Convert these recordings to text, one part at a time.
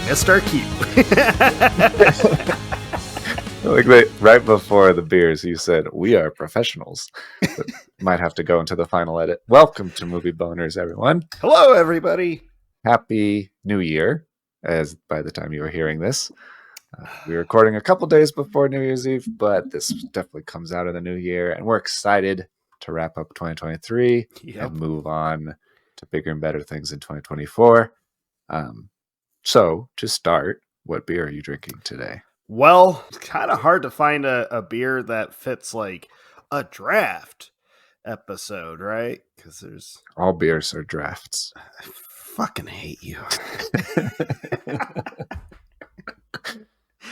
missed our cue. Right before the beers, you said, "We are professionals." But might have to go into the final edit. Welcome to Movie Boners, everyone. Hello, everybody. Happy New Year, as by the time you are hearing this. We're recording a couple days before New Year's Eve, but this definitely comes out in the new year, and we're excited to wrap up 2023 and move on to bigger and better things in 2024. So, to start, what beer are you drinking today? Well, it's kind of hard to find a beer that fits like a draft episode, right? Because there's... All beers are drafts. I fucking hate you.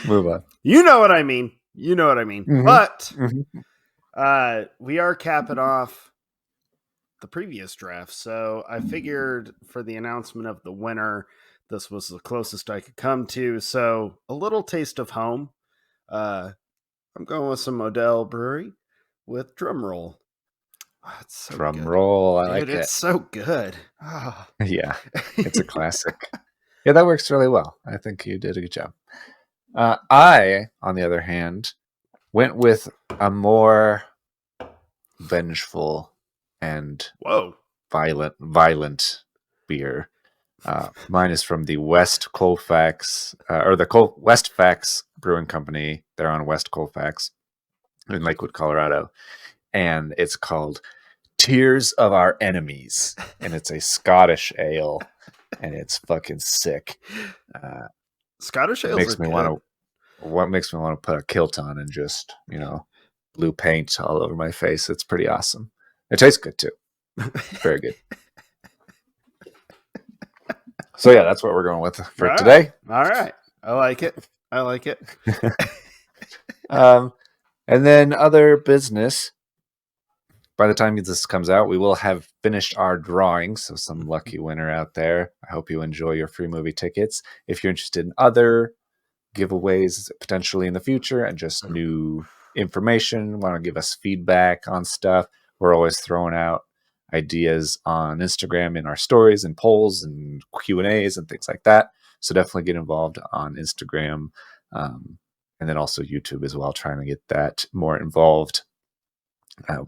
Move on. You know what I mean. Mm-hmm. But we are capping off the previous draft. So I figured for the announcement of the winner, this was the closest I could come to. So a little taste of home. I'm going with some Odell Brewery with drum roll. Oh, it's so drum good. roll. I Dude, like it. It's so good. Oh. Yeah, it's a classic. Yeah, that works really well. I think you did a good job. I, on the other hand, went with a more vengeful and violent beer. Mine is from the West Colfax, Westfax Brewing Company. They're on West Colfax in Lakewood, Colorado, and it's called Tears of Our Enemies, and it's a Scottish ale, and it's fucking sick. Scottish ales makes me want to. What makes me want to put a kilt on and just, blue paint all over my face? It's pretty awesome. It tastes good too. Very good. So yeah, that's what we're going with for today. All right. I like it. And then other business. By the time this comes out, we will have finished our drawing. So some lucky winner out there. I hope you enjoy your free movie tickets. If you're interested in other giveaways potentially in the future and just new information, want to give us feedback on stuff, we're always throwing out ideas on Instagram in our stories and polls and Q&As and things like that. So definitely get involved on Instagram and then also YouTube as well, trying to get that more involved.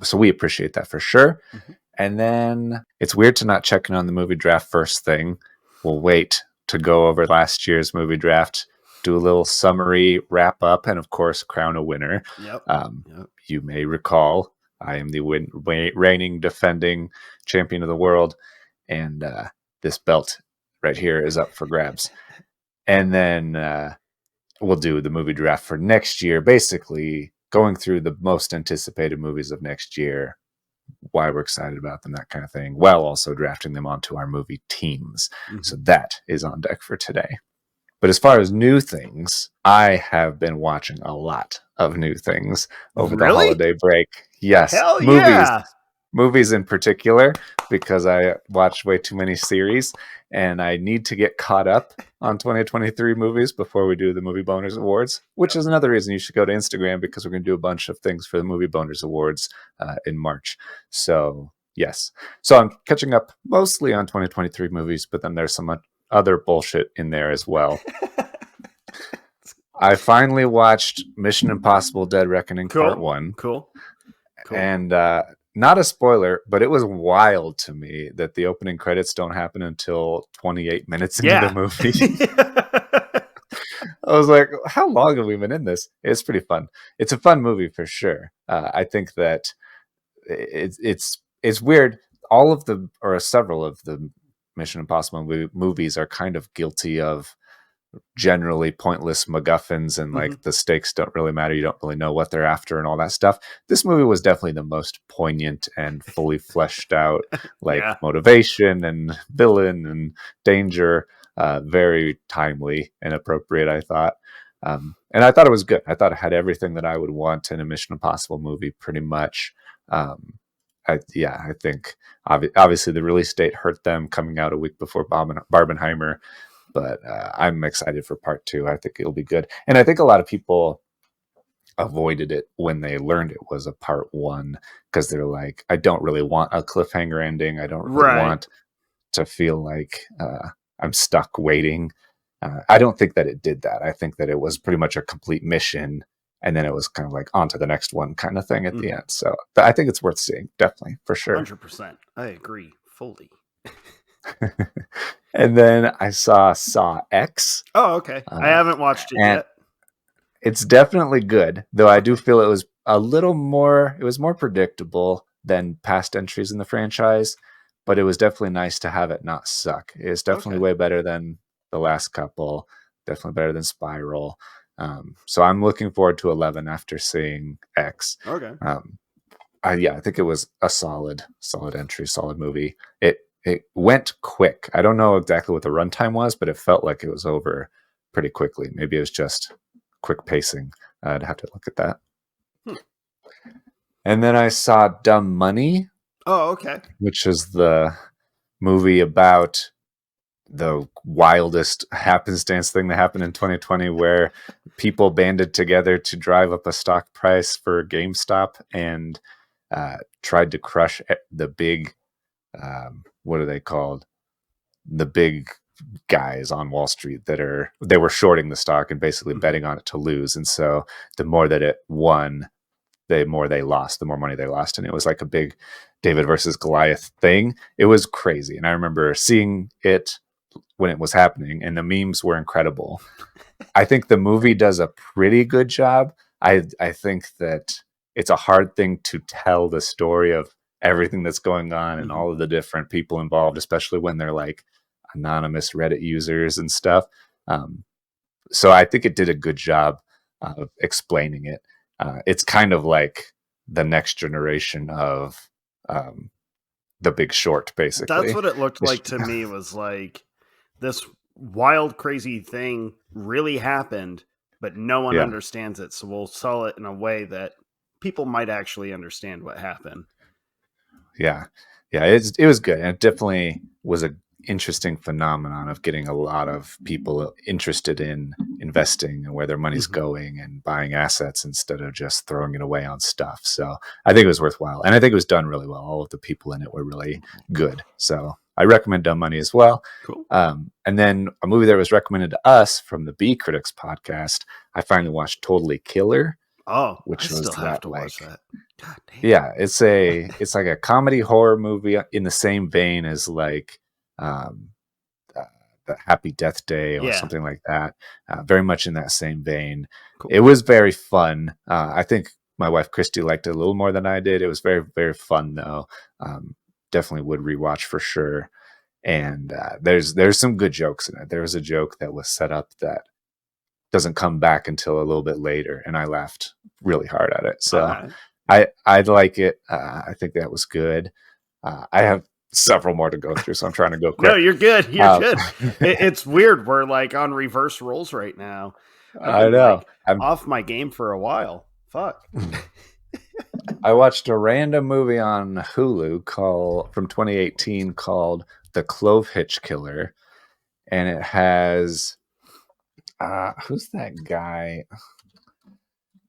So we appreciate that for sure. Mm-hmm. And then it's weird to not check in on the movie draft first thing. We'll wait to go over last year's movie draft, do a little summary, wrap up, and of course, crown a winner. Yep. You may recall I am the reigning defending champion of the world, and this belt right here is up for grabs. And then we'll do the movie draft for next year, basically going through the most anticipated movies of next year, why we're excited about them, that kind of thing, while also drafting them onto our movie teams. Mm-hmm. So that is on deck for today. But as far as new things, I have been watching a lot of new things over the holiday break. Yes. Hell yeah. Movies in particular, because I watched way too many series and I need to get caught up on 2023 movies before we do the Movie Boners Awards, which is another reason you should go to Instagram, because we're going to do a bunch of things for the Movie Boners Awards in March. So, yes. So I'm catching up mostly on 2023 movies, but then there's some other bullshit in there as well. I finally watched Mission Impossible Dead Reckoning Part 1. Cool. And not a spoiler, but it was wild to me that the opening credits don't happen until 28 minutes into the movie. I was like, how long have we been in this? It's pretty fun. It's a fun movie for sure. I think that it's weird. All of the, or several of the Mission Impossible movies are kind of guilty of generally pointless MacGuffins and like the stakes don't really matter. You don't really know what they're after and all that stuff. This movie was definitely the most poignant and fully fleshed out, motivation and villain and danger. Very timely and appropriate, I thought. And I thought it was good. I thought it had everything that I would want in a Mission Impossible movie, pretty much. I think obviously the release date hurt them coming out a week before Barbenheimer. But I'm excited for part 2. I think it'll be good. And I think a lot of people avoided it when they learned it was a part 1, because they're like, I don't really want a cliffhanger ending. I don't really want to feel like I'm stuck waiting. I don't think that it did that. I think that it was pretty much a complete mission, and then it was kind of like on to the next one kind of thing at the end. So I think it's worth seeing, definitely, for sure. 100%. I agree fully. And then I saw X. Oh, okay. I haven't watched it yet. It's definitely good, though I do feel it was a little more, it was more predictable than past entries in the franchise, but it was definitely nice to have it not suck. It's definitely way better than the last couple, definitely better than Spiral. So I'm looking forward to 11 after seeing X. Okay. I think it was a solid entry, solid movie. It went quick. I don't know exactly what the runtime was, but it felt like it was over pretty quickly. Maybe it was just quick pacing. I'd have to look at that. And then I saw Dumb Money. Oh, okay. Which is the movie about the wildest happenstance thing that happened in 2020, where people banded together to drive up a stock price for GameStop and tried to crush the big, what are they called? The big guys on Wall Street they were shorting the stock and basically betting on it to lose. And so the more that it won, the more they lost, the more money they lost. And it was like a big David versus Goliath thing. It was crazy. And I remember seeing it when it was happening, and the memes were incredible. I think the movie does a pretty good job. I think that it's a hard thing to tell the story of everything that's going on and all of the different people involved, especially when they're like anonymous Reddit users and stuff. So I think it did a good job of explaining it. It's kind of like the next generation of The Big Short, basically. That's what it looked like to me, was like this wild, crazy thing really happened, but no one understands it. So we'll sell it in a way that people might actually understand what happened. Yeah. It was good. And it definitely was an interesting phenomenon of getting a lot of people interested in investing and where their money's going and buying assets instead of just throwing it away on stuff. So I think it was worthwhile. And I think it was done really well. All of the people in it were really good. So I recommend Dumb Money as well. Cool. And then a movie that was recommended to us from the B Critics podcast, I finally watched Totally Killer. Oh, which I was still have to watch that. God damn. Yeah, it's like a comedy horror movie in the same vein as like the Happy Death Day or something like that. Very much in that same vein. Cool. It was very fun. I think my wife Christy liked it a little more than I did. It was very, very fun though. Definitely would rewatch for sure. And there's some good jokes in it. There was a joke that was set up that doesn't come back until a little bit later, and I laughed really hard at it. So I like it. I think that was good. I have several more to go through, so I'm trying to go quick. No, you're good. You're good. It's weird. We're like on reverse roles right now. I know. Like, I'm off my game for a while. Fuck. I watched a random movie on Hulu from 2018 called The Clovehitch Killer, and it has who's that guy?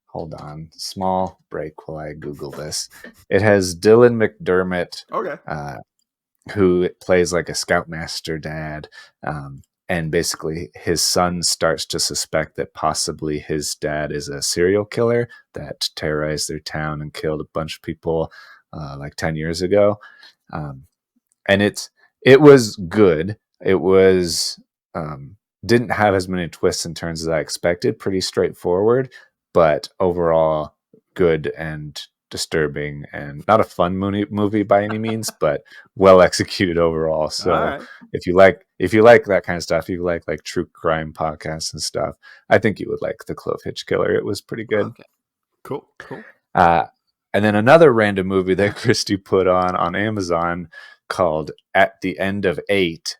Hold on. Small break while I Google this. It has Dylan McDermott, who plays like a scoutmaster dad. And basically his son starts to suspect that possibly his dad is a serial killer that terrorized their town and killed a bunch of people like 10 years ago. And it was good. It was didn't have as many twists and turns as I expected. Pretty straightforward, but overall good and disturbing, and not a fun movie by any means, but well executed overall. So if you like that kind of stuff, if you like true crime podcasts and stuff, I think you would like The Clovehitch Killer. It was pretty good. Okay. Cool. And then another random movie that Christy put on Amazon called At the End of 8.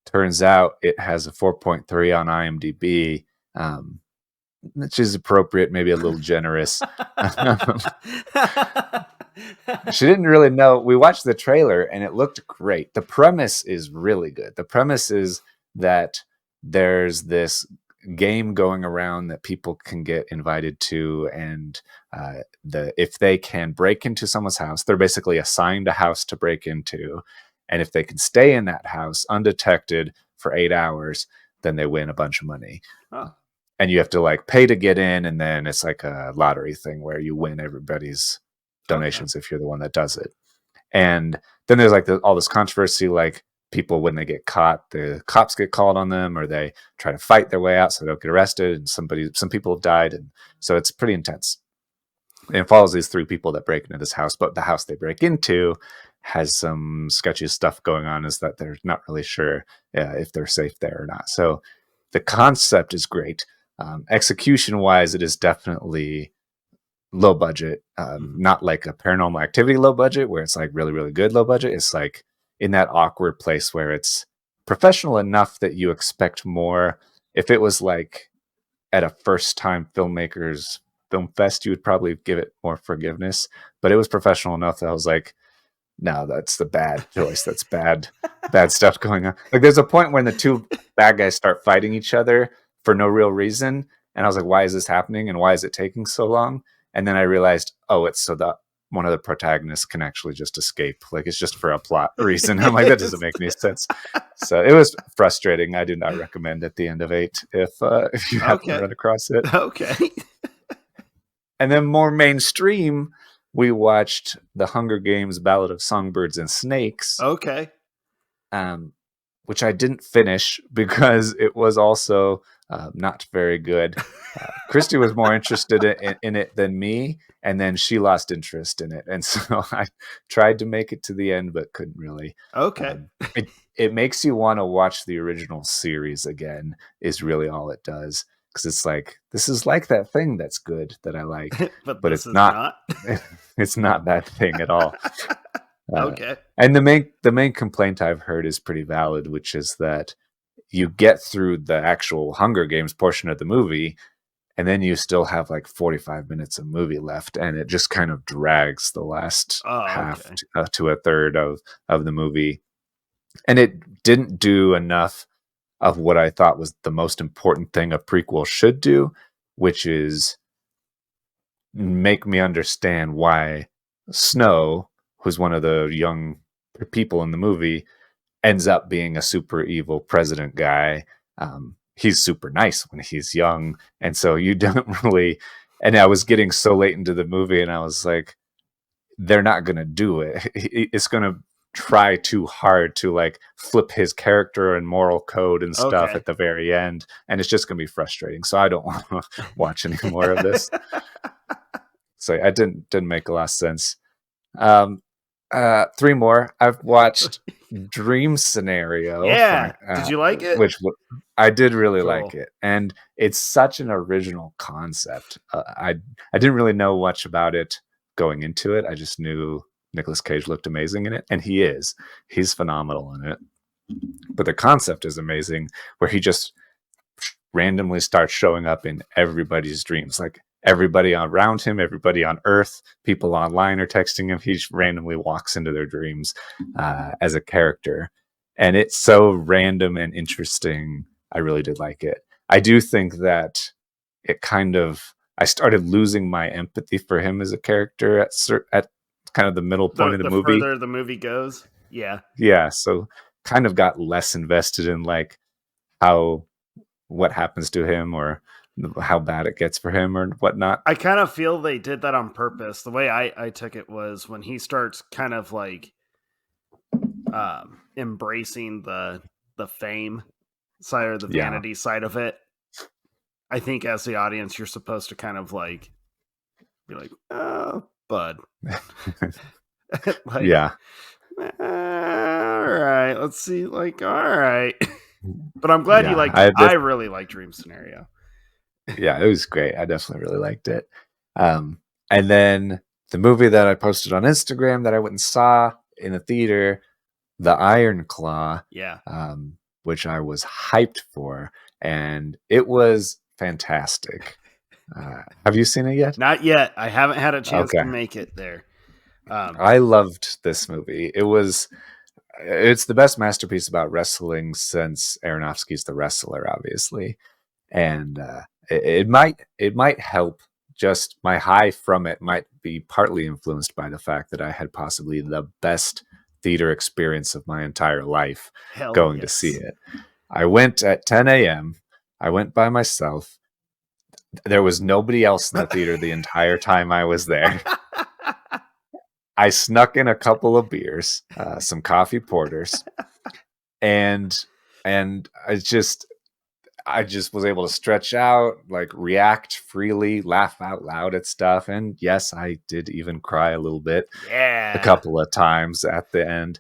Turns out it has a 4.3 on IMDb, which is appropriate, maybe a little generous. She didn't really know. We watched the trailer and it looked great. The premise is really good. The premise is that there's this game going around that people can get invited to, and if they can break into someone's house, they're basically assigned a house to break into. And if they can stay in that house undetected for 8 hours, then they win a bunch of money. Oh. And you have to like pay to get in, and then it's like a lottery thing where you win everybody's donations if you're the one that does it. And then there's like all this controversy, like people, when they get caught, the cops get called on them, or they try to fight their way out so they don't get arrested, and some people have died, and so it's pretty intense. And it follows these 3 people that break into this house, but the house they break into has some sketchy stuff going on, is that they're not really sure if they're safe there or not. So the concept is great. Execution wise, it is definitely low budget, not like a Paranormal Activity low budget where it's like really, really good low budget. It's like in that awkward place where it's professional enough that you expect more. If it was like at a first time filmmakers film fest, you would probably give it more forgiveness, but it was professional enough that I was like, no, that's the bad choice. That's bad stuff going on. Like there's a point when the 2 bad guys start fighting each other for no real reason. And I was like, why is this happening? And why is it taking so long? And then I realized, oh, it's so that one of the protagonists can actually just escape. Like it's just for a plot reason. I'm like, that doesn't make any sense. So it was frustrating. I do not recommend at the end of 8 if you happen to run across it. Okay. And then more mainstream, we watched The Hunger Games: Ballad of Songbirds and Snakes. Okay. Which I didn't finish because it was also not very good. Christy was more interested in it than me, and then she lost interest in it. And so I tried to make it to the end, but couldn't really. Okay. It makes you want to watch the original series again, is really all it does. Because it's like, this is like that thing that's good that I like, but it's not. It's not that thing at all. Okay. And the main complaint I've heard is pretty valid, which is that you get through the actual Hunger Games portion of the movie, and then you still have like 45 minutes of movie left, and it just kind of drags the last half to a third of the movie. And it didn't do enough of what I thought was the most important thing a prequel should do, which is make me understand why Snow, who's one of the young people in the movie, ends up being a super evil president guy. He's super nice when he's young. And so you don't really, and I was getting so late into the movie and I was like, they're not going to do it. It's going to try too hard to like flip his character and moral code and stuff at the very end. And it's just going to be frustrating. So I don't want to watch any more of this. So I didn't make a lot of sense. 3 more. I've watched Dream Scenario. Yeah. Did you like it? Which I did really like it. And it's such an original concept. I didn't really know much about it going into it. I just knew Nicolas Cage looked amazing in it. And he is. He's phenomenal in it. But the concept is amazing, where he just randomly starts showing up in everybody's dreams. Like everybody around him, everybody on Earth, people online are texting him. He randomly walks into their dreams as a character. And it's so random and interesting. I really did like it. I do think that it I started losing my empathy for him as a character at kind of the middle point of the movie. The further the movie goes. Yeah. Yeah. So kind of got less invested in like what happens to him or how bad it gets for him or whatnot. I kind of feel they did that on purpose. The way I took it was when he starts kind of like embracing the fame side or the vanity side of it. I think as the audience, you're supposed to kind of like be like, oh, bud. Like, yeah. All right. Let's see. Like, all right. But I'm glad you liked it. I really like Dream Scenario. Yeah, it was great. I definitely really liked it. And then the movie that I posted on Instagram that I went and saw in the theater, The Iron Claw. Yeah. Which I was hyped for, and it was fantastic. Have you seen it yet? Not yet. I haven't had a chance to make it there. I loved this movie. It's the best masterpiece about wrestling since Aronofsky's The Wrestler, obviously. And it might help. Just my high from it might be partly influenced by the fact that I had possibly the best theater experience of my entire life going to see it. I went at 10 a.m. I went by myself. There was nobody else in the theater the entire time I was there. I snuck in a couple of beers, some coffee porters, and I just was able to stretch out, like react freely, laugh out loud at stuff, and yes, I did even cry a little bit, a couple of times at the end.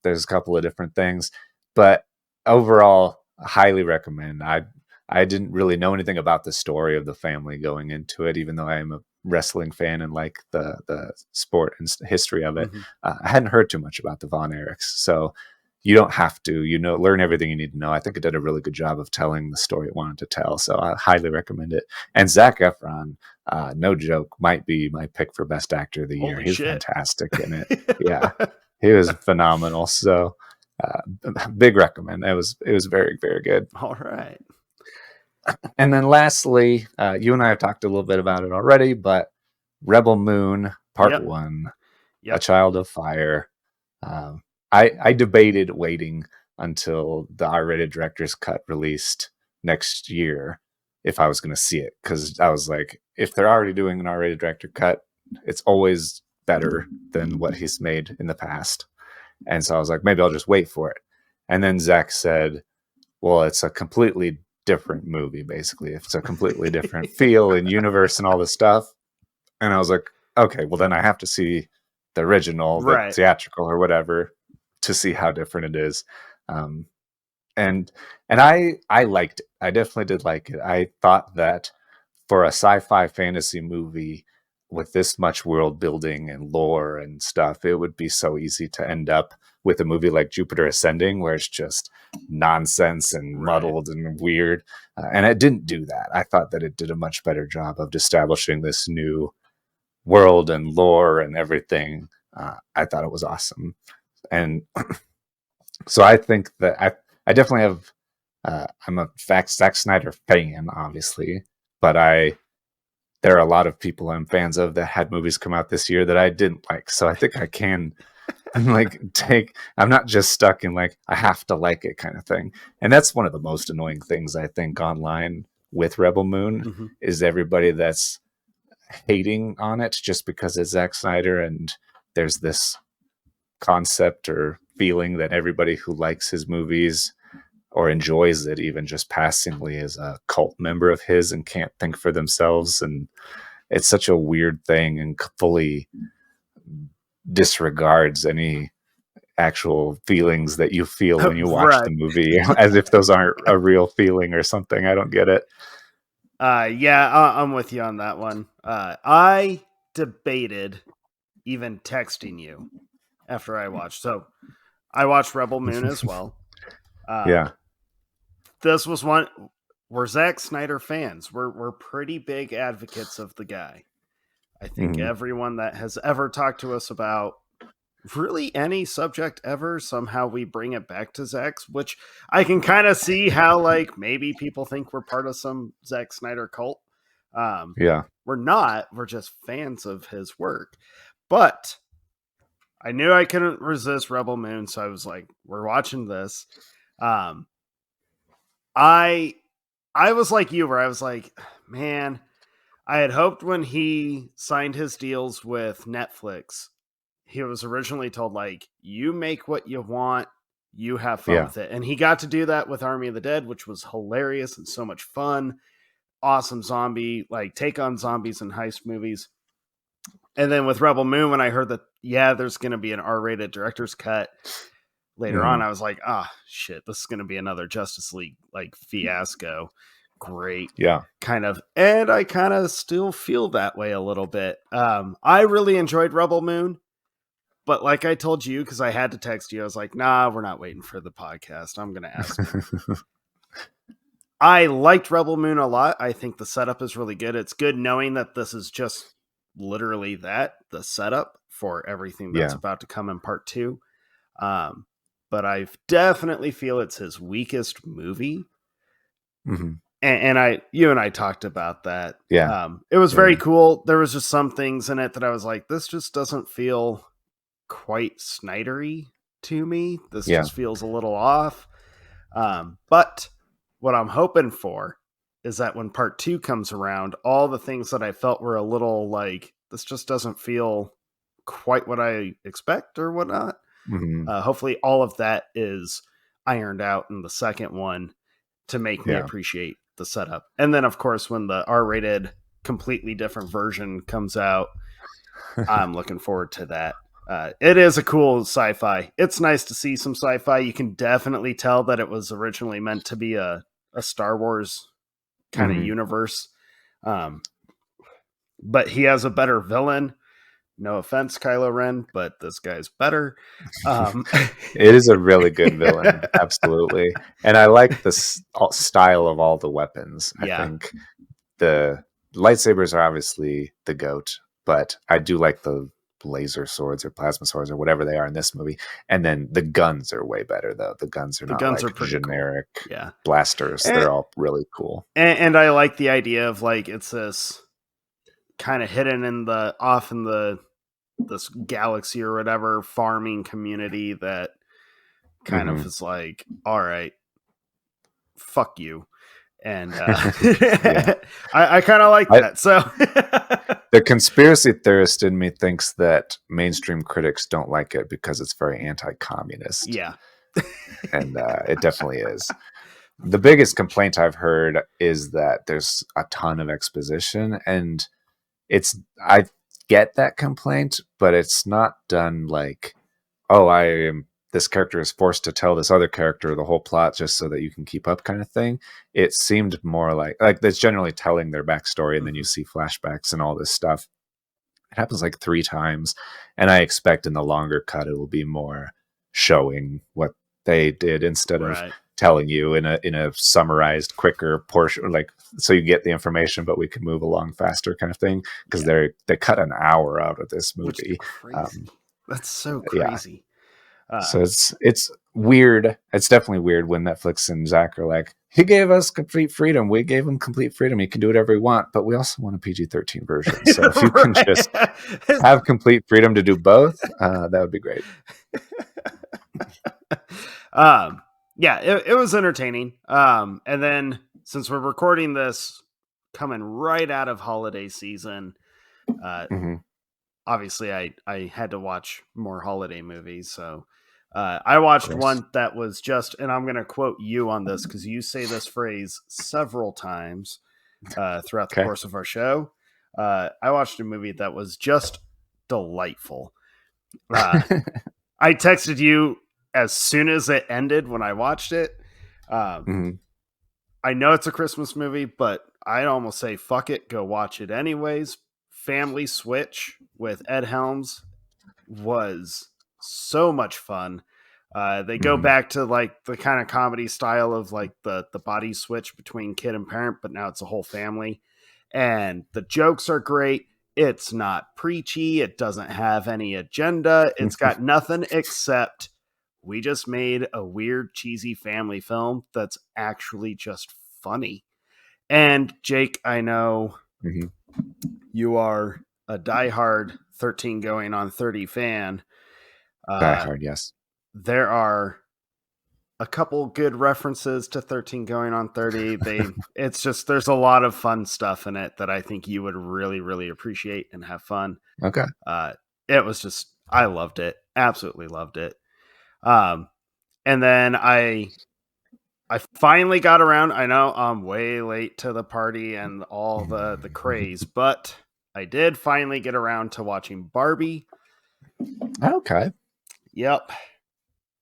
There's a couple of different things, but overall, I highly recommend. I didn't really know anything about the story of the family going into it, even though I am a wrestling fan and like the sport and history of it. I hadn't heard too much about the Von Erichs, so you don't have to, learn everything you need to know. I think it did a really good job of telling the story it wanted to tell, so I highly recommend it. And Zac Efron, no joke, might be my pick for best actor of the year. He's fantastic in it. Yeah, he was phenomenal. So big recommend. It was very, very good. All right. And then lastly, you and I have talked a little bit about it already, but Rebel Moon Part 1, A Child of Fire. I debated waiting until the R-rated director's cut released next year if I was going to see it, because I was like, if they're already doing an R-rated director cut, it's always better than what he's made in the past. And so I was like, maybe I'll just wait for it. And then Zach said, well, it's a completely different movie, basically. It's a completely different feel and universe and all this stuff. And I was like, okay, well, then I have to see the original, the theatrical or whatever, to see how different it is. And I liked it. I definitely did like it. I thought that for a sci-fi fantasy movie with this much world building and lore and stuff, it would be so easy to end up with a movie like Jupiter Ascending, where it's just nonsense and muddled and weird. And it didn't do that. I thought that it did a much better job of establishing this new world and lore and everything. I thought it was awesome. And so I think that I definitely have, I'm a Zack Snyder fan, obviously, but there are a lot of people I'm fans of that had movies come out this year that I didn't like. So I think I can I'm not just stuck in like, I have to like it kind of thing. And that's one of the most annoying things I think online with Rebel Moon is everybody that's hating on it just because it's Zack Snyder, and there's this concept or feeling that everybody who likes his movies or enjoys it even just passingly is a cult member of his and can't think for themselves. And it's such a weird thing and fully disregards any actual feelings that you feel when you watch the movie, as if those aren't a real feeling or something. I don't get it. I'm with you on that one. I debated even texting you after I watched. So I watched Rebel Moon as well. This was one. We're Zack Snyder fans. We're pretty big advocates of the guy. I think everyone that has ever talked to us about really any subject ever, somehow we bring it back to Zack's, which I can kind of see how like maybe people think we're part of some Zack Snyder cult. We're not. We're just fans of his work. But I knew I couldn't resist Rebel Moon, so I was like, we're watching this. I was like you, where I was like, man, I had hoped when he signed his deals with Netflix, he was originally told, like, you make what you want, you have fun with it. And he got to do that with Army of the Dead, which was hilarious and so much fun. Awesome zombie, like, take on zombies and heist movies. And then with Rebel Moon, when I heard that, there's going to be an R-rated director's cut later on, I was like, shit, this is going to be another Justice League, like, fiasco. Great. Kind of. And I kind of still feel that way a little bit. I really enjoyed Rebel Moon. But like I told you, because I had to text you, I was like, nah, we're not waiting for the podcast. I'm going to ask him. I liked Rebel Moon a lot. I think the setup is really good. It's good knowing that this is just literally the setup for everything that's about to come in part 2. But I definitely feel it's his weakest movie. And you and I talked about that. It was very cool. There was just some things in it that I was like, this just doesn't feel quite Snydery to me. This just feels a little off. But what I'm hoping for is that when part 2 comes around, all the things that I felt were a little like, this just doesn't feel quite what I expect or whatnot. Hopefully all of that is ironed out in the second one to make me appreciate the setup. And then, of course, when the R-rated, completely different version comes out, I'm looking forward to that. It is a cool sci-fi. It's nice to see some sci-fi. You can definitely tell that it was originally meant to be a Star Wars kind of universe. But he has a better villain. No offense, Kylo Ren, but this guy's better. It is a really good villain, absolutely. And I like the style of all the weapons. I think the lightsabers are obviously the GOAT, but I do like the laser swords or plasma swords or whatever they are in this movie. And then the guns are way better, though. The guns are not like generic blasters. They're all really cool. And I like the idea of like, it's this kind of hidden in this galaxy or whatever farming community that kind of is like, all right, fuck you. And I kind of like that. So the conspiracy theorist in me thinks that mainstream critics don't like it because it's very anti-communist. Yeah. And it definitely is. The biggest complaint I've heard is that there's a ton of exposition, and I get that complaint, but it's not done like, oh, this character is forced to tell this other character the whole plot just so that you can keep up kind of thing. It seemed more like it's generally telling their backstory, and then you see flashbacks and all this stuff. It happens like 3 times, and I expect in the longer cut it will be more showing what they did instead of telling you in a summarized, quicker portion, like so you get the information, but we can move along faster, kind of thing. Because they cut an hour out of this movie. That's so crazy. So it's weird. It's definitely weird when Netflix and Zach are like, he gave us complete freedom. We gave him complete freedom. He can do whatever he wants, but we also want a PG-13 version. So if you can just have complete freedom to do both, that would be great. It was entertaining. And then since we're recording this coming right out of holiday season, obviously I had to watch more holiday movies. So I watched one that was just, and I'm going to quote you on this because you say this phrase several times throughout the course of our show. I watched a movie that was just delightful. I texted you as soon as it ended when I watched it. I know it's a Christmas movie, but I'd almost say, fuck it, go watch it anyways. Family Switch with Ed Helms was so much fun. They go back to like the kind of comedy style of like the body switch between kid and parent, but now it's a whole family. And the jokes are great. It's not preachy. It doesn't have any agenda. It's got nothing except we just made a weird, cheesy family film that's actually just funny. And Jake, I know you are a diehard 13 going on 30 fan. Diehard, yes. There are a couple good references to 13 going on 30. It's just, there's a lot of fun stuff in it that I think you would really, really appreciate and have fun. Okay. It was just, I loved it. Absolutely loved it. And then I finally got around. I know I'm way late to the party and all the craze, but I did finally get around to watching Barbie. Okay. Yep.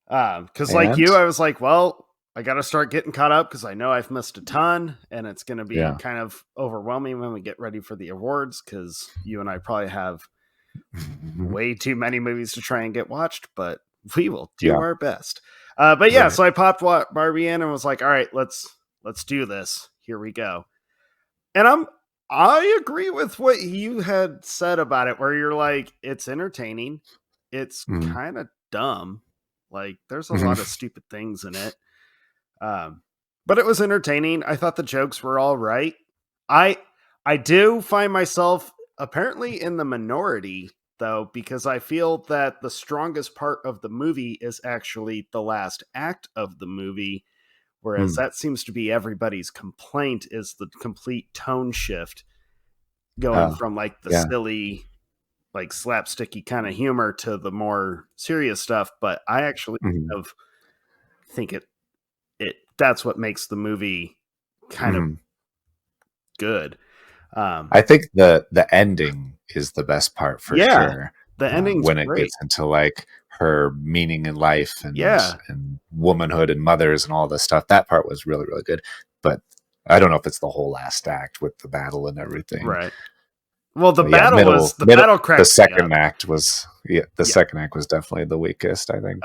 Because like you, I was like, well, I got to start getting caught up because I know I've missed a ton, and it's going to be kind of overwhelming when we get ready for the awards because you and I probably have way too many movies to try and get watched, but we will do our best. So I popped Barbie in and was like, all right, let's do this. Here we go. And I agree with what you had said about it, where you're like, it's entertaining. It's kind of dumb. Like there's a lot of stupid things in it. But it was entertaining. I thought the jokes were all right. I do find myself apparently in the minority though, because I feel that the strongest part of the movie is actually the last act of the movie, Whereas that seems to be everybody's complaint, is the complete tone shift going from like the silly, like slapsticky kind of humor to the more serious stuff. But I actually think it that's what makes the movie kind of good. I think the ending is the best part for sure. The ending's when it great. gets into like her meaning in life and womanhood and mothers and all this stuff. That part was really, really good. But I don't know if it's the whole last act with the battle and everything. Right. Well, the battle was the battle cracked. The second act was second act was definitely the weakest, I think.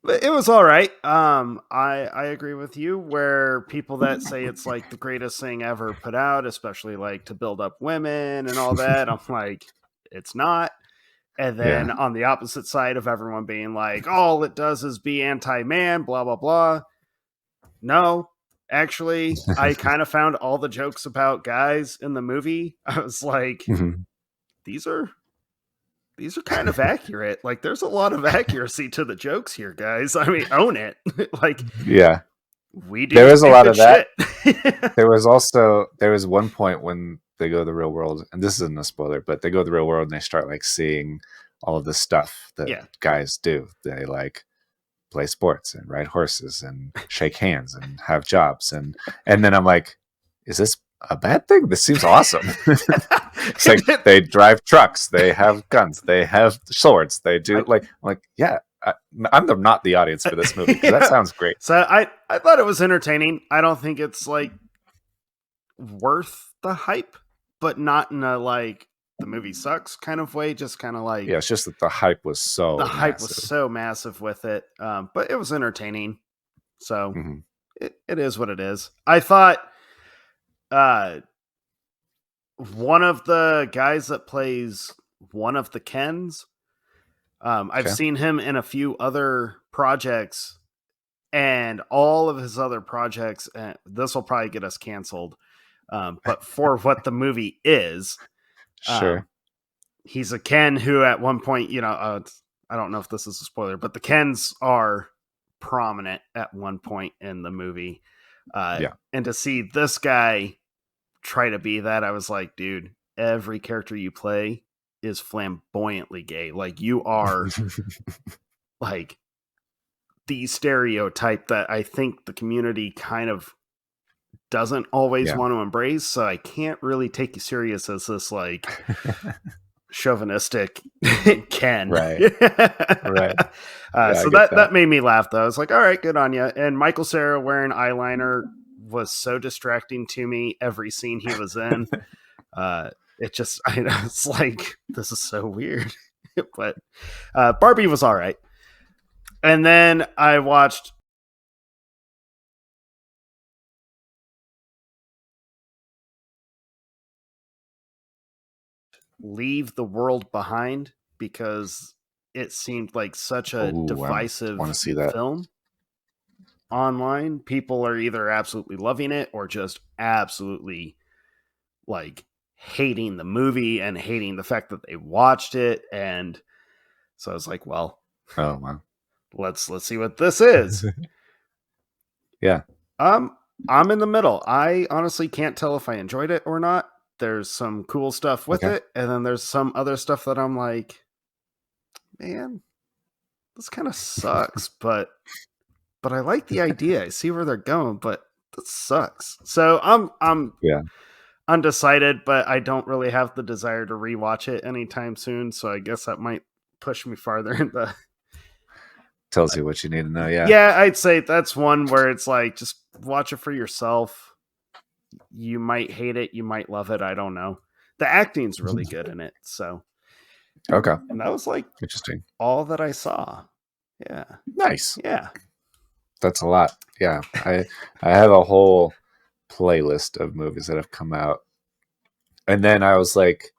But it was all right. I agree with you, where people that say it's like the greatest thing ever put out, especially like to build up women and all that, I'm like, it's not. And then on the opposite side of everyone being like, all it does is be anti-man, blah, blah, blah. No, actually, I kind of found all the jokes about guys in the movie. I was like, these are kind of accurate. Like, there's a lot of accuracy to the jokes here, guys. I mean, own it. Like, we do. There was a lot of that. There was one point when they go to the real world, and this isn't a spoiler, but they go to the real world and they start like seeing all of the stuff that guys do. They like play sports and ride horses and shake hands and have jobs. And then I'm like, is this a bad thing? This seems awesome. It's like they drive trucks, they have guns, they have swords, they do I'm like, yeah, I'm not the audience for this movie. That sounds great. So I thought it was entertaining. I don't think it's like worth the hype, but not in a like the movie sucks kind of way. Just kind of like, it's just that the hype was so massive with it. But it was entertaining. So it is what it is. I thought one of the guys that plays one of the Kens, I've seen him in a few other projects, and all of his other projects, and this will probably get us canceled, but for what the movie is, he's a Ken who at one point, I don't know if this is a spoiler, but the Kens are prominent at one point in the movie. And to see this guy try to be that, I was like, dude, every character you play is flamboyantly gay. Like, you are like the stereotype that I think the community kind of doesn't always want to embrace. So I can't really take you serious as this like chauvinistic Ken. Right. So that made me laugh though. I was like, all right, good on you. And Michael Cera wearing eyeliner was so distracting to me every scene he was in. It's like, this is so weird. But Barbie was all right. And then I watched Leave the World Behind, because it seemed like such a divisive film online. People are either absolutely loving it or just absolutely like hating the movie and hating the fact that they watched it. And so I was like, well, let's see what this is. I'm in the middle. I honestly can't tell if I enjoyed it or not. There's some cool stuff with it, and then there's some other stuff that I'm like, man, this kind of sucks, but I like the idea. I see where they're going, but this sucks. So I'm undecided, but I don't really have the desire to rewatch it anytime soon. So I guess that might push me farther in the. Tells you what you need to know. Yeah, I'd say that's one where it's like, just watch it for yourself. You might hate it, you might love it. I don't know. The acting's really good in it. So and that was like interesting. All that I saw. Yeah. Nice. Yeah. That's a lot. Yeah. I have a whole playlist of movies that have come out. And then I was like,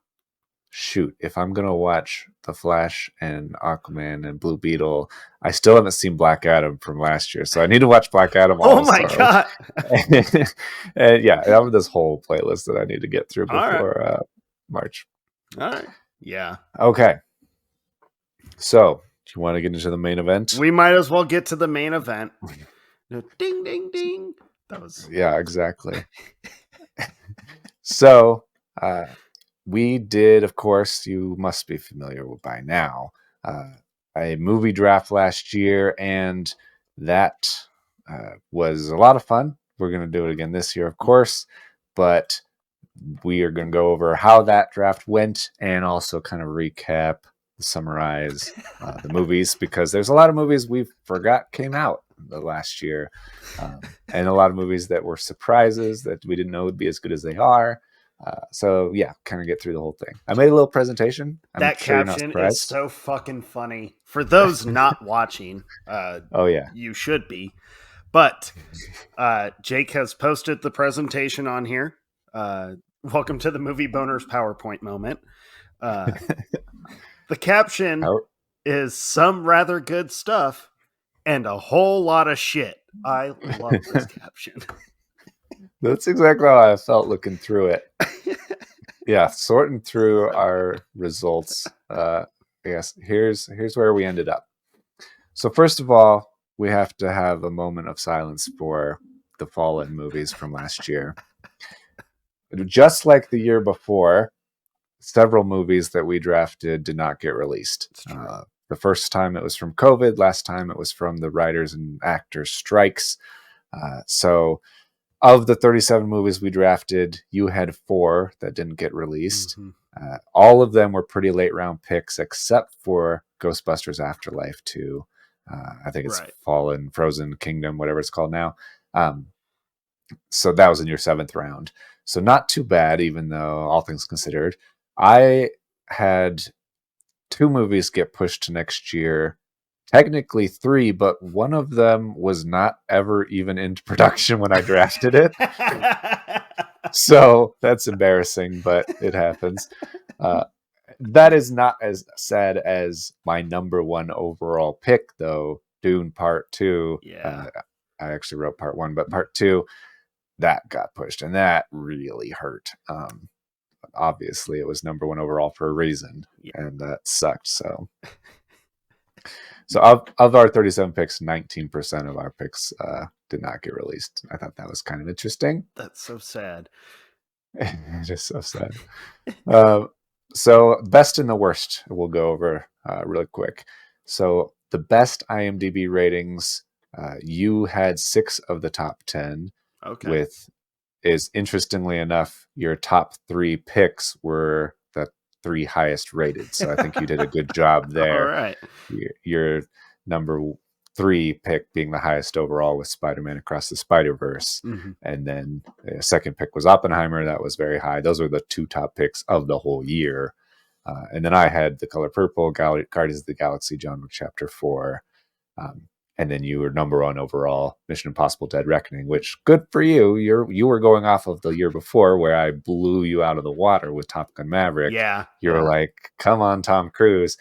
shoot, if I'm gonna watch The Flash and Aquaman and Blue Beetle, I still haven't seen Black Adam from last year, so I need to watch Black Adam also. Oh my god! And I have this whole playlist that I need to get through before March. All right. Yeah. Okay. So, do you want to get into the main event? We might as well get to the main event. Ding, ding, ding. That was yeah, exactly. So we did, of course, you must be familiar with by now, a movie draft last year, and that was a lot of fun. We're going to do it again this year, of course, but we are going to go over how that draft went and also kind of recap, summarize the movies, because there's a lot of movies we forgot came out the last year, and a lot of movies that were surprises that we didn't know would be as good as they are. So yeah, kind of get through the whole thing. I made a little presentation. That sure you're not caption surprised. is so fucking funny. For those not watching, oh yeah, you should be. But Jake has posted the presentation on here. Welcome to the Movie Boners PowerPoint moment. The caption is some rather good stuff and a whole lot of shit. I love this caption. That's exactly how I felt looking through it. Yeah, sorting through our results. Yes, here's where we ended up. So first of all, we have to have a moment of silence for the fallen movies from last year. Just like the year before, several movies that we drafted did not get released. The first time it was from COVID. Last time it was from the writers and actors strikes. So of the 37 movies we drafted, you had 4 that didn't get released. Mm-hmm. All of them were pretty late round picks, except for Ghostbusters Afterlife 2. I think it's Fallen, Frozen Kingdom, whatever it's called now. So that was in your 7th round. So not too bad, even though all things considered. I had 2 movies get pushed to next year. Technically 3, but one of them was not ever even into production when I drafted it. So that's embarrassing, but it happens. That is not as sad as my number 1 overall pick, though. Dune Part 2. Yeah. I actually wrote Part 1, but Part 2, that got pushed, and that really hurt. Obviously, it was number 1 overall for a reason, and that sucked. So of our 37 picks, 19% of our picks did not get released. I thought that was kind of interesting. That's so sad. Just so sad. So best and the worst we'll go over really quick. So the best IMDb ratings, you had 6 of the top 10. Okay. Interestingly enough, your top 3 picks were the 3 highest rated. So I think you did a good job there. All right. Your number 3 pick being the highest overall with Spider-Man Across the Spider-Verse. Mm-hmm. And then the second pick was Oppenheimer. That was very high. Those were the 2 top picks of the whole year. And then I had The Color Purple, Guardians of the Galaxy, John Wick Chapter 4. And then you were number 1 overall, Mission Impossible Dead Reckoning, which, good for you. You were going off of the year before where I blew you out of the water with Top Gun Maverick. Yeah. You're like, come on, Tom Cruise.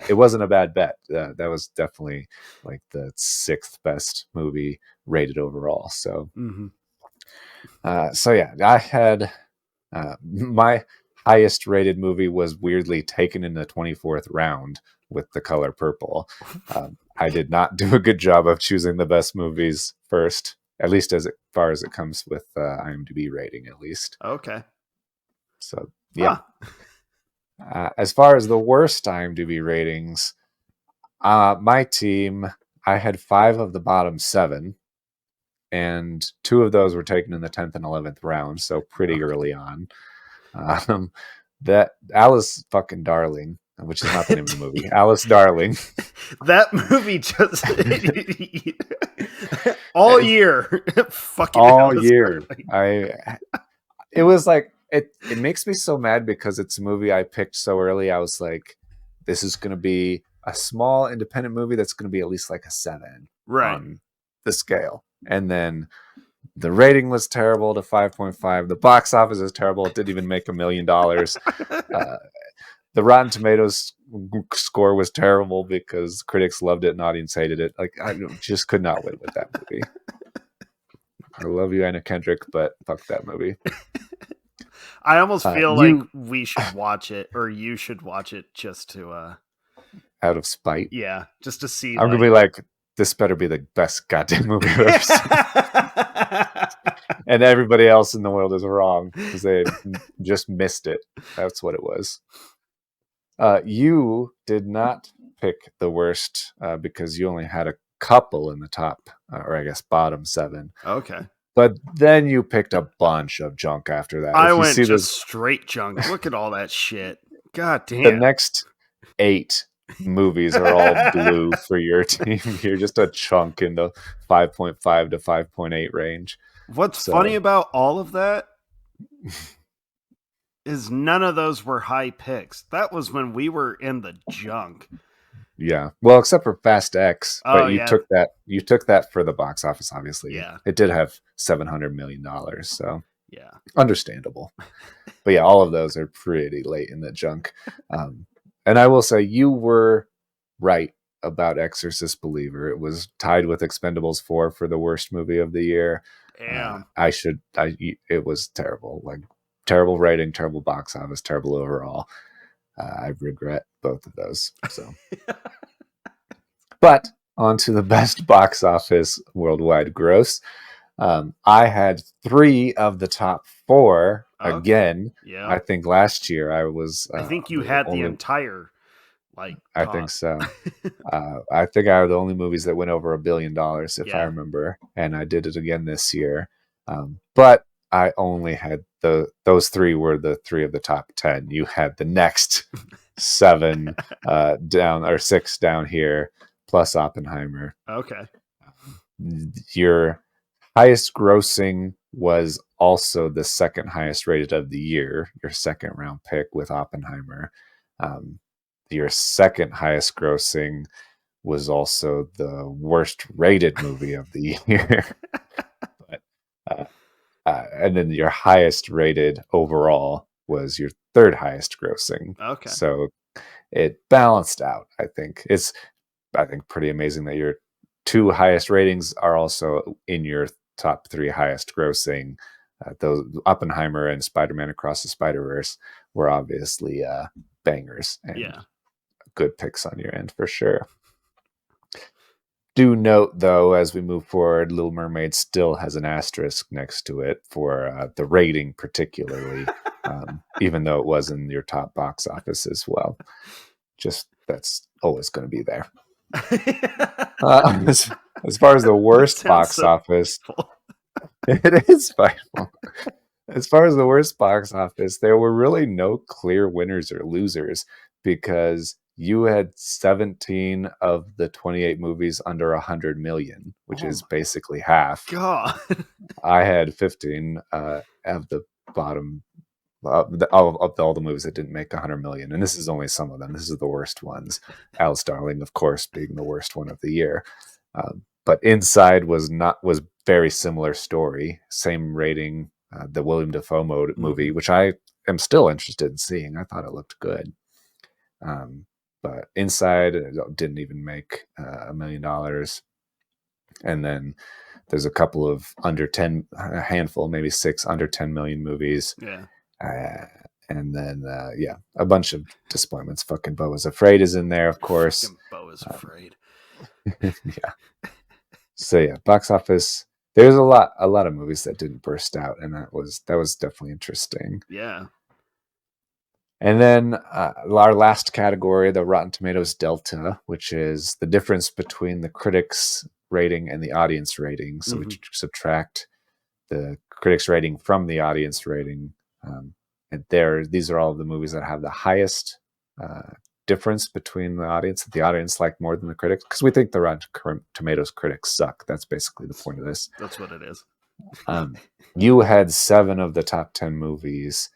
It wasn't a bad bet. That was definitely like the 6th best movie rated overall. So, so yeah, I had my highest rated movie was weirdly taken in the 24th round with The Color Purple. I did not do a good job of choosing the best movies first, at least as far as it comes with IMDb rating, at least. Okay. So, yeah. As far as the worst IMDb ratings, my team, I had 5 of the bottom 7, and 2 of those were taken in the 10th and 11th round, so pretty early on. That Alice fucking Darling, which is not the name of the movie. Alice Darling. That movie just all year. Fucking all Alice year. Darling. It was like it makes me so mad because it's a movie I picked so early. I was like, this is gonna be a small independent movie that's gonna be at least like a 7 on the scale. And then the rating was terrible to 5.5. The box office is terrible. It didn't even make $1 million. The Rotten Tomatoes score was terrible because critics loved it and audience hated it. Like, I just could not win with that movie. I love you, Anna Kendrick, but fuck that movie. I almost feel like we should watch it, or you should watch it just to... out of spite? Yeah, just to see... I'm going to be like, this better be the best goddamn movie I've ever seen. And everybody else in the world is wrong because they just missed it. That's what it was. You did not pick the worst because you only had a couple in the top, or I guess bottom 7. Okay. But then you picked a bunch of junk after that. I went just straight junk. Look at all that shit. God damn. The next 8 movies are all blue for your team. You're just a chunk in the 5.5 to 5.8 range. What's funny about all of that is none of those were high picks. That was when we were in the junk. Yeah. Well, except for Fast X, but you took that for the box office, obviously. Yeah. It did have $700 million, so yeah. Understandable. But yeah, all of those are pretty late in the junk. And I will say you were right about Exorcist Believer. It was tied with Expendables 4 for the worst movie of the year. Damn. It was terrible. Like terrible writing, terrible box office, terrible overall. I regret both of those. So, but on to the best box office worldwide gross. I had 3 of the top 4 again. Yeah. I think last year I was. I think you had the entire. I think so. I think I had the only movies that went over $1 billion, if I remember, and I did it again this year. But I only had those 3 were the 3 of the top 10. You had the next 7 down or 6 down here, plus Oppenheimer. Okay. Your highest grossing was also the second highest rated of the year. Your second round pick with Oppenheimer. Your second highest grossing was also the worst rated movie of the year. But, and then your highest rated overall was your third highest grossing. Okay. So it balanced out, I think. It's, I think, pretty amazing that your 2 highest ratings are also in your top 3 highest grossing. Those Oppenheimer and Spider-Man Across the Spider-Verse were obviously bangers. And good picks on your end for sure. Do note, though, as we move forward, Little Mermaid still has an asterisk next to it for the rating, particularly, even though it was in your top box office as well. Just that's always going to be there. As far as the worst box office, it is spiteful. As far as the worst box office, there were really no clear winners or losers because you had 17 of the 28 movies under 100 million, which is basically half. God. I had 15 of the bottom of all the movies that didn't make 100 million, and this is only some of them. This is the worst ones. Alice Darling, of course, being the worst one of the year. But Inside was very similar story, same rating. The William Dafoe movie, which I am still interested in seeing. I thought it looked good. But Inside didn't even make $1 million. And then there's a couple of a handful, maybe 6 under 10 million movies. Yeah. And then, a bunch of disappointments. Fucking Beau is Afraid is in there, of course. Fucking Beau is Afraid. Yeah. So yeah, box office. There's a lot of movies that didn't burst out, and that was definitely interesting. Yeah. And then our last category, the Rotten Tomatoes Delta, which is the difference between the critics' rating and the audience rating. So we subtract the critics' rating from the audience rating. And these are all the movies that have the highest difference between the audience, that the audience liked more than the critics, because we think the Rotten Tomatoes critics suck. That's basically the point of this. That's what it is. You had 7 of the top 10 movies,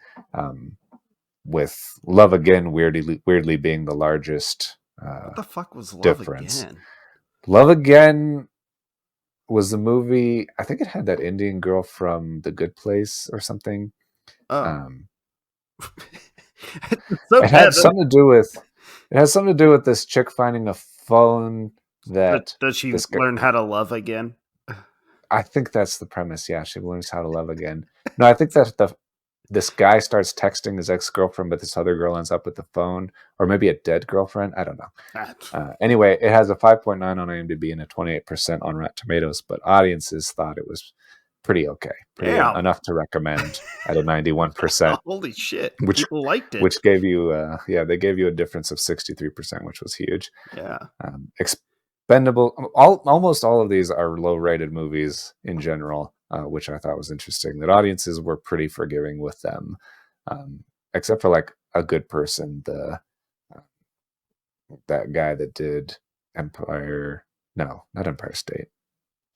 with Love Again weirdly being the largest. What the fuck was Love difference. Again? Love Again was the movie. I think it had that Indian girl from The Good Place or something. Oh. It had something to do with. It has something to do with this chick finding a phone that. Does she learn how to love again? I think that's the premise. Yeah, she learns how to love again. No, I think that this guy starts texting his ex-girlfriend, but this other girl ends up with the phone, or maybe a dead girlfriend. I don't know. Anyway, it has a 5.9 on IMDb and a 28% on Rotten Tomatoes, but audiences thought it was pretty okay, enough to recommend at a 91%. Holy shit! Which people liked it. Which gave you, they gave you a difference of 63%, which was huge. Yeah. Expendable. Almost all of these are low-rated movies in general, which I thought was interesting. That audiences were pretty forgiving with them, except for like A Good Person, that guy that did Empire. No, not Empire State.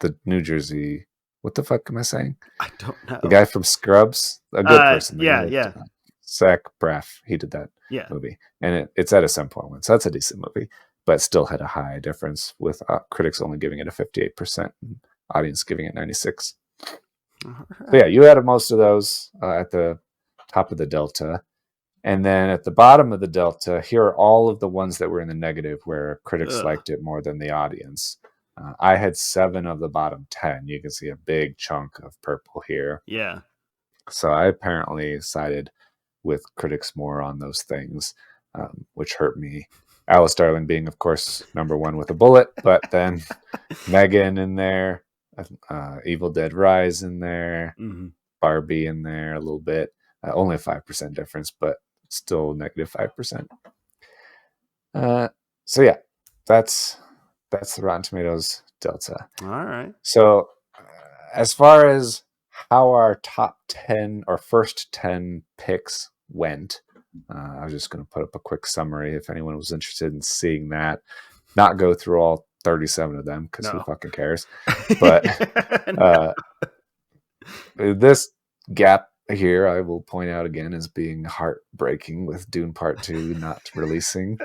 The New Jersey. What the fuck am I saying? I don't know. The guy from Scrubs, A Good Person. Yeah. Zach Braff, he did that movie, and it's at a 7.1, so that's a decent movie, but still had a high difference with critics only giving it a 58% and audience giving it 96%. Right. So yeah, you had most of those at the top of the delta, and then at the bottom of the delta, here are all of the ones that were in the negative where critics liked it more than the audience. I had 7 of the bottom 10. You can see a big chunk of purple here. Yeah. So I apparently sided with critics more on those things, which hurt me. Alice Darling being, of course, number 1 with a bullet, but then Megan in there, Evil Dead Rise in there, Barbie in there a little bit. Only a 5% difference, but still negative 5%. So yeah, that's the Rotten Tomatoes delta. All right. So as far as how our top 10 or first 10 picks went, I was just going to put up a quick summary if anyone was interested in seeing that. Not go through all 37 of them because who fucking cares. But this gap here, I will point out again, as being heartbreaking with Dune Part 2 not releasing.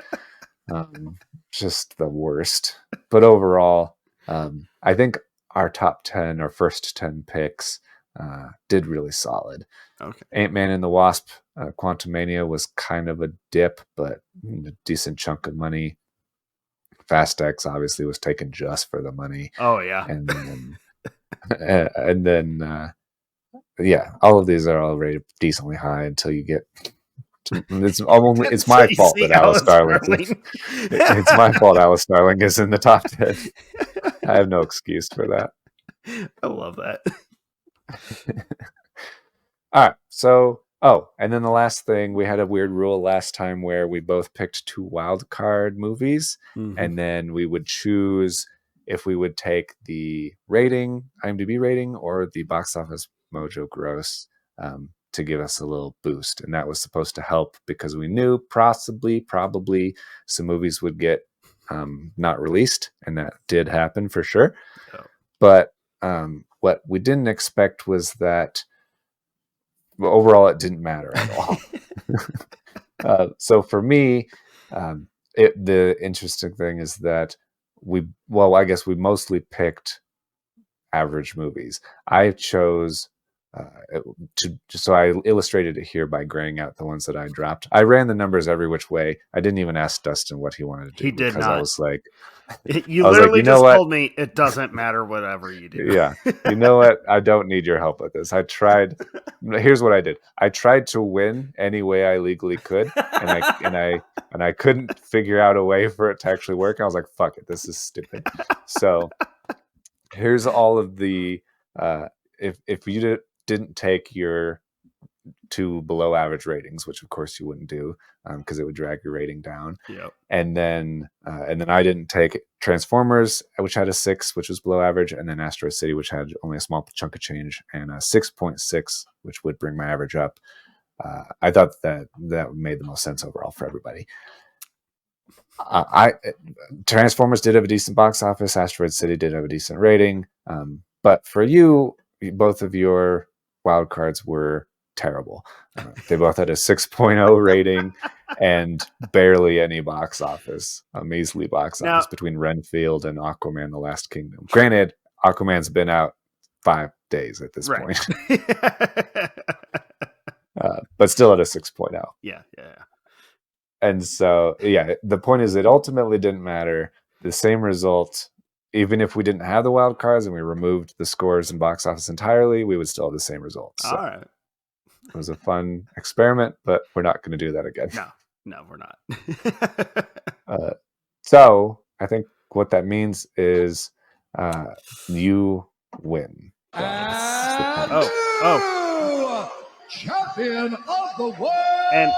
Just the worst. But overall, I think our top 10 or first 10 picks did really solid. Okay. Ant-Man and the Wasp, Quantumania was kind of a dip, but a decent chunk of money. Fast X obviously was taken just for the money. Oh yeah. And then yeah, all of these are all rated decently high until you get. It's my fault that Alice Darling. It's my fault Alice Darling is in the top 10. I have no excuse for that. I love that. All right, so and then the last thing, we had a weird rule last time where we both picked 2 wild card movies, and then we would choose if we would take the rating, IMDb rating, or the box office mojo gross to give us a little boost. And that was supposed to help because we knew probably some movies would get not released, and that did happen for sure. Oh. But what we didn't expect was that overall it didn't matter at all. So for me, the interesting thing is that I guess we mostly picked average movies. I chose so I illustrated it here by graying out the ones that I dropped. I ran the numbers every which way. I didn't even ask Dustin what he wanted to do. He did not. I was like, you literally just told me it doesn't matter whatever you do. Yeah. You know what? I don't need your help with this. I tried. Here's what I did. I tried to win any way I legally could, and I couldn't figure out a way for it to actually work. I was like, fuck it. This is stupid. So here's all of the if you didn't take your 2 below average ratings, which of course you wouldn't do because it would drag your rating down. Yep. And then I didn't take Transformers, which had a 6, which was below average, and then Asteroid City, which had only a small chunk of change, and a 6.6, which would bring my average up. I thought that made the most sense overall for everybody. Transformers did have a decent box office. Asteroid City did have a decent rating. But for you, both of your wild cards were terrible. They both had a 6.0 rating and barely any box office, a measly box office between Renfield and Aquaman: The Last Kingdom. Granted, Aquaman's been out 5 days at this point. But still at a 6.0. Yeah. And so, yeah, the point is it ultimately didn't matter. The same result, even if we didn't have the wild cards and we removed the scores and box office entirely, we would still have the same results. So. All right. It was a fun experiment, but we're not going to do that again. No, we're not. So I think what that means is you win. Champion of the world! And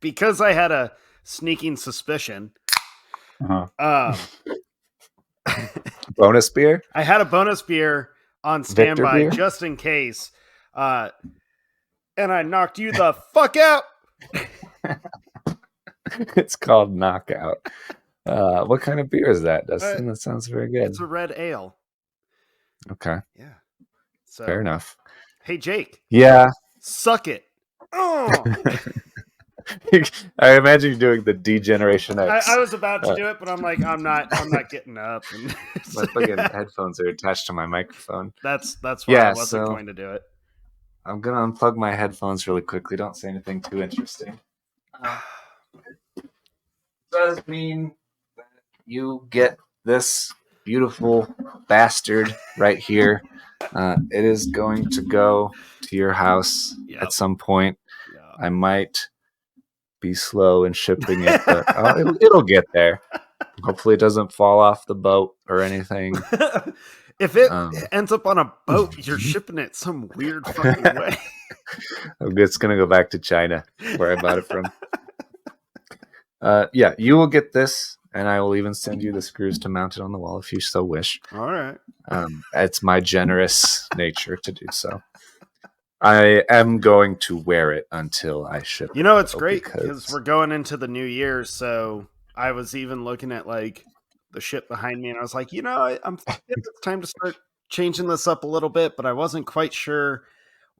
because I had a sneaking suspicion, bonus beer? I had a bonus beer on standby just in case. And I knocked you the fuck out. It's called Knockout. What kind of beer is that, Dustin? That sounds very good. It's a red ale. Okay. Yeah. So, fair enough. Hey, Jake. Yeah. Suck it. Oh. I imagine you doing the Degeneration X. I was about to do it, but I'm like, I'm not getting up. And my fucking headphones are attached to my microphone. That's why I wasn't going to do it. I'm gonna unplug my headphones really quickly. Don't say anything too interesting. Does mean that you get this beautiful bastard right here. It is going to go to your house at some point. Yep. I might be slow in shipping it, but it'll get there. Hopefully it doesn't fall off the boat or anything. If it ends up on a boat, you're shipping it some weird fucking way. It's going to go back to China, where I bought it from. Yeah, you will get this, and I will even send you the screws to mount it on the wall if you so wish. All right. It's my generous nature to do so. I am going to wear it until I ship it. It's great because we're going into the new year, so I was even looking at like the shit behind me, and I was like, I'm it's time to start changing this up a little bit, but I wasn't quite sure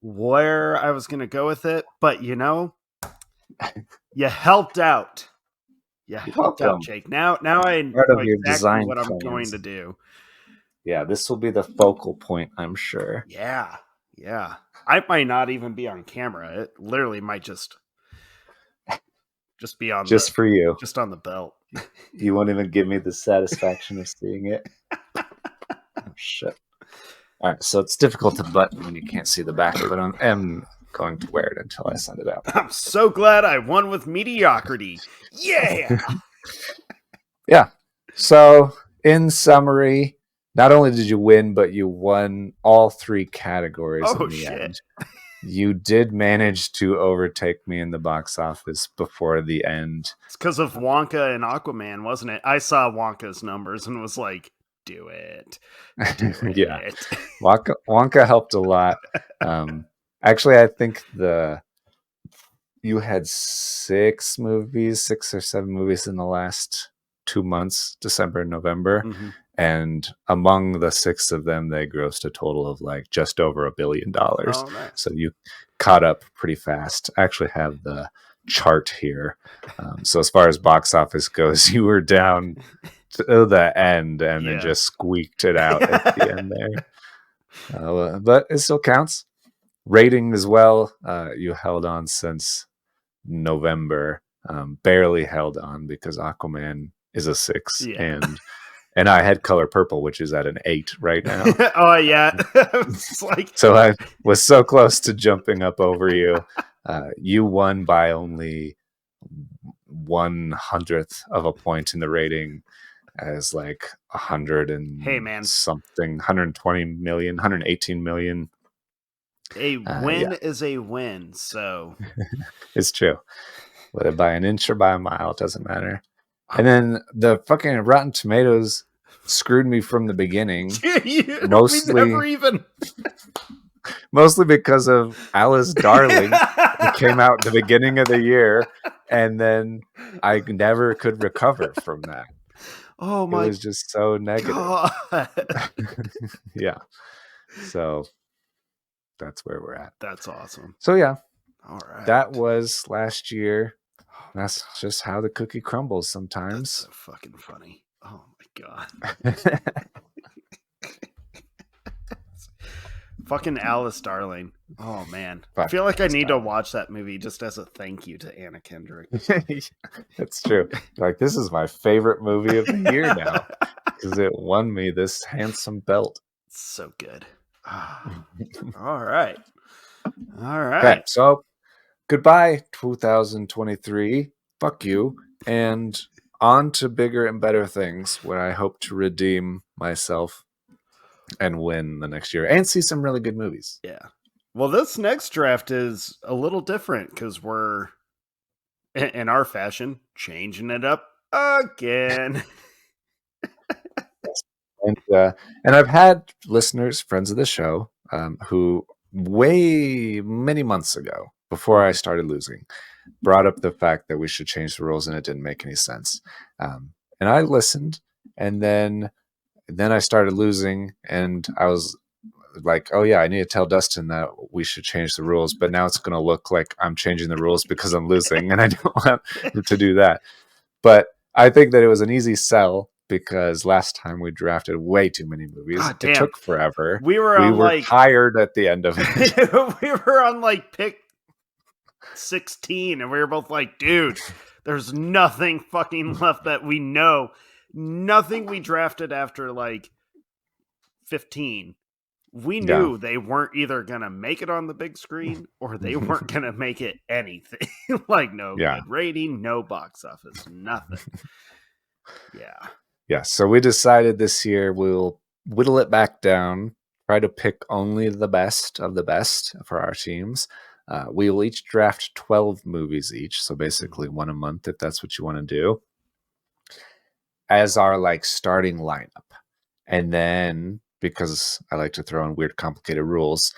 where I was going to go with it. But you helped out. You helped out, Jake. Now I know exactly what I'm going to do. Yeah, this will be the focal point, I'm sure. Yeah. I might not even be on camera. It literally might just be on for you, just on the belt. You won't even give me the satisfaction of seeing it. Oh shit! All right, so it's difficult to button when you can't see the back, but I am going to wear it until I send it out. I'm so glad I won with mediocrity. Yeah. Yeah. So, in summary, not only did you win, but you won all 3 categories in the end. You did manage to overtake me in the box office before the end. It's because of Wonka and Aquaman, wasn't it? I saw Wonka's numbers and was like, do it. Yeah. Wonka helped a lot. Actually, I think you had 6 or 7 movies in the last 2 months, December and November. Mm-hmm. And among the 6 of them, they grossed a total of like just over $1 billion. Oh, nice. So you caught up pretty fast. I actually have the chart here. So as far as box office goes, you were down to the end and then just squeaked it out at the end there. But it still counts. Rating as well. You held on since November. Barely held on because Aquaman is a 6 and I had Color Purple, which is at an 8 right now. Oh yeah. So I was so close to jumping up over you. You won by only 1/100th of a point in the rating, as like 100 and something, 120 million, 118 million. A win is a win, so it's true. Whether by an inch or by a mile, it doesn't matter. And then the fucking Rotten Tomatoes screwed me from the beginning. Mostly because of Alice Darling. It came out at the beginning of the year, and then I never could recover from that. Oh my! It was just so negative. Yeah. So that's where we're at. That's awesome. So yeah. All right. That was last year. That's just how the cookie crumbles sometimes. That's so fucking funny. Oh my god. Fucking Alice Darling. Oh man. I feel like I need to watch that movie just as a thank you to Anna Kendrick. That's true. Like, this is my favorite movie of the year now because it won me this handsome belt. It's so good. All right. Okay, so goodbye, 2023. Fuck you. And on to bigger and better things where I hope to redeem myself and win the next year and see some really good movies. Yeah. Well, this next draft is a little different because we're, in our fashion, changing it up again. And I've had listeners, friends of the show, who many months ago, before I started losing, brought up the fact that we should change the rules, and it didn't make any sense. And I listened, and then I started losing, and I was like, oh yeah, I need to tell Dustin that we should change the rules, but now it's going to look like I'm changing the rules because I'm losing, and I don't want to do that. But I think that it was an easy sell because last time we drafted way too many movies. God, it took forever. We were tired at the end of it. We were on like pick 16, and we were both like, dude, there's nothing fucking left that we know. Nothing we drafted after like 15. We knew they weren't either going to make it on the big screen or they weren't going to make it anything. Like no good rating, no box office, nothing. Yeah. So we decided this year we'll whittle it back down, try to pick only the best of the best for our teams. We will each draft 12 movies each. So basically one a month, if that's what you want to do, as our like starting lineup. And then, because I like to throw in weird, complicated rules,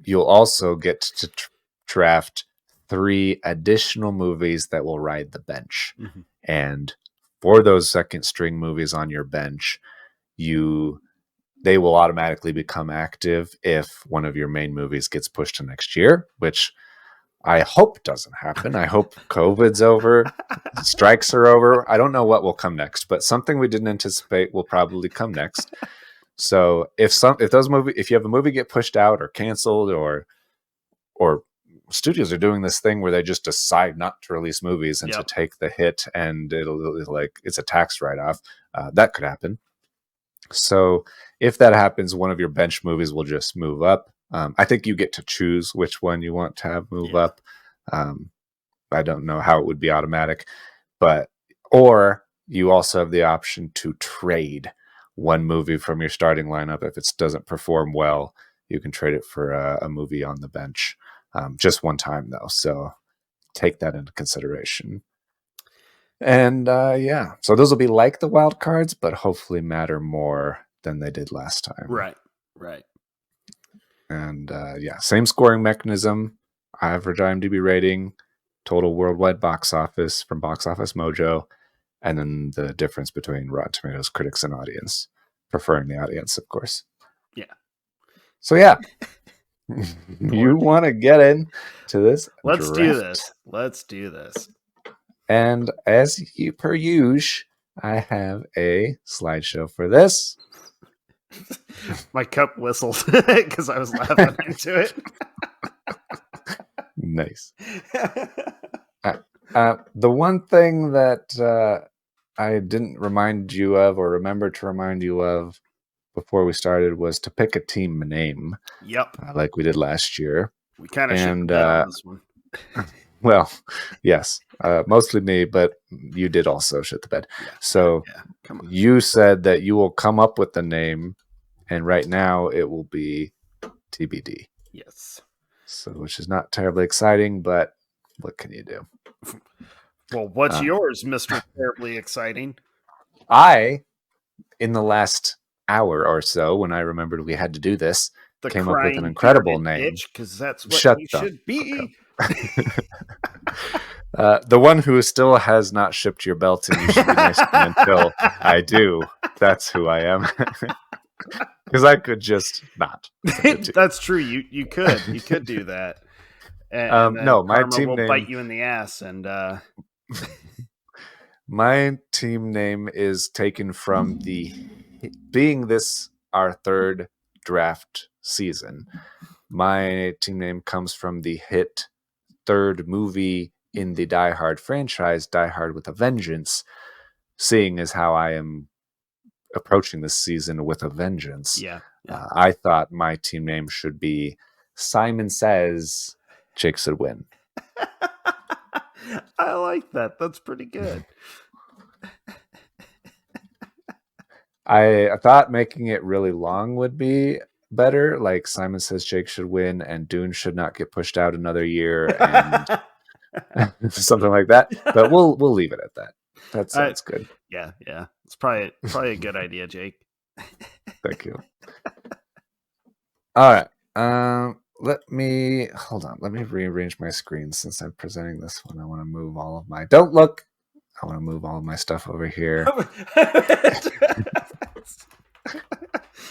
you'll also get to draft 3 additional movies that will ride the bench. Mm-hmm. And for those second string movies on your bench, they will automatically become active if one of your main movies gets pushed to next year, which I hope doesn't happen. I hope COVID's over, strikes are over. I don't know what will come next, but something we didn't anticipate will probably come next. So if you have a movie get pushed out or canceled, or studios are doing this thing where they just decide not to release movies and to take the hit, and it's a tax write-off, that could happen. So if that happens, one of your bench movies will just move up. I think you get to choose which one you want to have move up. I don't know how it would be automatic, or you also have the option to trade one movie from your starting lineup. If it doesn't perform well, you can trade it for a movie on the bench. Just one time though, so take that into consideration. And so those will be like the wild cards, but hopefully matter more than they did last time. Right. And same scoring mechanism, average IMDb rating, total worldwide box office from Box Office Mojo, and then the difference between Rotten Tomatoes critics and audience, preferring the audience, of course. Yeah. So you want to get into this? Let's do this. And as per usual, I have a slideshow for this. My cup whistled because I was laughing into it. Nice. The one thing that I didn't remind you of, or remember to remind you of before we started, was to pick a team name. Yep. Like we did last year. We kind of should on this one. Well, yes, mostly me, but you did also shit the bed. So you said that you will come up with the name, and right now it will be TBD. Yes. So, which is not terribly exciting, but what can you do? Well, what's yours, Mr. Terribly Exciting? In the last hour or so, when I remembered we had to do this, came up with an incredible name. Because that's what you should be. The one who still has not shipped your belt, and you should be nice to me until I do. That's who I am. Because I could just not. That's true. You could do that. And no, my team will name bite you in the ass, and my team name is taken from being this our third draft season. My team name comes from the hit third movie in the Die Hard franchise, Die Hard with a Vengeance, seeing as how I am approaching this season with a vengeance. Yeah. I thought my team name should be Simon Says Jake should win. I like that. That's pretty good. I thought making it really long would be better. Like Simon Says Jake should win and Dune should not get pushed out another year and something like that. But we'll leave it at that. That sounds good. Yeah. It's probably a good idea, Jake. Thank you. All right. Let me rearrange my screen since I'm presenting this one. I want to move all of my don't look. I want to move all of my stuff over here.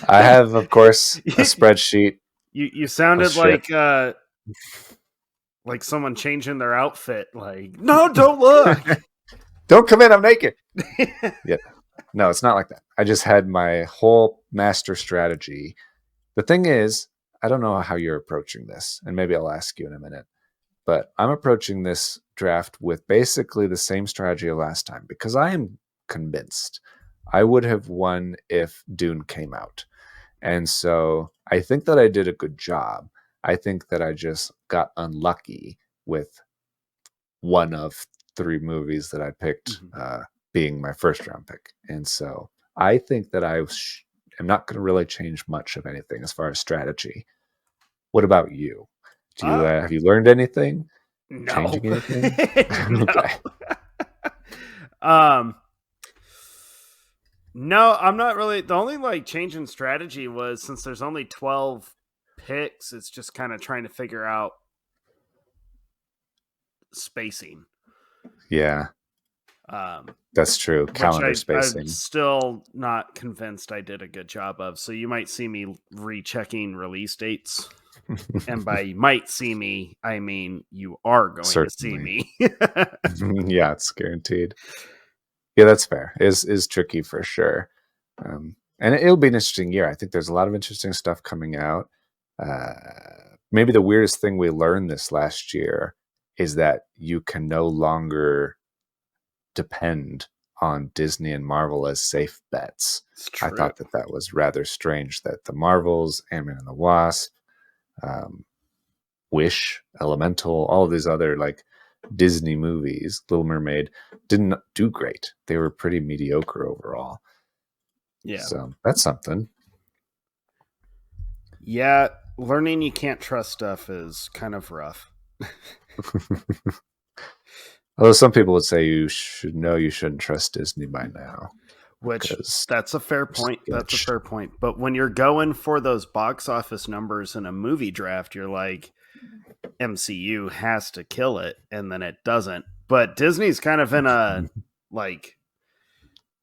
I have, of course, a spreadsheet. You sounded like someone changing their outfit. Like, no, don't look. Don't come in. I'm naked. Yeah. No, it's not like that. I just had my whole master strategy. The thing is, I don't know how you're approaching this, and maybe I'll ask you in a minute. But I'm approaching this draft with basically the same strategy last time because I am convinced I would have won if Dune came out. And so I think that I did a good job. I think that I just got unlucky with one of 3 movies that I picked being my first round pick. And so I think that I am not going to really change much of anything as far as strategy. What about you? Do you have you learned anything? No. Changing anything? No. Okay. No, I'm not really. The only change in strategy was since there's only 12 picks, it's just kind of trying to figure out spacing. Yeah. That's true. Calendar spacing. I'm still not convinced I did a good job of. So you might see me rechecking release dates. And by might see me, I mean you are going to see me. Yeah, it's guaranteed. Yeah, that's fair. Is tricky for sure. And it'll be an interesting year. I think there's a lot of interesting stuff coming out. Maybe the weirdest thing we learned this last year is that you can no longer depend on Disney and Marvel as safe bets. I thought that was rather strange that the Marvels, Ant-Man and the Wasp, Wish, Elemental, all of these other like Disney movies, Little Mermaid, didn't do great. They were pretty mediocre overall. Yeah. So that's something. Yeah, learning you can't trust stuff is kind of rough. Although some people would say you should know you shouldn't trust Disney by now. Which that's a fair point. That's a fair point. But when you're going for those box office numbers in a movie draft, you're like, MCU has to kill it, and then it doesn't. But Disney's kind of in a like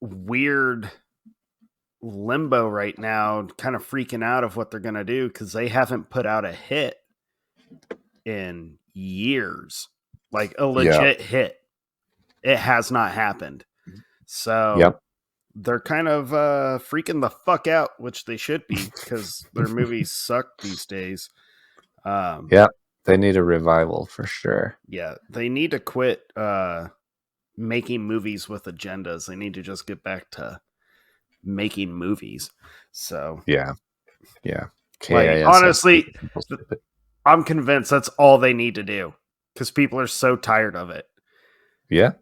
weird limbo right now, kind of freaking out of what they're gonna do because they haven't put out a hit in years. Like a legit hit. It has not happened. So they're kind of freaking the fuck out, which they should be because their movies suck these days. They need a revival for sure. Yeah, they need to quit making movies with agendas. They need to just get back to making movies. So yeah. Like, honestly, I'm convinced that's all they need to do because people are so tired of it. Yeah,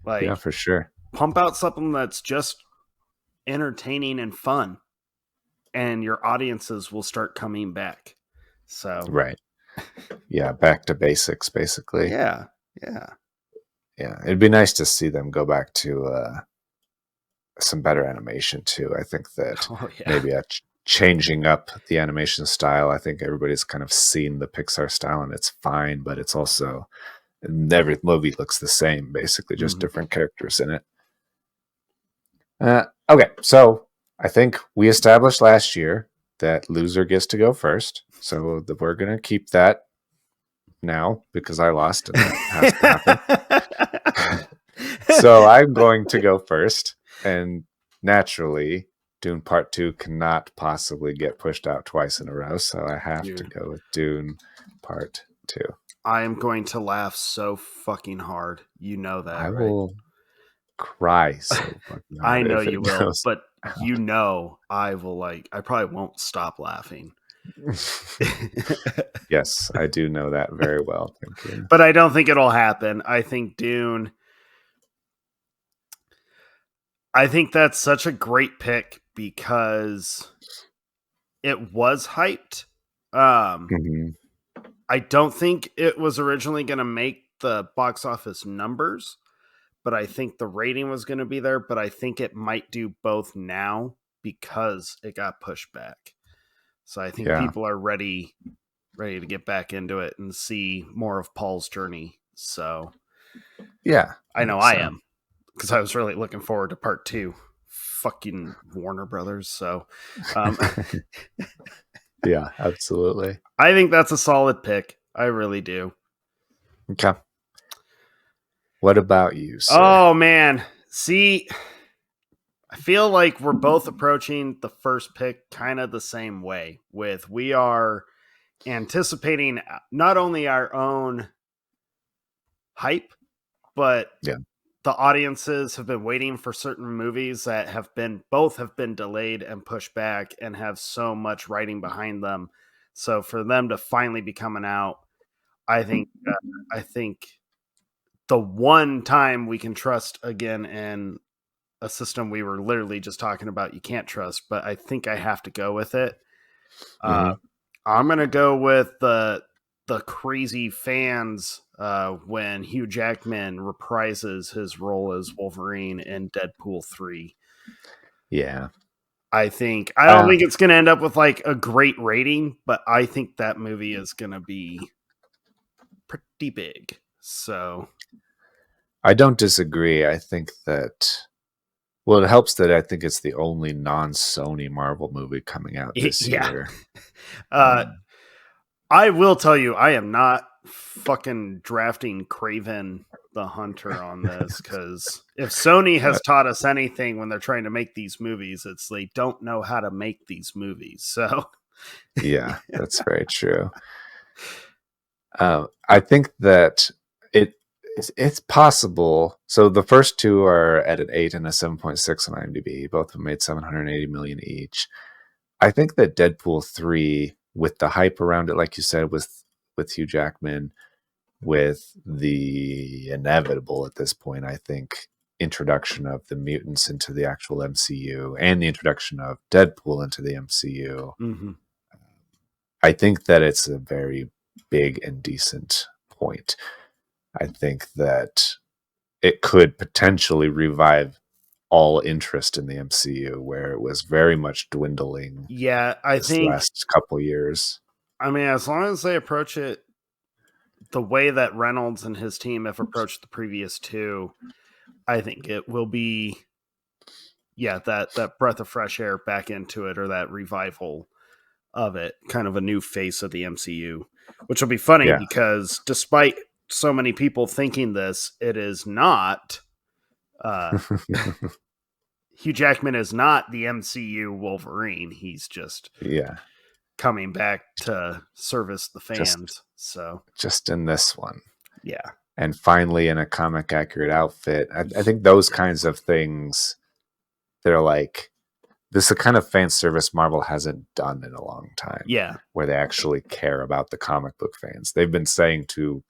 like yeah, for sure. Pump out something that's just entertaining and fun, and your audiences will start coming back. So right. Yeah, back to basics, basically. Yeah. It'd be nice to see them go back to some better animation too. I think that maybe changing up the animation style. I think everybody's kind of seen the Pixar style, and it's fine, but it's also every movie looks the same, basically, just different characters in it. Okay, so I think we established last year that loser gets to go first. So we're going to keep that now because I lost and that has to happen. So I'm going to go first. And naturally, Dune Part 2 cannot possibly get pushed out twice in a row. So I have to go with Dune Part 2. I am going to laugh so fucking hard. You know that, I will cry so fucking hard. I know you will, but you know I will I probably won't stop laughing. Yes, I do know that very well. Thank you. But I don't think it'll happen. I think Dune. I think that's such a great pick because it was hyped. Mm-hmm. I don't think it was originally going to make the box office numbers, but I think the rating was going to be there. But I think it might do both now because it got pushed back. So I think Yeah. people are ready to get back into it and see more of Paul's journey. So Yeah. I know I am, because I was really looking forward to part 2. Fucking Warner Brothers. So Yeah, absolutely. I think that's a solid pick. I really do. Okay. What about you, sir? Oh man. See, I feel like we're both approaching the first pick kind of the same way, with we are anticipating not only our own hype, but Yeah. the audiences have been waiting for certain movies that have been delayed and pushed back and have so much writing behind them. So for them to finally be coming out, I think the one time we can trust again in a system we were literally just talking about, you can't trust, but I think I have to go with it. Mm-hmm. I'm gonna go with the crazy fans when Hugh Jackman reprises his role as Wolverine in Deadpool 3. Yeah. I don't think it's gonna end up with like a great rating, but I think that movie is gonna be pretty big. So I don't disagree. I think that, well, it helps that I think it's the only non-Sony Marvel movie coming out this yeah. year. I will tell you, I am not fucking drafting Craven the Hunter on this, because if Sony has taught us anything when they're trying to make these movies, it's they don't know how to make these movies. So Yeah, that's very true. I think that it's possible. So the first two are at an 8 and a 7.6 on IMDb. Both of them made 780 million each. I think that Deadpool 3, with the hype around it, like you said, with Hugh Jackman, with the inevitable at this point, I think, introduction of the mutants into the actual MCU and the introduction of Deadpool into the MCU, I think that it's a very big and decent point. I think that it could potentially revive all interest in the MCU, where it was very much dwindling. Yeah, I think last couple years. I mean, as long as they approach it the way that Reynolds and his team have approached the previous two, I think it will be that breath of fresh air back into it, or that revival of it, kind of a new face of the MCU, which will be funny because despite so many people thinking this, it is not. Hugh Jackman is not the MCU Wolverine. He's just coming back to service the fans. Just in this one. Yeah. And finally in a comic accurate outfit. I think those kinds of things, they're like, this is the kind of fan service Marvel hasn't done in a long time. Yeah. Where they actually care about the comic book fans. They've been saying to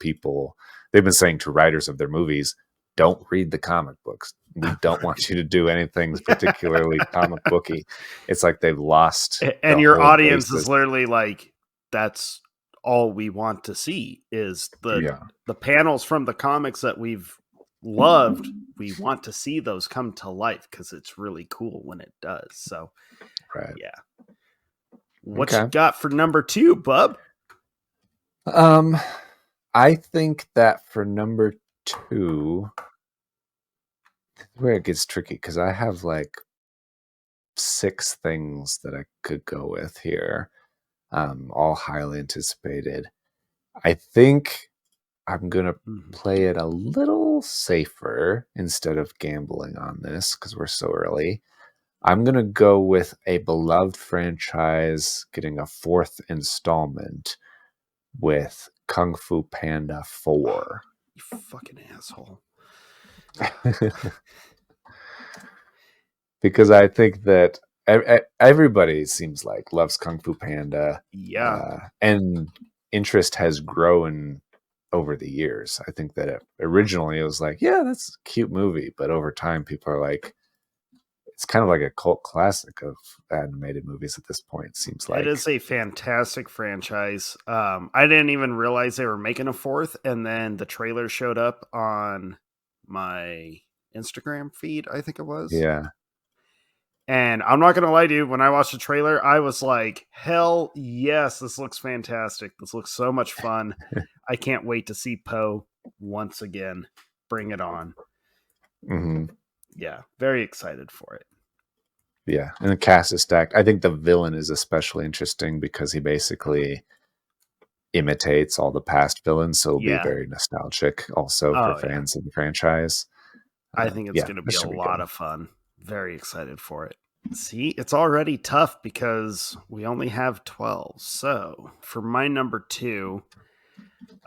writers of their movies, don't read the comic books. We don't want you to do anything particularly comic booky. It's like they've lost. And your audience is literally like, that's all we want to see is the panels from the comics that we've loved. We want to see those come to life because it's really cool when it does. So, yeah. What you got for number 2, bub? I think that for number 2, where it gets tricky, because I have like 6 things that I could go with here, all highly anticipated. I think I'm gonna play it a little safer instead of gambling on this because we're so early. I'm gonna go with a beloved franchise getting a 4th installment with Kung Fu Panda 4. You fucking asshole. Because I think that everybody seems like loves Kung Fu Panda. Yeah. And interest has grown over the years. I think that originally it was like, yeah, that's a cute movie. But over time, people are like, it's kind of like a cult classic of animated movies at this point, it seems It like. is a fantastic franchise. I didn't even realize they were making a fourth, and then the trailer showed up on my Instagram feed, I think it was. Yeah. And I'm not gonna lie to you, when I watched the trailer, I was like, hell yes, this looks fantastic. This looks so much fun. I can't wait to see Poe once again. Bring it on. Mm-hmm. Yeah, very excited for it. Yeah, and the cast is stacked. I think the villain is especially interesting because he basically imitates all the past villains, so it'll be Yeah. very nostalgic also for fans of the franchise. I think it's going to be a lot of fun. Very excited for it. See, it's already tough because we only have 12. So for my number 2,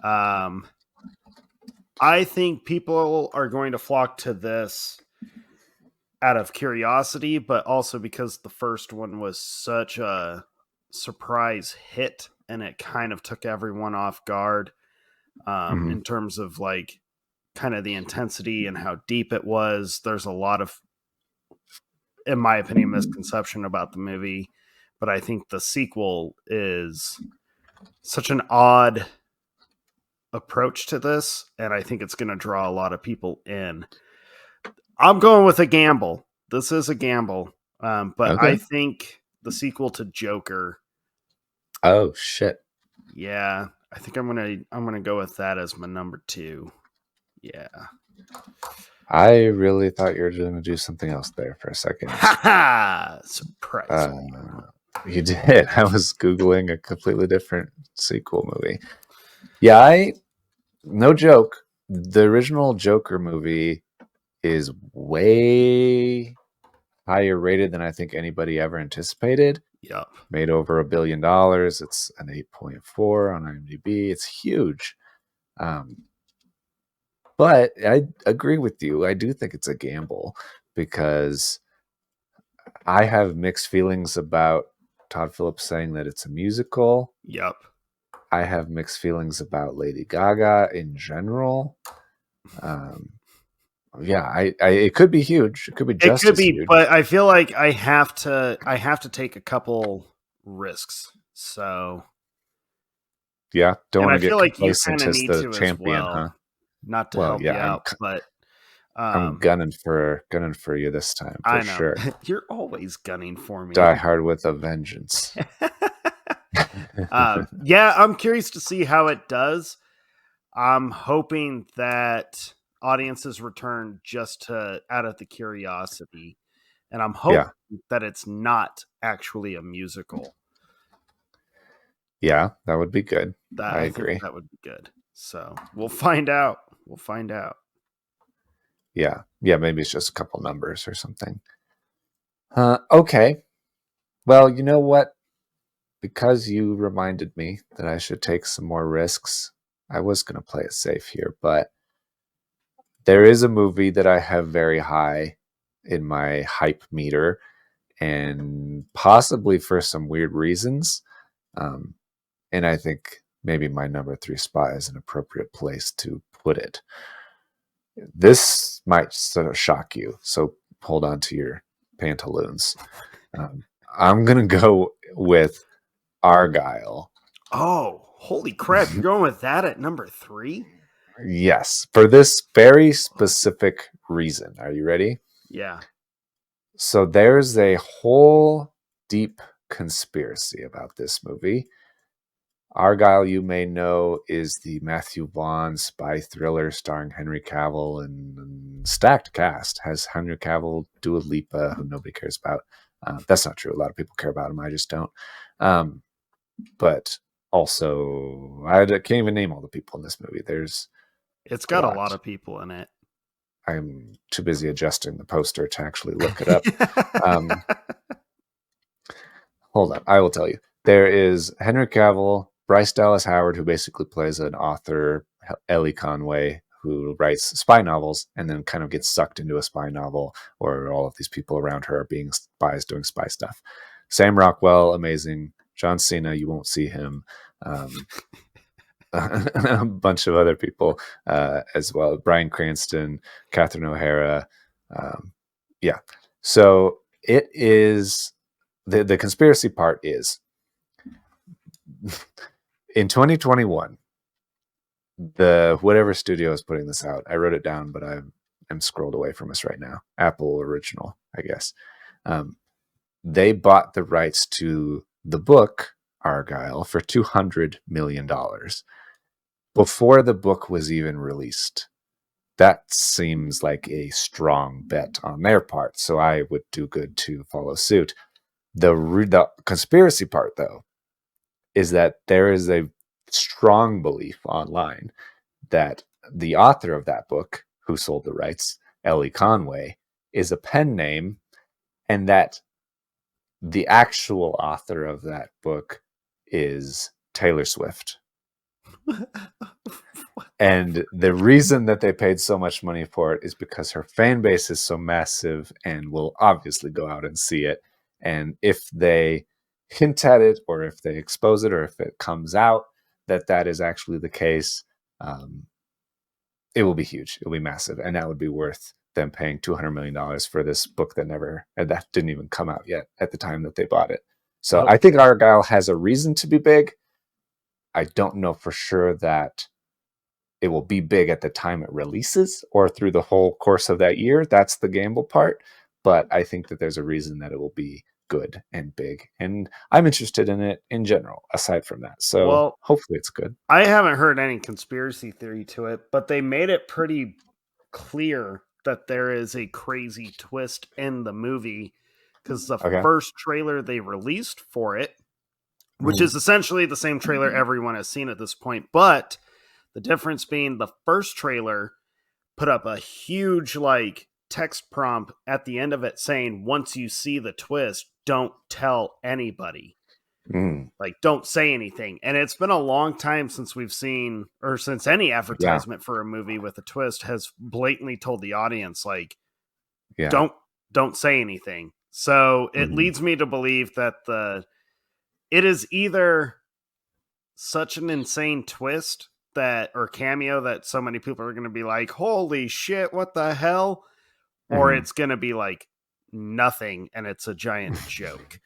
I think people are going to flock to this out of curiosity, but also because the first one was such a surprise hit and it kind of took everyone off guard in terms of like kind of the intensity and how deep it was. There's a lot of, in my opinion, misconception about the movie, but I think the sequel is such an odd approach to this, and I think it's going to draw a lot of people in. I'm going with a gamble. This is a gamble, but okay. I think the sequel to Joker. Oh shit! Yeah, I think I'm gonna go with that as my number 2. Yeah. I really thought you were going to do something else there for a second. Surprise! You did. I was Googling a completely different sequel movie. Yeah, no joke. The original Joker movie is way higher rated than I think anybody ever anticipated. Yep. Made over $1 billion. It's an 8.4 on IMDb. It's huge. But I agree with you. I do think it's a gamble because I have mixed feelings about Todd Phillips saying that it's a musical. Yep. I have mixed feelings about Lady Gaga in general. Yeah, it could be huge. It could be just as huge. But I feel like I have to take a couple risks. So yeah, don't want to get like complacent as the champion, well, huh? Not to help you out, but I'm gunning for you this time for sure. You're always gunning for me. Die Hard with a vengeance. Yeah, I'm curious to see how it does. I'm hoping that audiences return just out of the curiosity, and I'm hoping that it's not actually a musical. Yeah, that would be good. I agree. That would be good. So we'll find out. Yeah, maybe it's just a couple numbers or something. Okay. Well, you know what? Because you reminded me that I should take some more risks, I was going to play it safe here, but there is a movie that I have very high in my hype meter, and possibly for some weird reasons. And I think maybe my number 3 spot is an appropriate place to put it. This might sort of shock you, so hold on to your pantaloons. I'm going to go with Argyle. Oh, holy crap. You're going with that at number 3? Yes, for this very specific reason. Are you ready? Yeah. So there's a whole deep conspiracy about this movie. Argyle, you may know, is the Matthew Vaughn spy thriller starring Henry Cavill and stacked cast. Has Henry Cavill, Dua Lipa, who nobody cares about. That's not true. A lot of people care about him. I just don't. But also, I can't even name all the people in this movie. It's got a lot of people in it. I'm too busy adjusting the poster to actually look it up. Hold on. I will tell you. There is Henry Cavill, Bryce Dallas Howard, who basically plays an author, Ellie Conway, who writes spy novels and then kind of gets sucked into a spy novel, or all of these people around her are being spies doing spy stuff. Sam Rockwell, amazing. John Cena, you won't see him. A bunch of other people as well. Bryan Cranston, Catherine O'Hara. Yeah. So it is the conspiracy part is in 2021, the whatever studio is putting this out, I wrote it down, but I'm scrolled away from us right now. Apple Original, I guess. They bought the rights to the book Argyle for $200 million before the book was even released. That seems like a strong bet on their part, so I would do good to follow suit. The conspiracy part, though, is that there is a strong belief online that the author of that book, who sold the rights, Ellie Conway, is a pen name, and that the actual author of that book is Taylor Swift. And the reason that they paid so much money for it is because her fan base is so massive and will obviously go out and see it. And if they hint at it, or if they expose it, or if it comes out that is actually the case, it will be huge. It will be massive. And that would be worth them paying $200 million for this book that didn't even come out yet at the time that they bought it. So I think Argyle has a reason to be big. I don't know for sure that it will be big at the time it releases or through the whole course of that year. That's the gamble part. But I think that there's a reason that it will be good and big. And I'm interested in it in general, aside from that. So hopefully it's good. I haven't heard any conspiracy theory to it, but they made it pretty clear that there is a crazy twist in the movie, because the first trailer they released for it, which is essentially the same trailer everyone has seen at this point, but the difference being the first trailer put up a huge text prompt at the end of it saying, once you see the twist, don't tell anybody. Don't say anything. And it's been a long time since we've seen, or since any advertisement for a movie with a twist has blatantly told the audience, don't say anything. So it leads me to believe that it is either such an insane twist or cameo that so many people are going to be like, holy shit, what the hell? Or it's going to be nothing and it's a giant joke.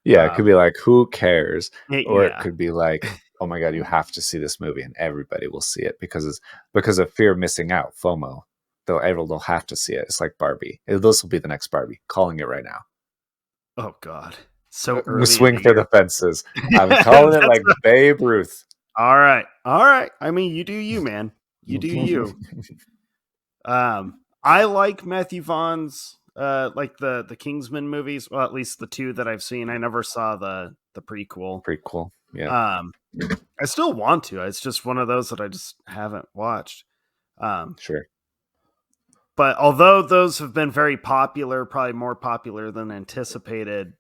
It could be who cares? Or it could be oh my God, you have to see this movie, and everybody will see it because of fear of missing out, FOMO. They'll have to see it. It's like Barbie. This will be the next Barbie. Calling it right now. Oh God. So early. Swing for the fences. I'm calling it like Babe Ruth. All right. I mean, you do you, man. You do you. I like Matthew Vaughn's the Kingsman movies. Well, at least the two that I've seen. I never saw the prequel. Yeah. I still want to. It's just one of those that I just haven't watched. Sure. But although those have been very popular, probably more popular than anticipated,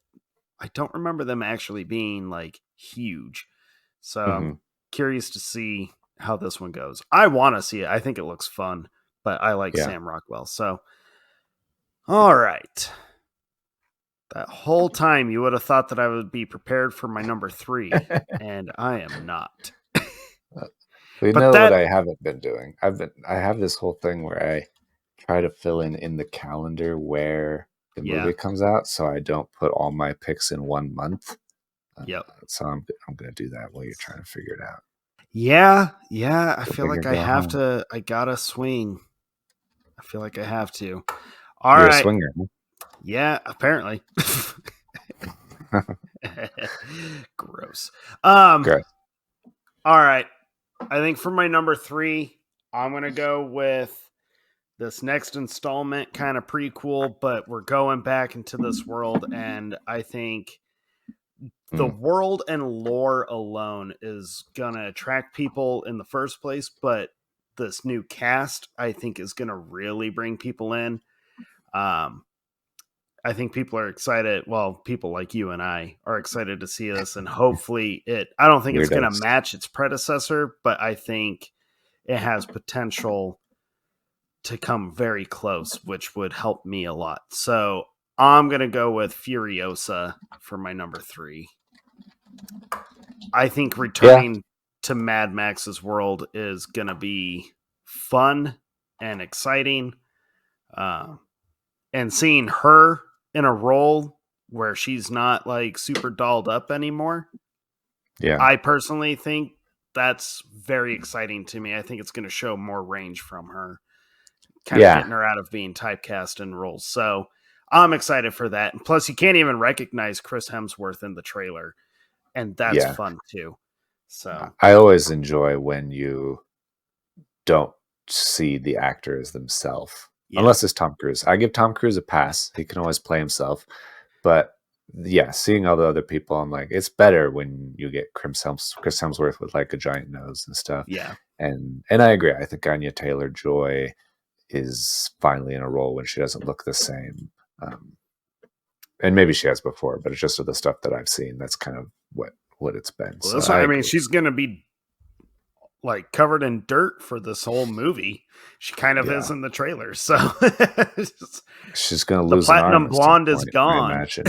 I don't remember them actually being huge. So I'm curious to see how this one goes. I want to see it. I think it looks fun, but I like Sam Rockwell. So, all right. That whole time you would have thought that I would be prepared for my number 3, and I am not. What I haven't been doing. I have this whole thing where I try to fill in the calendar where the movie comes out, so I don't put all my picks in 1 month. So I'm going to do that while you're trying to figure it out. Yeah. I feel like I have to. I gotta swing. I feel like I have to. All right. You're a swinger. Huh? Yeah, apparently. Gross. Gross. All right. I think for my number 3, I'm going to go with this next installment, kind of prequel, but we're going back into this world, and I think the world and lore alone is going to attract people in the first place, but this new cast, I think, is going to really bring people in. I think people are excited. Well, people like you and I are excited to see this, and hopefully I don't think it's going to match its predecessor, but I think it has potential to come very close, which would help me a lot. So I'm going to go with Furiosa for my number 3. I think returning to Mad Max's world is going to be fun and exciting. And seeing her in a role where she's not like super dolled up anymore. Yeah. I personally think that's very exciting to me. I think it's going to show more range from her, kind of getting her out of being typecast in roles. So I'm excited for that. And plus, you can't even recognize Chris Hemsworth in the trailer, and that's fun too. So I always enjoy when you don't see the actors themselves, unless it's Tom Cruise. I give Tom Cruise a pass; he can always play himself. But yeah, seeing all the other people, I'm like, it's better when you get Chris Hemsworth with like a giant nose and stuff. Yeah, and I agree. I think Anya Taylor-Joy is finally in a role when she doesn't look the same. And maybe she has before, but it's just the stuff that I've seen. That's kind of what it's been. Well, so I mean, she's going to be like covered in dirt for this whole movie. She kind of is in the trailer. So she's going to lose an arm. The platinum blonde is gone. I imagine.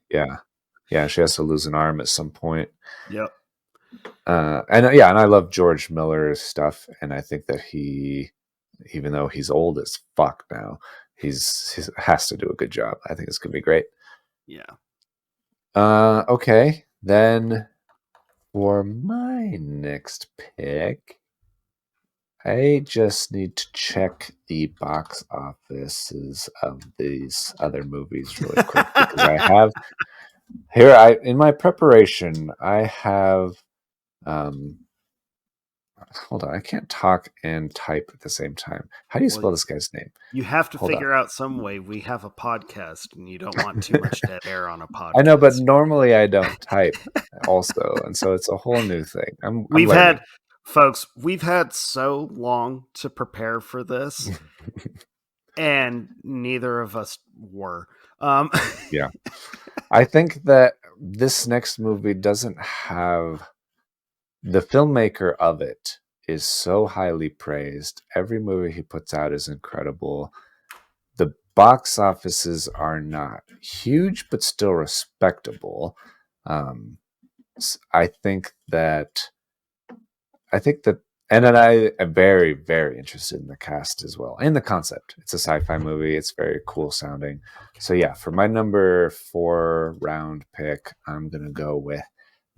Yeah. She has to lose an arm at some point. Yep. And I love George Miller's stuff, and I think that he, even though he's old as fuck now, he has to do a good job. I think it's gonna be great. Yeah. Okay, then for my next pick, I just need to check the box offices of these other movies really quick because I have here. In my preparation, I have. Hold on, I can't talk and type at the same time. How do you spell this guy's name? You have to figure out some way. We have a podcast, and you don't want too much dead air on a podcast. I know, but normally I don't type also, and so it's a whole new thing. We've had so long to prepare for this, and neither of us were. Yeah, I think that this next movie doesn't have. The filmmaker of it is so highly praised. Every movie he puts out is incredible. The box offices are not huge, but still respectable. I think that, and then I am very, very interested in the cast as well and the concept. It's a sci-fi movie. It's very cool sounding. So yeah, for my number 4 round pick, I'm gonna go with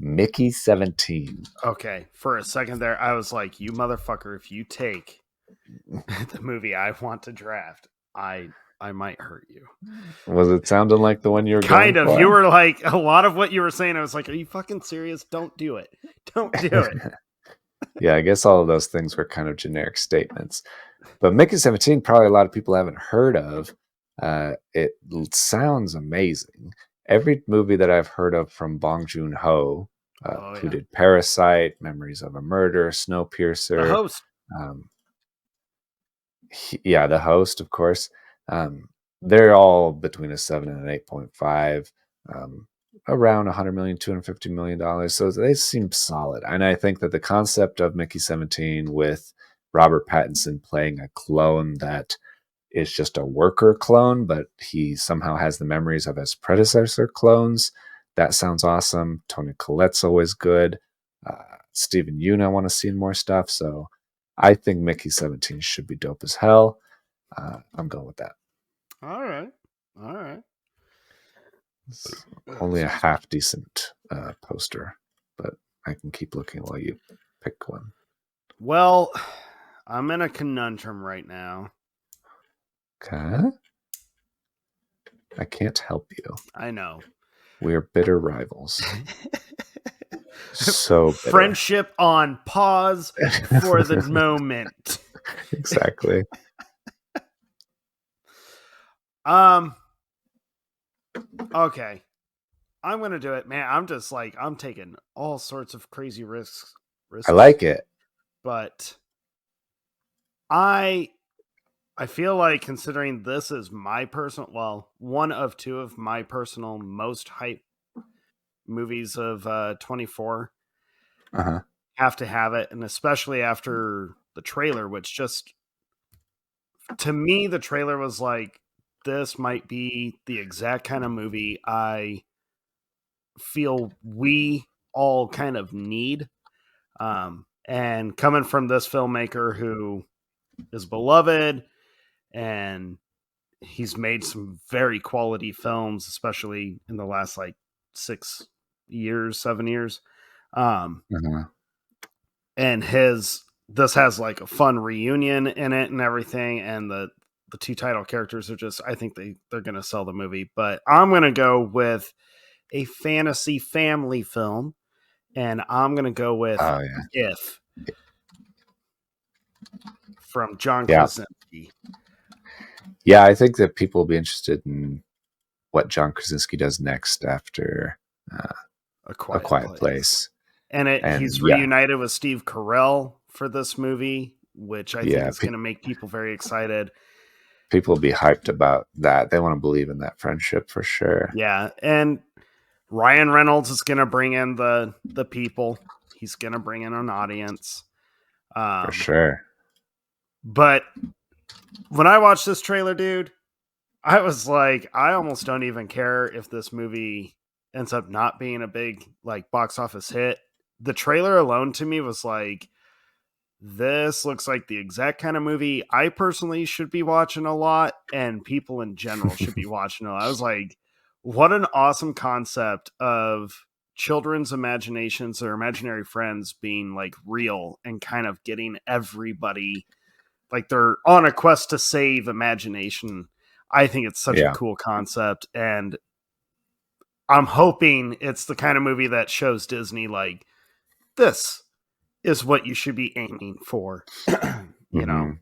Mickey 17. Okay, for a second there, I was like, "You motherfucker! If you take the movie I want to draft, I might hurt you." Was it sounding like the one you were kind of? For? You were like a lot of what you were saying. I was like, "Are you fucking serious? Don't do it! Don't do it!" Yeah, I guess all of those things were kind of generic statements. But Mickey 17, probably a lot of people haven't heard of. It sounds amazing. Every movie that I've heard of from Bong Joon-ho, who did Parasite, Memories of a Murder, Snowpiercer. The Host. The Host, of course. They're all between a 7 and an 8.5. Around $100 million, $250 million. So they seem solid. And I think that the concept of Mickey 17 with Robert Pattinson playing a clone that is just a worker clone, but he somehow has the memories of his predecessor clones. That sounds awesome. Toni Collette's always good. Steven Yeun, I want to see more stuff. So I think Mickey 17 should be dope as hell. I'm going with that. All right. It's only a half decent poster, but I can keep looking while you pick one. Well, I'm in a conundrum right now. Okay. I can't help you. I know. We're bitter rivals. So bitter. Friendship on pause for the moment. Exactly. Okay. I'm going to do it, man. I'm just like, I'm taking all sorts of crazy risks. I like it. But I feel like considering this is my personal, well, one of 2 of my personal most hype movies of 24, have to have it. And especially after the trailer, which just To me, the trailer was like, this might be the exact kind of movie I feel we all kind of need. And coming from this filmmaker who is beloved and he's made some very quality films, especially in the last like 7 years. Mm-hmm. And this has like a fun reunion in it and everything. And the two title characters are just, I think they're going to sell the movie, but I'm going to go with a fantasy family film. And I'm going to go with If from John Krasinski. Yeah, I think that people will be interested in what John Krasinski does next after A Quiet Place. And he's reunited with Steve Carell for this movie, which I think is going to make people very excited. People will be hyped about that. They want to believe in that friendship for sure. Yeah, and Ryan Reynolds is going to bring in the people. He's going to bring in an audience. For sure. But when I watched this trailer, dude, I was like, I almost don't even care if this movie ends up not being a big like box office hit. The trailer alone to me was like, this looks like the exact kind of movie I personally should be watching a lot, and people in general should be watching a lot. I was like, what an awesome concept of children's imaginations or imaginary friends being like real and kind of getting everybody like they're on a quest to save imagination. I think it's such a cool concept, and I'm hoping it's the kind of movie that shows Disney like, this is what you should be aiming for, you know?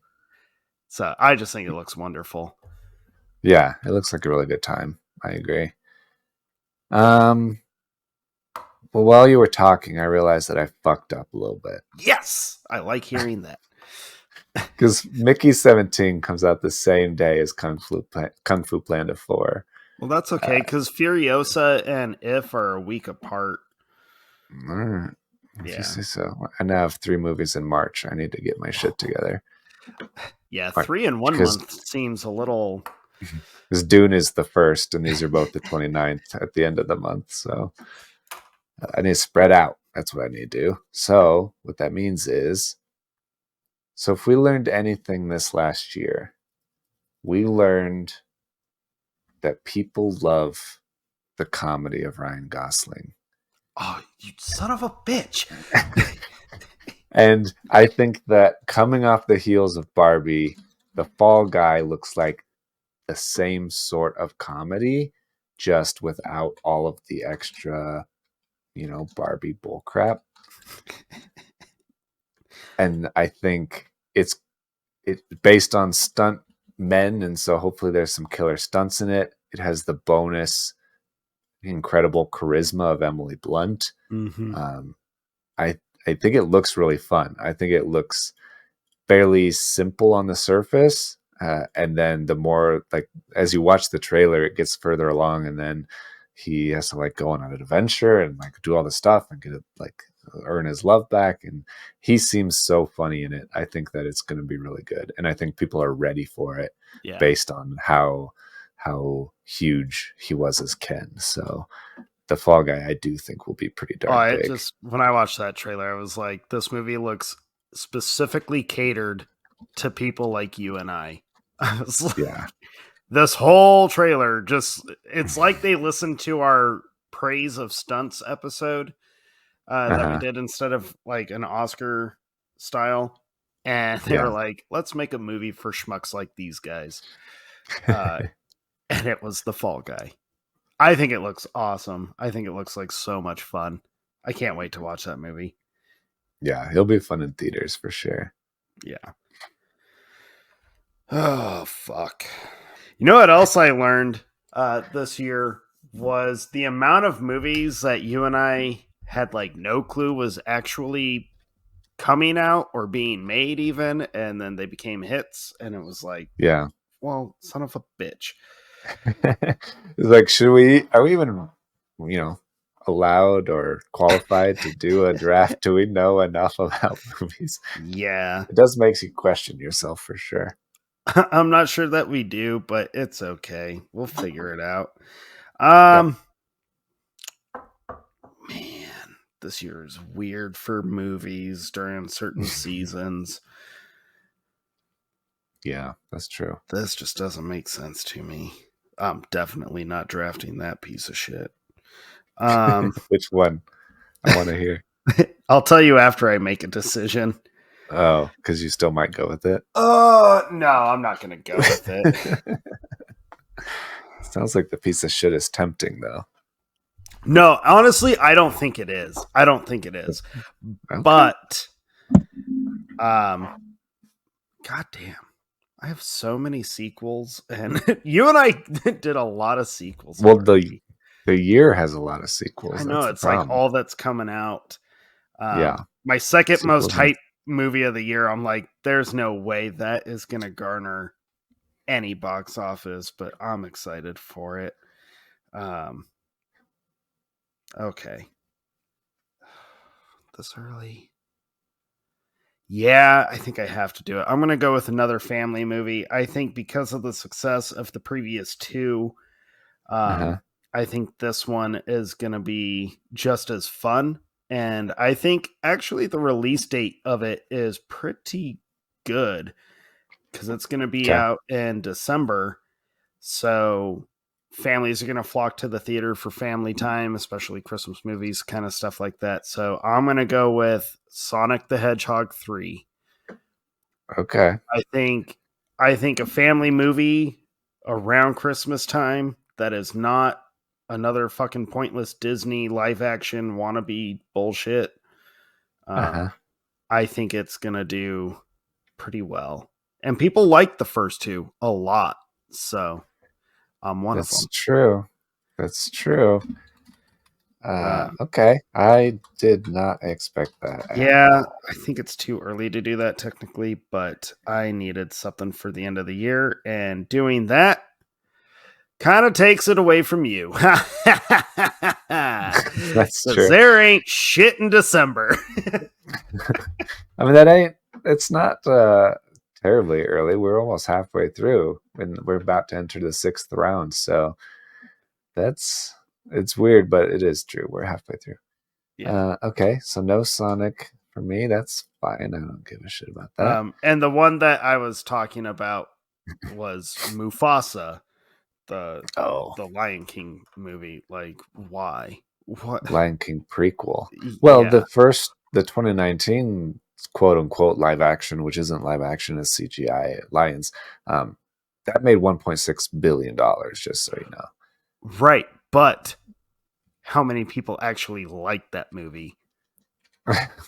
So I just think it looks wonderful. Yeah, it looks like a really good time. I agree. Well, while you were talking, I realized that I fucked up a little bit. Yes! I like hearing that. Because Mickey 17 comes out the same day as Kung Fu Panda 4. Well, that's okay, because Furiosa and If are a week apart. All right. If you say so. I now have 3 movies in March. I need to get my shit together. Yeah, 3 in 1 month seems a little... Because Dune is the 1st, and these are both the 29th at the end of the month. So I need to spread out. That's what I need to do. So what that means is, so if we learned anything this last year, we learned that people love the comedy of Ryan Gosling. Oh, you son of a bitch. And I think that coming off the heels of Barbie, The Fall Guy looks like the same sort of comedy, just without all of the extra, Barbie bullcrap. And I think it's based on stunt men, and so hopefully there's some killer stunts in it. It has the bonus incredible charisma of Emily Blunt. I think it looks really fun. I think it looks fairly simple on the surface, and then the more like as you watch the trailer, it gets further along, and then he has to like go on an adventure and like do all the stuff and get it like earn his love back, and he seems so funny in it. I think that it's going to be really good, and I think people are ready for it based on how huge he was as Ken. So The Fall Guy, I do think will be pretty darn big. When I watched that trailer, I was like, this movie looks specifically catered to people like you and I. I was like, this whole trailer it's like they listened to our praise of stunts episode that we did instead of like an Oscar style. And they were like, let's make a movie for schmucks like these guys. And it was The Fall Guy. I think it looks awesome. I think it looks like so much fun. I can't wait to watch that movie. Yeah, he'll be fun in theaters for sure. Yeah. Oh, fuck. You know what else I learned this year was the amount of movies that you and I had like no clue was actually coming out or being made even, and then they became hits, and it was like, well, son of a bitch. It's like, are we even, allowed or qualified to do a draft? Do we know enough about movies? Yeah. It does make you question yourself for sure. I'm not sure that we do, but it's okay. We'll figure it out. Yep. Man, this year is weird for movies during certain seasons. Yeah, that's true. This just doesn't make sense to me. I'm definitely not drafting that piece of shit. Which one? I want to hear. I'll tell you after I make a decision. Oh, because you still might go with it. No, I'm not going to go with it. Sounds like the piece of shit is tempting, though. No, honestly, I don't think it is. Okay. But, goddamn, I have so many sequels, and you and I did a lot of sequels. Well, the year has a lot of sequels. I know, that's it's like all that's coming out. Yeah. My second Sequels most hype movie of the year, I'm like, there's no way that is going to garner any box office, but I'm excited for it. Okay. This early. Yeah, I think I have to do it. I'm going to go with another family movie. I think because of the success of the previous two, I think this one is going to be just as fun. And I think actually the release date of it is pretty good because it's going to be out in December. So families are going to flock to the theater for family time, especially Christmas movies, kind of stuff like that. So I'm going to go with Sonic the Hedgehog 3. Okay. I think a family movie around Christmas time that is not another fucking pointless Disney live action wannabe bullshit. I think it's going to do pretty well. And people like the first two a lot. So I'm one of them. That's true. Okay. I did not expect that. Yeah, I think it's too early to do that technically, but I needed something for the end of the year. And doing that kind of takes it away from you. That's true. There ain't shit in December. I mean, it's not terribly early. We're almost halfway through and we're about to enter the 6th round. So it's weird, but it is true. We're halfway through. Yeah. Okay. So no Sonic for me. That's fine. I don't give a shit about that. And the one that I was talking about was Mufasa. The Lion King movie. Like, why? What? Lion King prequel. Well, yeah. The 2019 quote unquote live action, which isn't live action, is CGI lions. That made $1.6 billion, just so you know. Right, but how many people actually like that movie?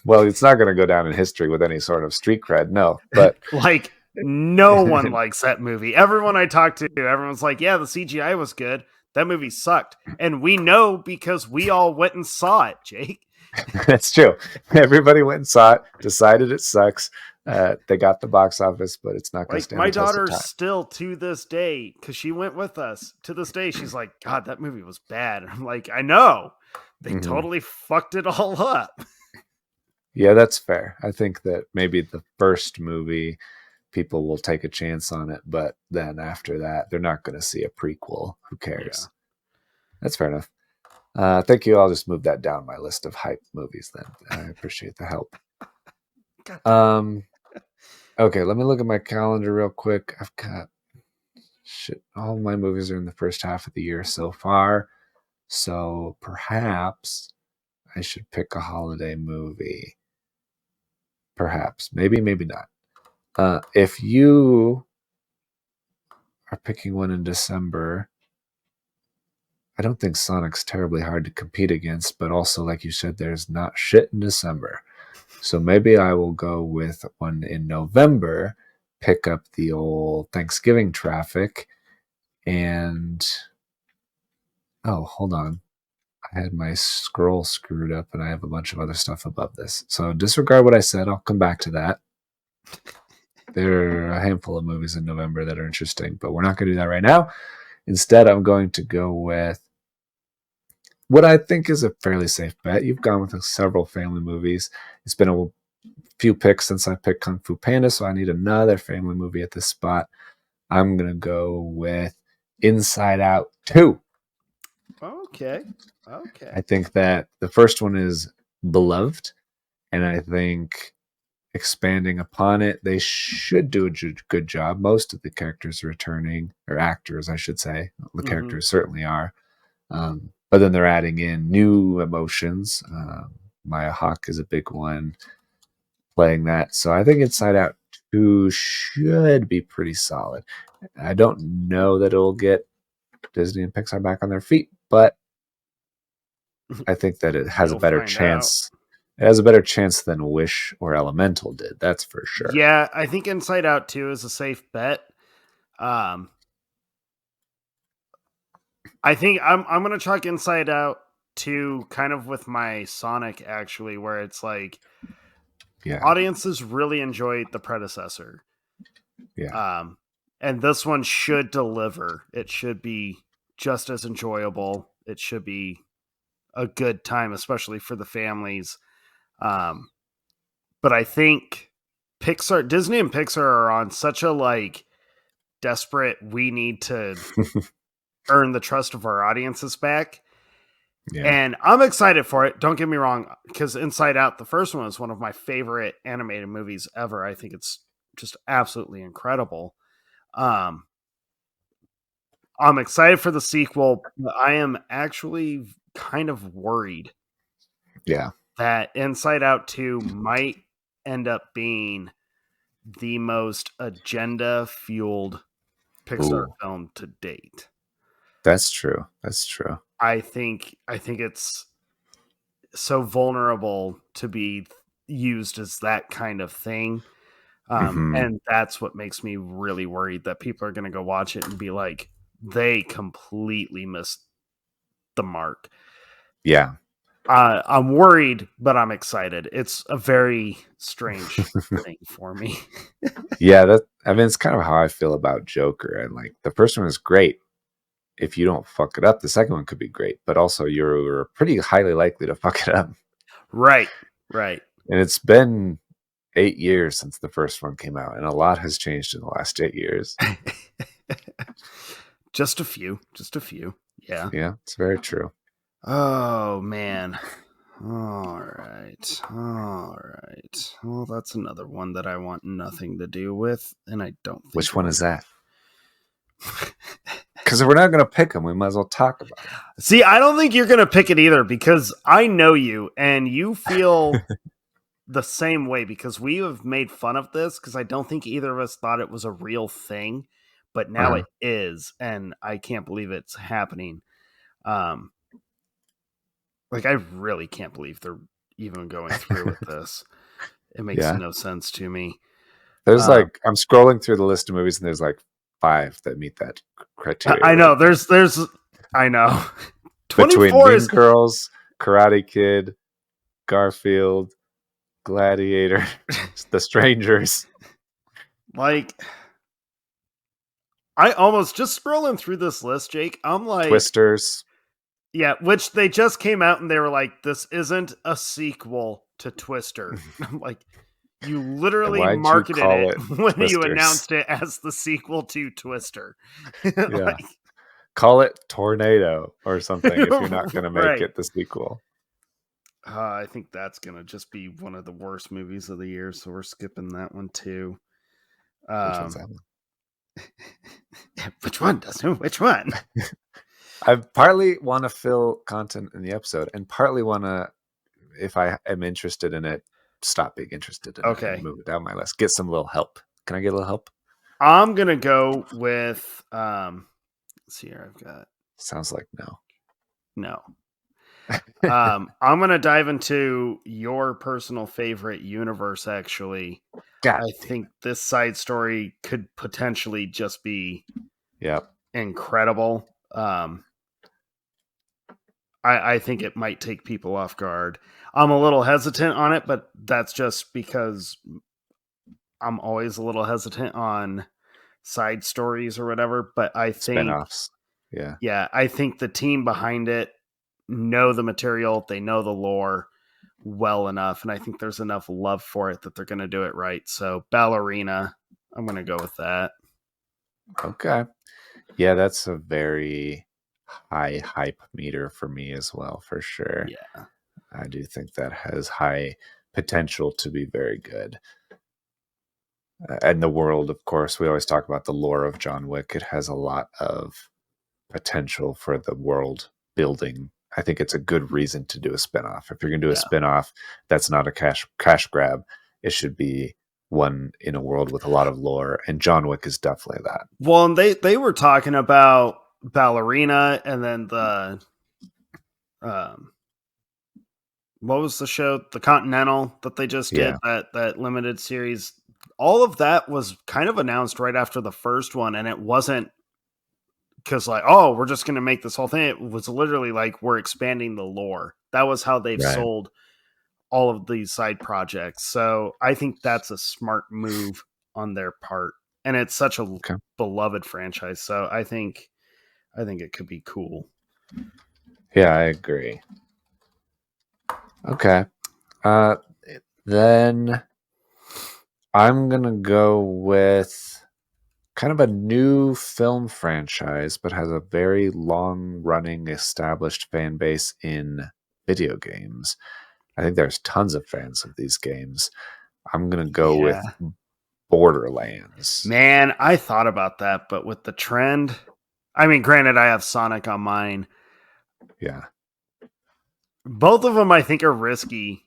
Well, it's not going to go down in history with any sort of street cred, no. But like, no one likes that movie. Everyone I talk to, everyone's like, yeah, the CGI was good. That movie sucked. And we know because we all went and saw it, Jake. That's true. Everybody went and saw it, decided it sucks. They got the box office, but it's not going to stand my daughter still to this day, because she went with us, to this day, she's like, God, that movie was bad. I'm like, I know. They totally fucked it all up. Yeah, that's fair. I think that maybe the first movie, people will take a chance on it, but then after that, they're not going to see a prequel. Who cares? Yeah. That's fair enough. Thank you. I'll just move that down my list of hype movies then. I appreciate the help. Okay, let me look at my calendar real quick. I've got all my movies are in the first half of the year so far. So perhaps I should pick a holiday movie. Perhaps. Maybe not. If you are picking one in December, I don't think Sonic's terribly hard to compete against, but also, like you said, there's not shit in December. So maybe I will go with one in November, pick up the old Thanksgiving traffic, and... Oh, hold on. I had my scroll screwed up, and I have a bunch of other stuff above this. So disregard what I said. I'll come back to that. There are a handful of movies in November that are interesting, but we're not going to do that right now. Instead, I'm going to go with what I think is a fairly safe bet. You've gone with several family movies. It's been few picks since I picked Kung Fu Panda, so I need another family movie at this spot. I'm going to go with Inside Out 2. Okay. I think that the first one is beloved, and I think expanding upon it, they should do a good job. Most of the characters returning, or actors, I should say. The characters certainly are. But then they're adding in new emotions. Maya Hawke is a big one playing that. So I think Inside Out 2 should be pretty solid. I don't know that it'll get Disney and Pixar back on their feet, but I think that it has a better chance. It has a better chance than Wish or Elemental did. That's for sure. Yeah, I think Inside Out 2 is a safe bet. I think I'm going to chalk Inside Out 2 kind of with my Sonic, actually, where it's like, audiences really enjoyed the predecessor. Yeah. And this one should deliver. It should be just as enjoyable. It should be a good time, especially for the families. But I think Disney and Pixar are on such a like desperate, we need to earn the trust of our audiences back. Yeah. And I'm excited for it. Don't get me wrong, because Inside Out, the first one, is one of my favorite animated movies ever. I think it's just absolutely incredible. I'm excited for the sequel, but I am actually kind of worried. Yeah. That Inside Out 2 might end up being the most agenda-fueled Pixar film to date. That's true. I think it's so vulnerable to be used as that kind of thing. And that's what makes me really worried that people are going to go watch it and be like, they completely missed the mark. Yeah. I'm worried, but I'm excited. It's a very strange thing for me. Yeah, it's kind of how I feel about Joker. And like, the first one is great. If you don't fuck it up, the second one could be great, but also you're pretty highly likely to fuck it up. Right. And it's been 8 years since the first one came out, and a lot has changed in the last 8 years. Just a few. Yeah. Yeah, it's very true. Oh, man. All right. Well, that's another one that I want nothing to do with, and I don't think. Which one is that? Because if we're not going to pick them, we might as well talk about it. See, I don't think you're going to pick it either, because I know you, and you feel the same way, because we have made fun of this, because I don't think either of us thought it was a real thing, but now it is, and I can't believe it's happening. Like, I really can't believe they're even going through with this. It makes no sense to me. There's I'm scrolling through the list of movies, and there's 5 that meet that criteria. I know. I know. Between Mean Girls, Karate Kid, Garfield, Gladiator, The Strangers. Like, I almost, just scrolling through this list, Jake, I'm like... Twisters. Yeah, which they just came out and they were like, this isn't a sequel to Twister. I'm like, you literally marketed it when Twisters? You announced it as the sequel to Twister. Yeah. Call it Tornado or something if you're not going to make it the sequel. I think that's going to just be one of the worst movies of the year, so we're skipping that one too. Which one's that one? Which one, Dustin? Which one? I partly want to fill content in the episode, and partly want to, if I am interested in it, stop being interested in it and move it down my list. Get some little help. Can I get a little help? I'm going to go with, let's see here, I've got... Sounds like no. I'm going to dive into your personal favorite universe, actually. I think this side story could potentially just be incredible. I think it might take people off guard. I'm a little hesitant on it, but that's just because I'm always a little hesitant on side stories or whatever. But I think spinoffs. Yeah, I think the team behind it know the material, they know the lore. well enough, and I think there's enough love for it that they're going to do it right. So Ballerina, I'm going to go with that. Okay. Yeah, that's a very high hype meter for me as well, for sure. Yeah. I do think that has high potential to be very good. And the world, of course, we always talk about the lore of John Wick. It has a lot of potential for the world building. I think it's a good reason to do a spinoff. If you're going to do a spinoff, that's not a cash grab. It should be one in a world with a lot of lore, and John Wick is definitely that. Well, and they were talking about Ballerina, and then the what was the show, The Continental, that they just did, that limited series. All of that was kind of announced right after the first one, and it wasn't because like, oh, we're just going to make this whole thing. It was literally like, we're expanding the lore. That was how they've sold all of these side projects. So I think that's a smart move on their part, and it's such a beloved franchise. So I think it could be cool. Yeah, I agree. Okay. Then I'm going to go with kind of a new film franchise, but has a very long-running established fan base in video games. I think there's tons of fans of these games. I'm going to go with Borderlands. Man, I thought about that, but with the trend, I mean, granted, I have Sonic on mine. Yeah. Both of them I think are risky,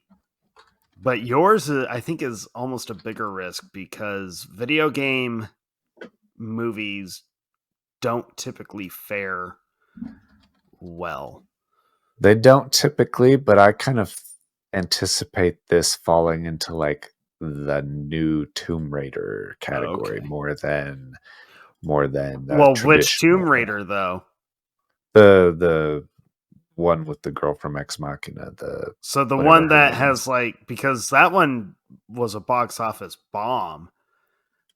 but yours I think is almost a bigger risk because video game movies don't typically fare well. They don't typically, but I kind of anticipate this falling into like the new Tomb Raider category more than well, which Tomb Raider though? The one with the girl from Ex Machina. The one that has like, because that one was a box office bomb.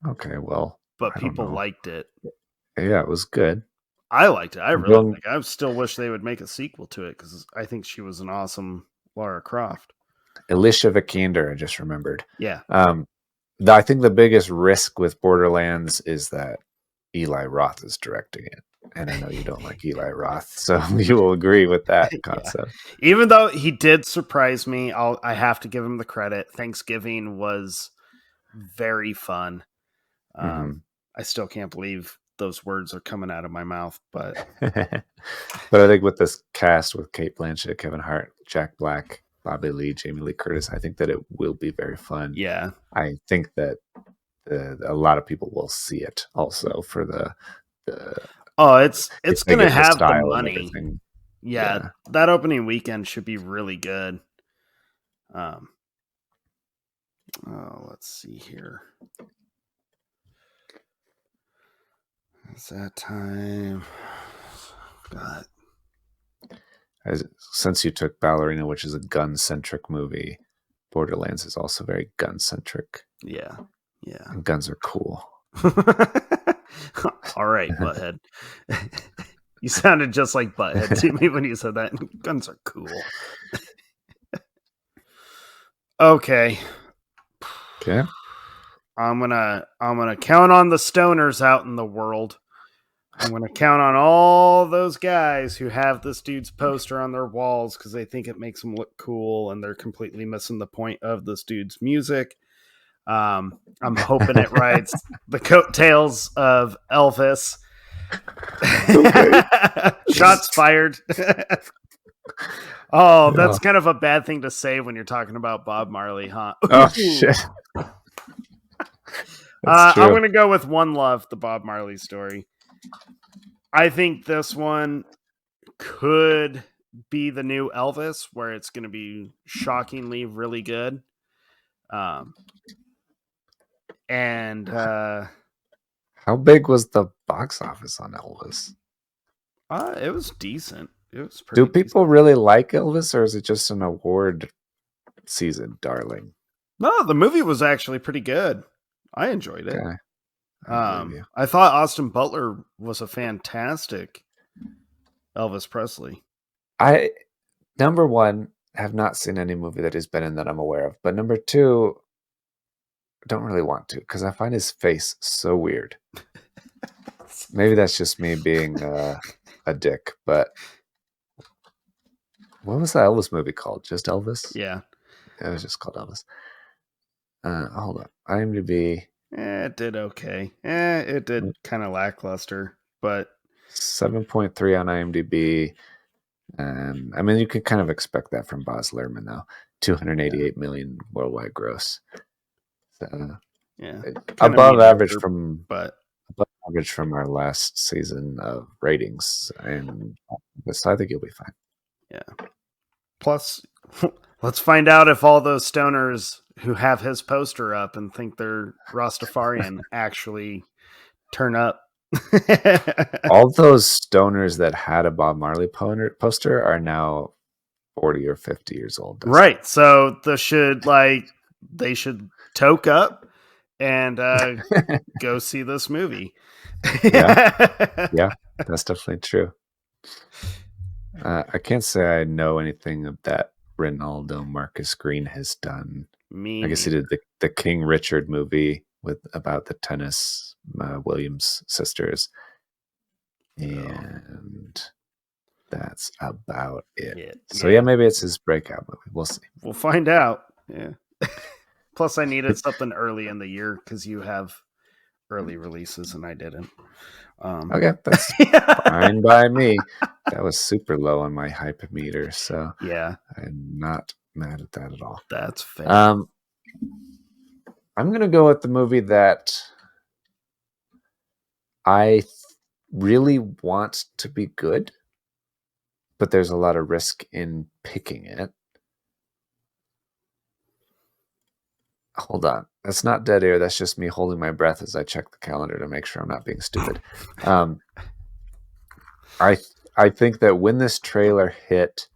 Okay, well, but people liked it. Yeah, it was good. I liked it. I really like it. I still wish they would make a sequel to it because I think she was an awesome Lara Croft. Alicia Vikander, I just remembered. Yeah. I think the biggest risk with Borderlands is that Eli Roth is directing it. And I know you don't like Eli Roth, so you will agree with that concept. Yeah. Even though he did surprise me, I have to give him the credit. Thanksgiving was very fun. I still can't believe those words are coming out of my mouth, but I think with this cast with Cate Blanchett, Kevin Hart, Jack Black, Bobby Lee, Jamie Lee Curtis, I think that it will be very fun. Yeah. I think that a lot of people will see it also for the it's going to have the money. Yeah, that opening weekend should be really good. Let's see here. It's that time. God. Since you took Ballerina, which is a gun-centric movie, Borderlands is also very gun-centric. Yeah. And guns are cool. All right, Butthead. You sounded just like Butthead to me when you said that. Guns are cool. Okay. I'm gonna count on the stoners out in the world. I'm gonna count on all those guys who have this dude's poster on their walls because they think it makes them look cool, and they're completely missing the point of this dude's music. I'm hoping it rides the coattails of Elvis. Shots fired. That's kind of a bad thing to say when you're talking about Bob Marley, huh? Oh, shit. I'm going to go with One Love, the Bob Marley story. I think this one could be the new Elvis, where it's going to be shockingly really good. And how big was the box office on Elvis? It was decent. It was pretty. Do people really like Elvis, or is it just an award season darling? No, the movie was actually pretty good. I enjoyed it. Okay. I thought Austin Butler was a fantastic Elvis Presley. Number one, have not seen any movie that he's been in that I'm aware of. But number 2, I don't really want to because I find his face so weird. Maybe that's just me being a dick, but what was that Elvis movie called? Just Elvis? Yeah. It was just called Elvis. Hold on. IMDb. It did okay. It did kind of lackluster, but 7.3 on IMDb. And I mean, you can kind of expect that from Baz Luhrmann, though. 288 million worldwide gross. So, yeah, above average from our last season of ratings, and so I think you'll be fine. Yeah. Plus, let's find out if all those stoners who have his poster up and think they're Rastafarian actually turn up. All those stoners that had a Bob Marley poster are now 40 or 50 years old. Right. So they should toke up and go see this movie. Yeah, that's definitely true. I can't say I know anything of that Ronaldo Marcus Green has done. I guess he did the King Richard movie about the tennis Williams sisters, and that's about it. So yeah, maybe it's his breakout movie. We'll see. We'll find out. Yeah. Plus, I needed something early in the year because you have early releases and I didn't. Okay, that's fine by me. That was super low on my hype meter, so yeah, I'm not mad at that at all. That's fair. I'm gonna go with the movie that I really want to be good, but there's a lot of risk in picking it. Hold on. That's not dead air. That's just me holding my breath as I check the calendar to make sure I'm not being stupid. I think that when this trailer hit,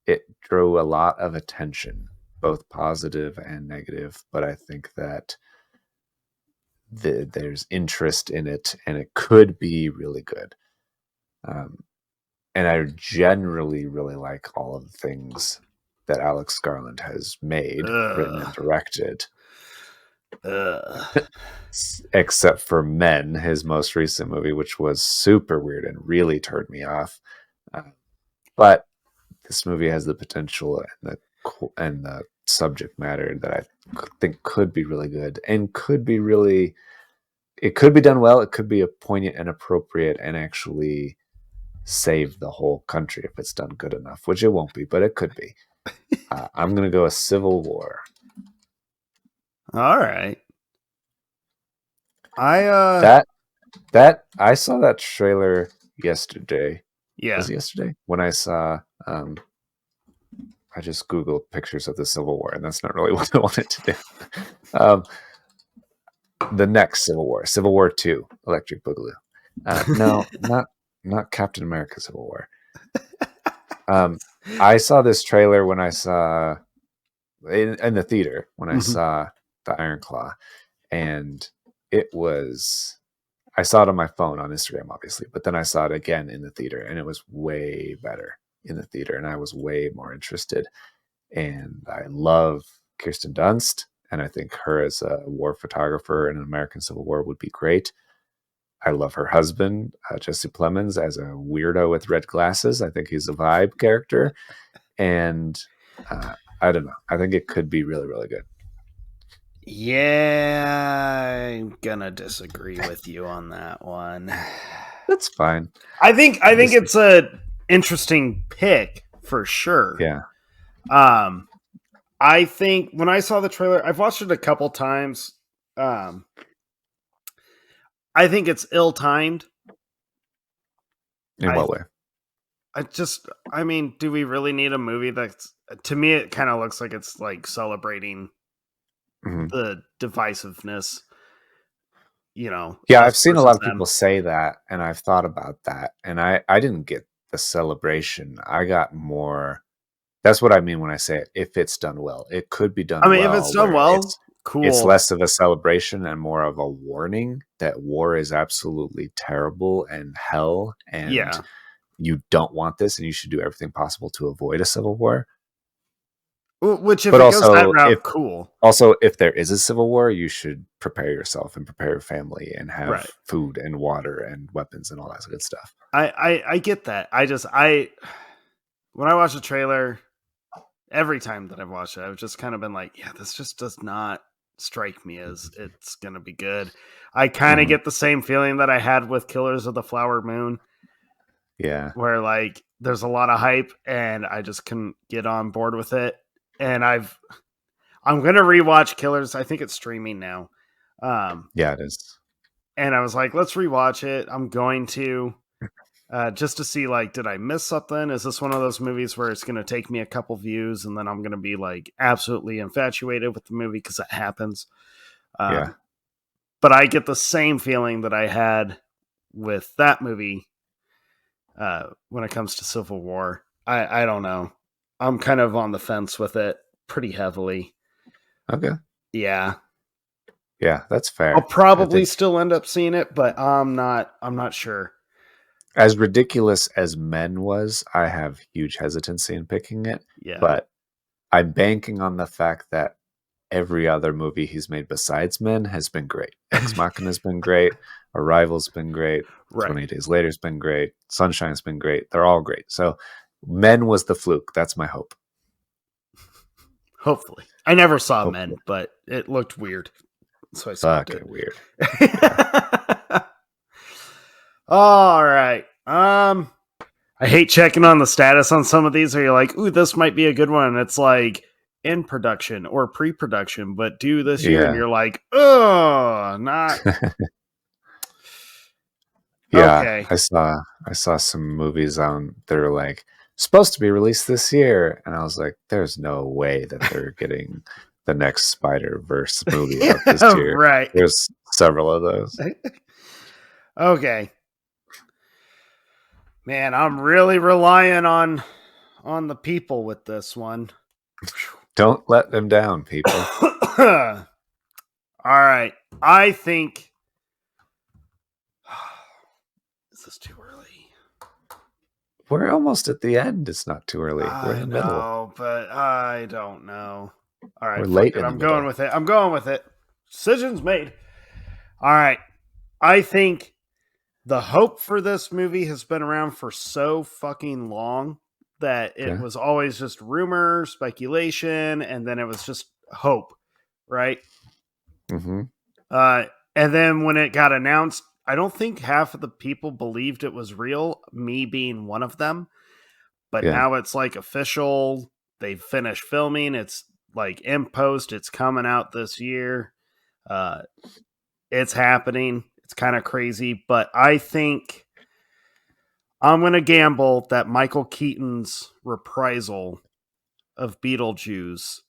it drew a lot of attention, both positive and negative, but I think that there's interest in it and it could be really good. And I generally really like all of the things that Alex Garland has made, written and directed. Except for Men, his most recent movie, which was super weird and really turned me off. But this movie has the potential and the subject matter that I think could be really good and it could be done well. It could be poignant and appropriate and actually save the whole country if it's done good enough, which it won't be, but it could be. I'm going to go a Civil War. All right. I saw that trailer yesterday. Yeah. Was it yesterday? When I saw I just Googled pictures of the Civil War, and that's not really what I wanted to do. The next Civil War, Civil War II, Electric Boogaloo. No, not Captain America Civil War. I saw this trailer when I saw in the theater when I saw the Iron Claw, and it was. I saw it on my phone on Instagram, obviously, but then I saw it again in the theater, and it was way better in the theater, and I was way more interested. And I love Kirsten Dunst, and I think her as a war photographer in an American Civil War would be great. I love her husband, Jesse Plemons, as a weirdo with red glasses. I think he's a vibe character, and I don't know. I think it could be really, really good. Yeah, I'm gonna disagree with you on that one. That's fine. I think it's a interesting pick for sure. Yeah. I think when I saw the trailer, I've watched it a couple times. I think it's ill-timed. In what way? I mean, do we really need a movie that's, to me, it kind of looks like it's like celebrating the divisiveness, Yeah, I've seen a lot of people say that, and I've thought about that, and I didn't get the celebration. I got more. That's what I mean when I say it. If it's done well, it could be done. I mean, if it's done well, cool. It's less of a celebration and more of a warning that war is absolutely terrible and hell, and you don't want this, and you should do everything possible to avoid a civil war. Which, if But it goes that also, route, cool. if there is a civil war, you should prepare yourself and prepare your family and have food and water and weapons and all that good stuff. I get that. When I watch the trailer, every time that I've watched it, I've just kind of been like, yeah, this just does not strike me as it's going to be good. I kind of get the same feeling that I had with Killers of the Flower Moon. Yeah. Where like there's a lot of hype and I just couldn't get on board with it. And I'm going to rewatch Killers. I think it's streaming now. Yeah, it is. And I was like, let's rewatch it. I'm going to just to see, like, did I miss something? Is this one of those movies where it's going to take me a couple views and then I'm going to be like absolutely infatuated with the movie because that happens. Yeah. But I get the same feeling that I had with that movie when it comes to Civil War. I don't know. I'm kind of on the fence with it pretty heavily. Okay. Yeah. Yeah, that's fair. I'll probably still end up seeing it, but I'm not sure. As ridiculous as Men was, I have huge hesitancy in picking it. Yeah. But I'm banking on the fact that every other movie he's made besides Men has been great. Ex Machina's been great. Arrival's been great. Right. 28 Days Later's been great. Sunshine's been great. They're all great. So Men was the fluke. That's my hope. Hopefully. I never saw Men, but it looked weird. So I fucking it. Weird. All right. I hate checking on the status on some of these, or you're like, ooh, this might be a good one. It's like in production or pre-production, but due this year, and you're like, oh, not. Yeah, okay. I saw some movies that are like supposed to be released this year, and I was like, there's no way that they're getting the next Spider-Verse movie out this year. Right. There's several of those. Okay. Man, I'm really relying on the people with this one. Don't let them down, people. All right. I think... Is this too early? We're almost at the end. It's not too early. We're in the middle. No, but I don't know. All right. We're late. I'm going with it. Decision's made. All right. I think the hope for this movie has been around for so fucking long that it was always just rumor, speculation, and then it was just hope, right? Mm-hmm. And then when it got announced, I don't think half of the people believed it was real, me being one of them. But now it's like official. They've finished filming. It's like in post. It's coming out this year. It's happening. It's kind of crazy. But I think I'm going to gamble that Michael Keaton's reprisal of Beetlejuice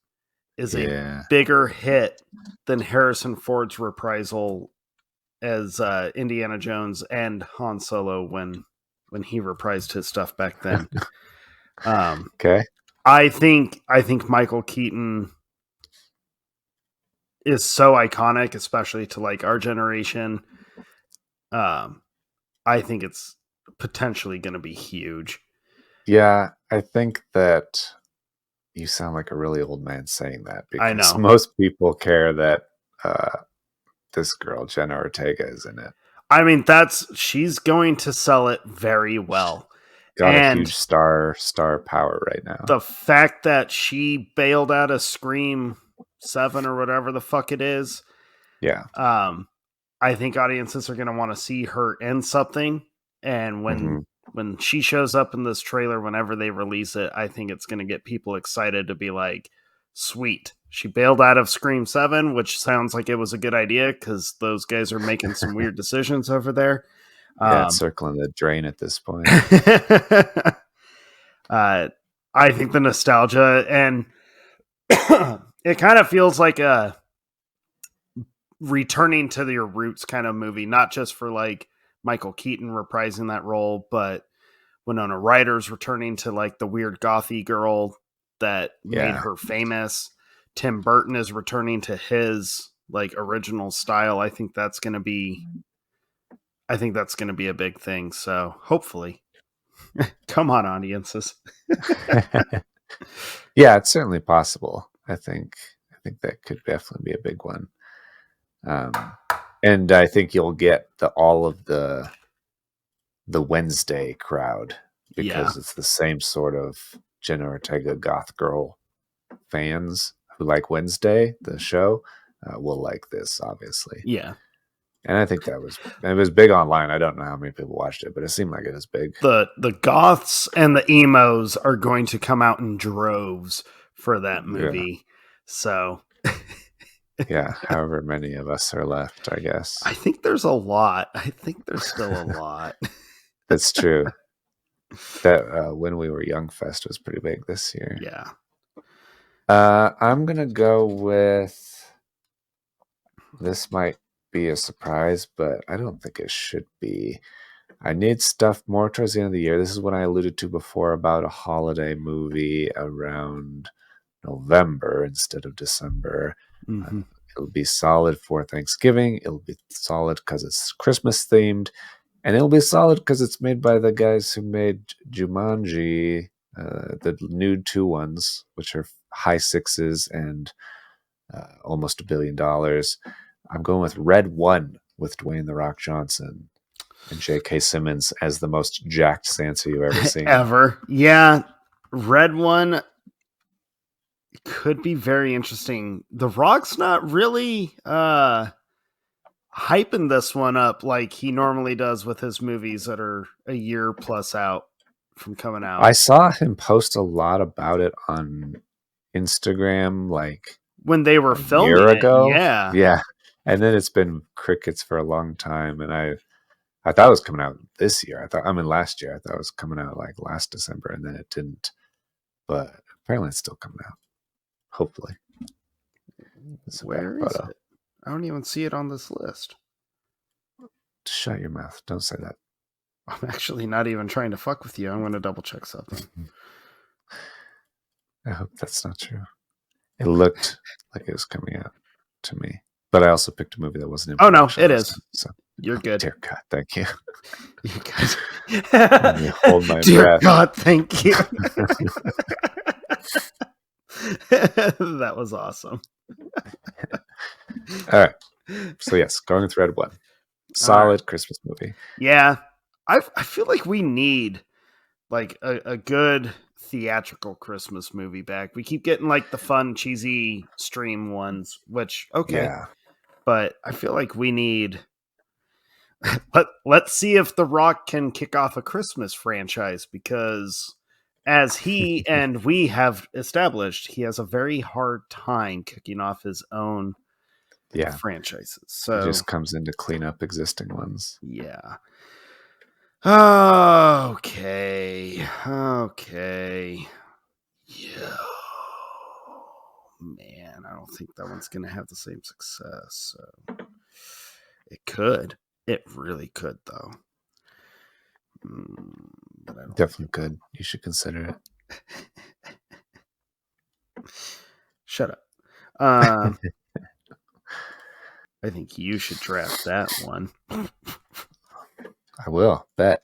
is a bigger hit than Harrison Ford's reprisal as Indiana Jones and Han Solo when he reprised his stuff back then. Okay. I think Michael Keaton is so iconic, especially to like our generation. I think it's potentially going to be huge. Yeah, I think that you sound like a really old man saying that, because I know most people care that this girl Jenna Ortega is in it. I mean, she's going to sell it very well. Got a huge star power right now. The fact that she bailed out of Scream 7 or whatever the fuck it is. Yeah. I think audiences are going to want to see her in something. And when she shows up in this trailer, whenever they release it, I think it's going to get people excited to be like, sweet. She bailed out of Scream 7, which sounds like it was a good idea because those guys are making some weird decisions over there. It's circling the drain at this point. I think the nostalgia, and it kind of feels like a returning to your roots kind of movie, not just for like Michael Keaton reprising that role, but Winona Ryder's returning to like the weird gothy girl that made her famous. Tim Burton is returning to his like original style. I think that's going to be a big thing. So hopefully, come on, audiences. Yeah, it's certainly possible. I think that could definitely be a big one. And I think you'll get all of the Wednesday crowd because it's the same sort of Jenna Ortega goth girl fans who like Wednesday, the show, will like this, obviously. Yeah. And I think it was big online. I don't know how many people watched it, but it seemed like it was big. The goths and the emos are going to come out in droves for that movie. Yeah. So yeah, however many of us are left, I guess. I think there's a lot. I think there's still a lot. That's true. That When We Were Young Fest was pretty big this year. Yeah. I'm going to go with, this might be a surprise, but I don't think it should be. I need stuff more towards the end of the year. This is what I alluded to before about a holiday movie around November instead of December. Mm-hmm. It'll be solid for Thanksgiving. It'll be solid because it's Christmas themed. And it'll be solid because it's made by the guys who made Jumanji, the new 2 ones, which are high 6s and almost $1 billion. I'm going with Red 1 with Dwayne "The Rock" Johnson and J.K. Simmons as the most jacked Sansa you've ever seen. Ever. Yeah. Red 1 could be very interesting. The Rock's not really hyping this one up like he normally does with his movies that are a year plus out from coming out. I saw him post a lot about it on Instagram, like when they were filming a year ago. Yeah. And then it's been crickets for a long time, and I thought it was coming out this year. Last year. I thought it was coming out like last December, and then it didn't. But apparently it's still coming out. Hopefully. Where is it? I don't even see it on this list. Shut your mouth. Don't say that. I'm actually not even trying to fuck with you. I'm going to double check something. I hope that's not true. It looked like it was coming out to me. But I also picked a movie that wasn't in production. Oh, no, it is. So, you're good. Dear God, thank you. You guys. Let me hold my Dear breath. God, thank you. That was awesome. All right. So yes, going with Red 1. Solid Christmas movie. Yeah. I feel like we need like a good theatrical Christmas movie back. We keep getting like the fun, cheesy stream ones, which, okay. Yeah. But I feel like we need... Let's see if The Rock can kick off a Christmas franchise, because as he and we have established, he has a very hard time kicking off his own franchises. So he just comes in to clean up existing ones. Yeah. Okay. Yeah. Man, I don't think that one's going to have the same success. So it could. It really could, though. But I don't Definitely could. You should consider it. Shut up. I think you should draft that one. I will. Bet.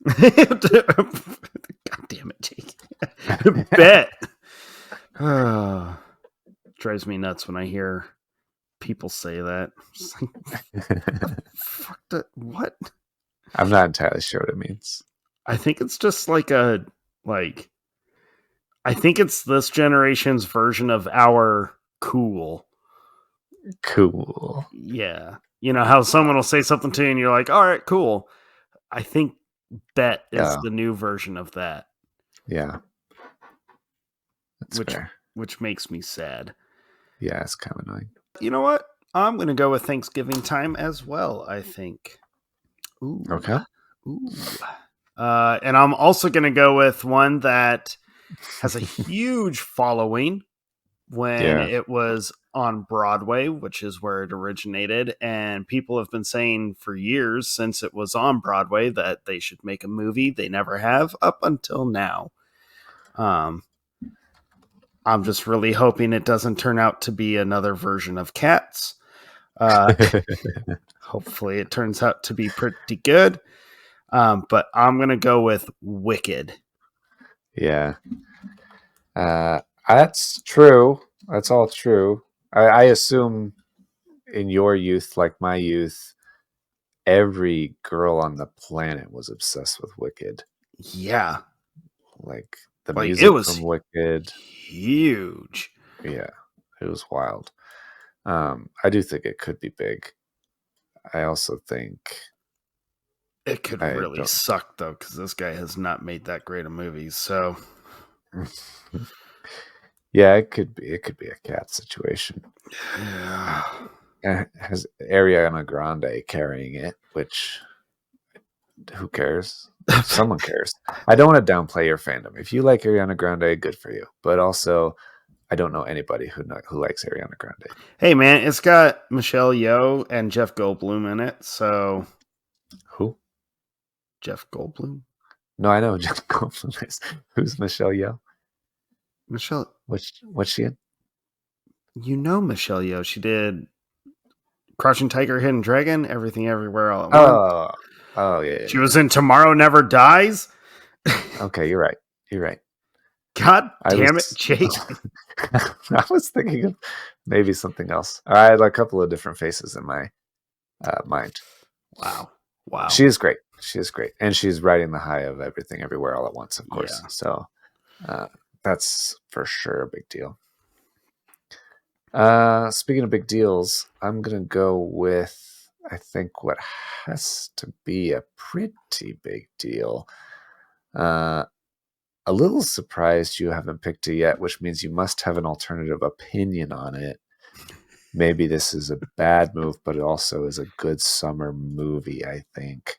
God damn it, Jake. Bet. Drives me nuts when I hear people say that. Fuck that. What? I'm not entirely sure what it means. I think it's just like I think it's this generation's version of our cool. Cool. Yeah. You know how someone will say something to you and you're like, all right, cool. I think bet is the new version of that. Yeah. That's fair. Which makes me sad. Yeah, it's kind of annoying. You know what? I'm going to go with Thanksgiving time as well, I think. Ooh. Okay. Ooh. And I'm also going to go with one that has a huge following when it was on Broadway, which is where it originated. And people have been saying for years since it was on Broadway that they should make a movie. They never have up until now. I'm just really hoping it doesn't turn out to be another version of Cats. Hopefully it turns out to be pretty good. But I'm going to go with Wicked. Yeah. That's true. That's all true. I assume in your youth, like my youth, every girl on the planet was obsessed with Wicked. Yeah. Like the Like, it music was from Wicked. huge. Yeah, it was wild. I do think it could be big. I also think It could I really don't. suck, though, because this guy has not made that great of movies. So, Yeah, it could be. It could be a cat situation. yeah. It has Ariana Grande carrying it, which who cares? Someone cares. I don't want to downplay your fandom. If you like Ariana Grande, good for you. But also, I don't know anybody who likes Ariana Grande. Hey, man, it's got Michelle Yeoh and Jeff Goldblum in it. So, Who? Jeff Goldblum? No, I know Jeff Goldblum is. Who's Michelle Yeoh? Michelle, What's she in? you know Michelle Yeoh. She did Crouching Tiger, Hidden Dragon, Everything Everywhere All at Once. Oh yeah. She was in Tomorrow Never Dies. Okay, you're right. You're right. God I damn it, was Jake. I was thinking of maybe something else. I had a couple of different faces in my mind. Wow. She is great. She is great, and she's riding the high of Everything Everywhere All at Once, of course. Yeah. So that's for sure a big deal. Speaking of big deals, I'm gonna go with I think what has to be a pretty big deal. A little surprised you haven't picked it yet, which means you must have an alternative opinion on it. Maybe this is a bad move, but it also is a good summer movie, I think.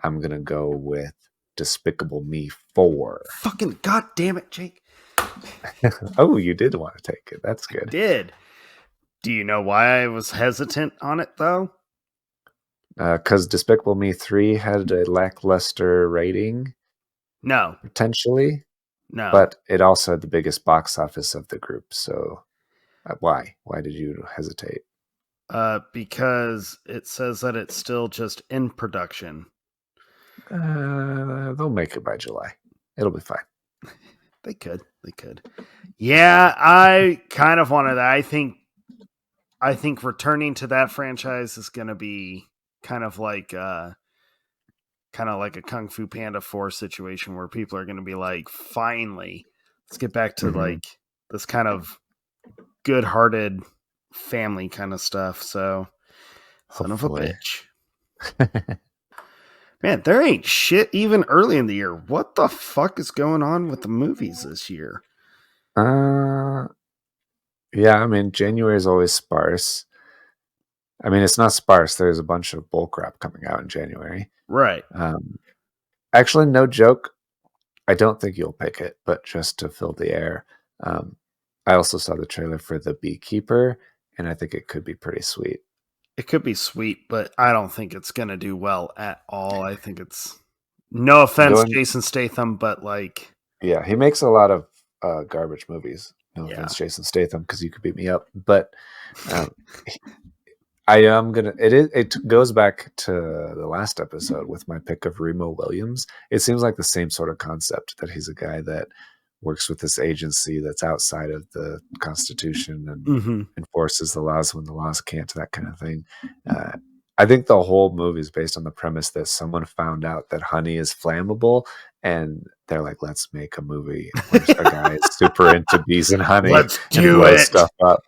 I'm going to go with Despicable Me 4. Fucking god damn it, Jake. Oh, you did want to take it. That's good. I did. Do you know why I was hesitant on it, though? Because Despicable Me 3 had a lackluster rating, No. potentially, No. but it also had the biggest box office of the group. So why? Why did you hesitate? Because it says that it's still just in production. They'll make it by July. It'll be fine. They could. Yeah, I kind of wanted that. I think returning to that franchise is going to be kind of like a Kung Fu Panda 4 situation where people are going to be like, finally, let's get back to like this kind of good-hearted family kind of stuff. So, son of a bitch. Man, there ain't shit even early in the year. What the fuck is going on with the movies this year? Yeah, I mean, January is always sparse. I mean, it's not sparse. There's a bunch of bullcrap coming out in January. Right. Actually, no joke. I don't think you'll pick it, but just to fill the air. I also saw the trailer for The Beekeeper, and I think it could be pretty sweet. It could be sweet, but I don't think it's going to do well at all. I think it's, no offense, Jason Statham, but like... Yeah, he makes a lot of garbage movies. No offense, Jason Statham, because you could beat me up. But I am gonna. It goes back to the last episode with my pick of Remo Williams. It seems like the same sort of concept, that he's a guy that works with this agency that's outside of the Constitution and enforces the laws when the laws can't, that kind of thing. I think the whole movie is based on the premise that someone found out that honey is flammable, and they're like, let's make a movie where a guy is super into bees and honey and blows stuff up.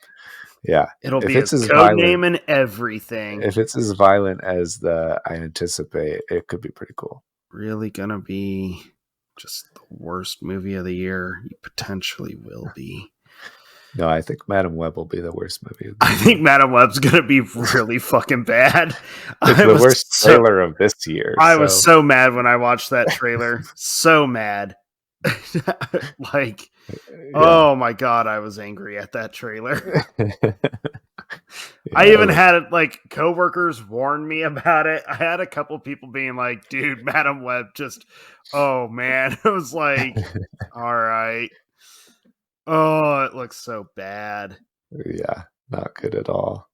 Yeah. It'll be a code name and everything. If it's as violent as I anticipate, it could be pretty cool. Really gonna be just the worst movie of the year? You potentially will be. No, I think Madam Web will be the worst movie. I think Madam Web's gonna be really fucking bad. It's the worst trailer of this year. I was so mad when I watched that trailer. So mad. Like, oh my god, I was angry at that trailer. I even had like coworkers warn me about it. I had a couple people being like, dude, Madam Web just, oh man. It was like, all right. Oh, it looks so bad. Yeah, not good at all.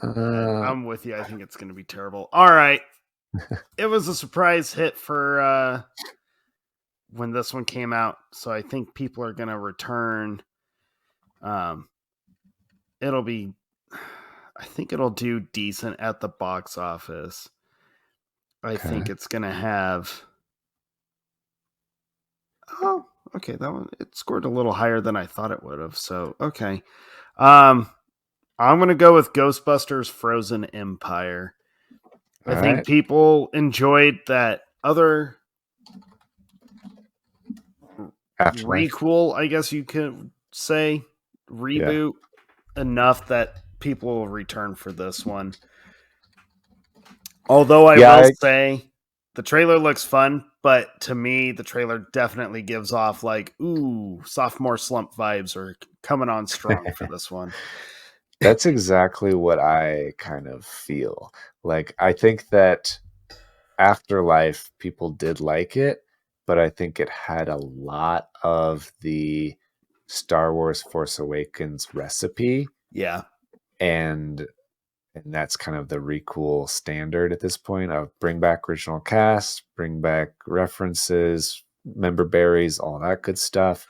I'm with you. I think it's going to be terrible. All right. It was a surprise hit for when this one came out, so I think people are going to return. It'll be, I think it'll do decent at the box office. I think it's going to have, oh, okay, that one, it scored a little higher than I thought it would have. So, okay. I'm going to go with Ghostbusters Frozen Empire. I think people enjoyed that other requel, I guess you could say, reboot enough that people will return for this one. Although I will say the trailer looks fun, but to me, the trailer definitely gives off like, ooh, sophomore slump vibes are coming on strong for this one. That's exactly what I kind of feel. Like, I think that Afterlife, people did like it, but I think it had a lot of the Star Wars Force Awakens recipe. Yeah. And that's kind of the requel standard at this point of bring back original cast, bring back references, member berries, all that good stuff.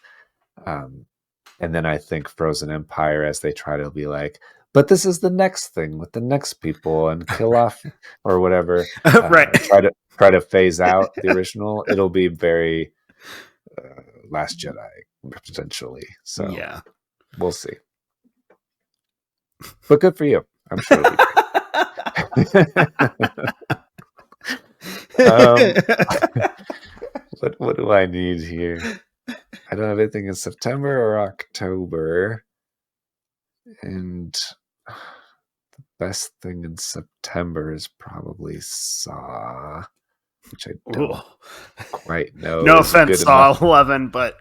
And then I think Frozen Empire, as they try to be like, but this is the next thing with the next people and kill off or whatever. Right. Try to phase out the original. It'll be very Last Jedi potentially. So yeah, we'll see. But good for you. I'm sure it'll be great. What do I need here? I don't have anything in September or October. And the best thing in September is probably Saw, which I don't quite know. No offense, Saw 11, but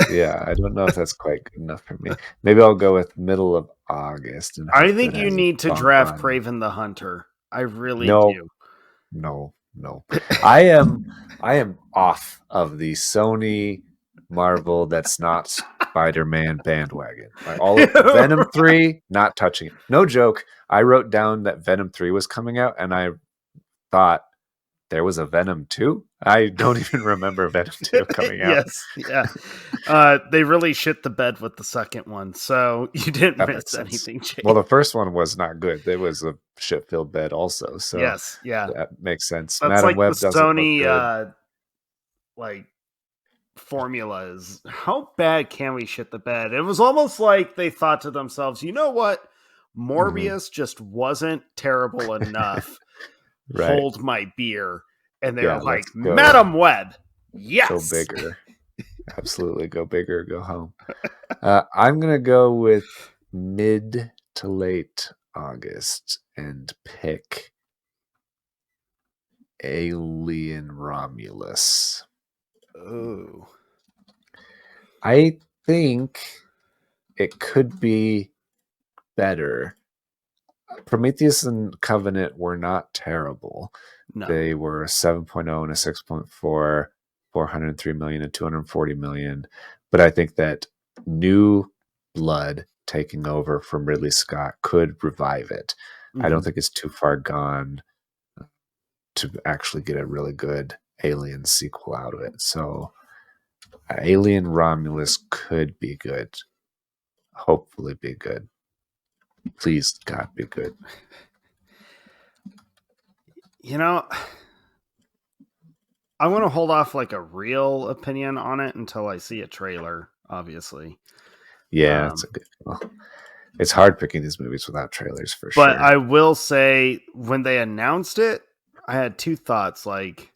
yeah, I don't know if that's quite good enough for me. Maybe I'll go with middle of August. And I think you need to draft Kraven the Hunter. I really do. No. I am off of the Sony Marvel that's not Spider-Man bandwagon. Like Venom 3, not touching it. No joke. I wrote down that Venom 3 was coming out and I thought there was a Venom 2. I don't even remember Venom 2 coming out. Yes, yeah. They really shit the bed with the second one, so you didn't miss anything, Jake. Well, the first one was not good. It was a shit-filled bed also, so yes, yeah. That makes sense. That's Madam like Web the Sony like formula is, how bad can we shit the bed? It was almost like they thought to themselves, you know what? Morbius just wasn't terrible enough. Right. Hold my beer. And they were like, Madam Web, yes. Go bigger. Absolutely. Go bigger, go home. I'm going to go with mid to late August and pick Alien Romulus. Oh. I think it could be better. Prometheus and Covenant were not terrible. No. They were 7.0 and a 6.4, 403 million and 240 million. But I think that new blood taking over from Ridley Scott could revive it. Mm-hmm. I don't think it's too far gone to actually get a really good Alien sequel out of it. So Alien Romulus could be good. Hopefully be good. Please, God, be good. You know, I want to hold off like a real opinion on it until I see a trailer, obviously. Yeah, it's a good call. It's hard picking these movies without trailers for sure. But I will say, when they announced it, I had two thoughts. Like,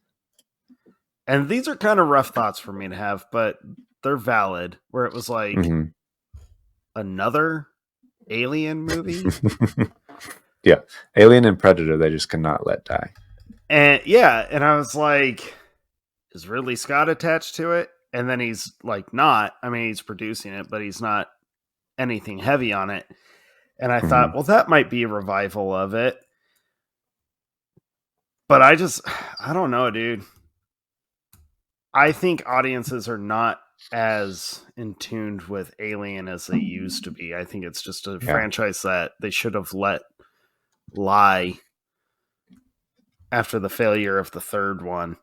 and these are kind of rough thoughts for me to have, but they're valid. Where it was like, another Alien movie. Yeah, Alien and Predator, they just cannot let die. And yeah, and I was like, is Ridley Scott attached to it? And then he's like, not. I mean, he's producing it, but he's not anything heavy on it. And I thought, well, that might be a revival of it. But I don't know, dude. I think audiences are not as in tune with Alien as they used to be. I think it's just a franchise that they should have let lie after the failure of the third one.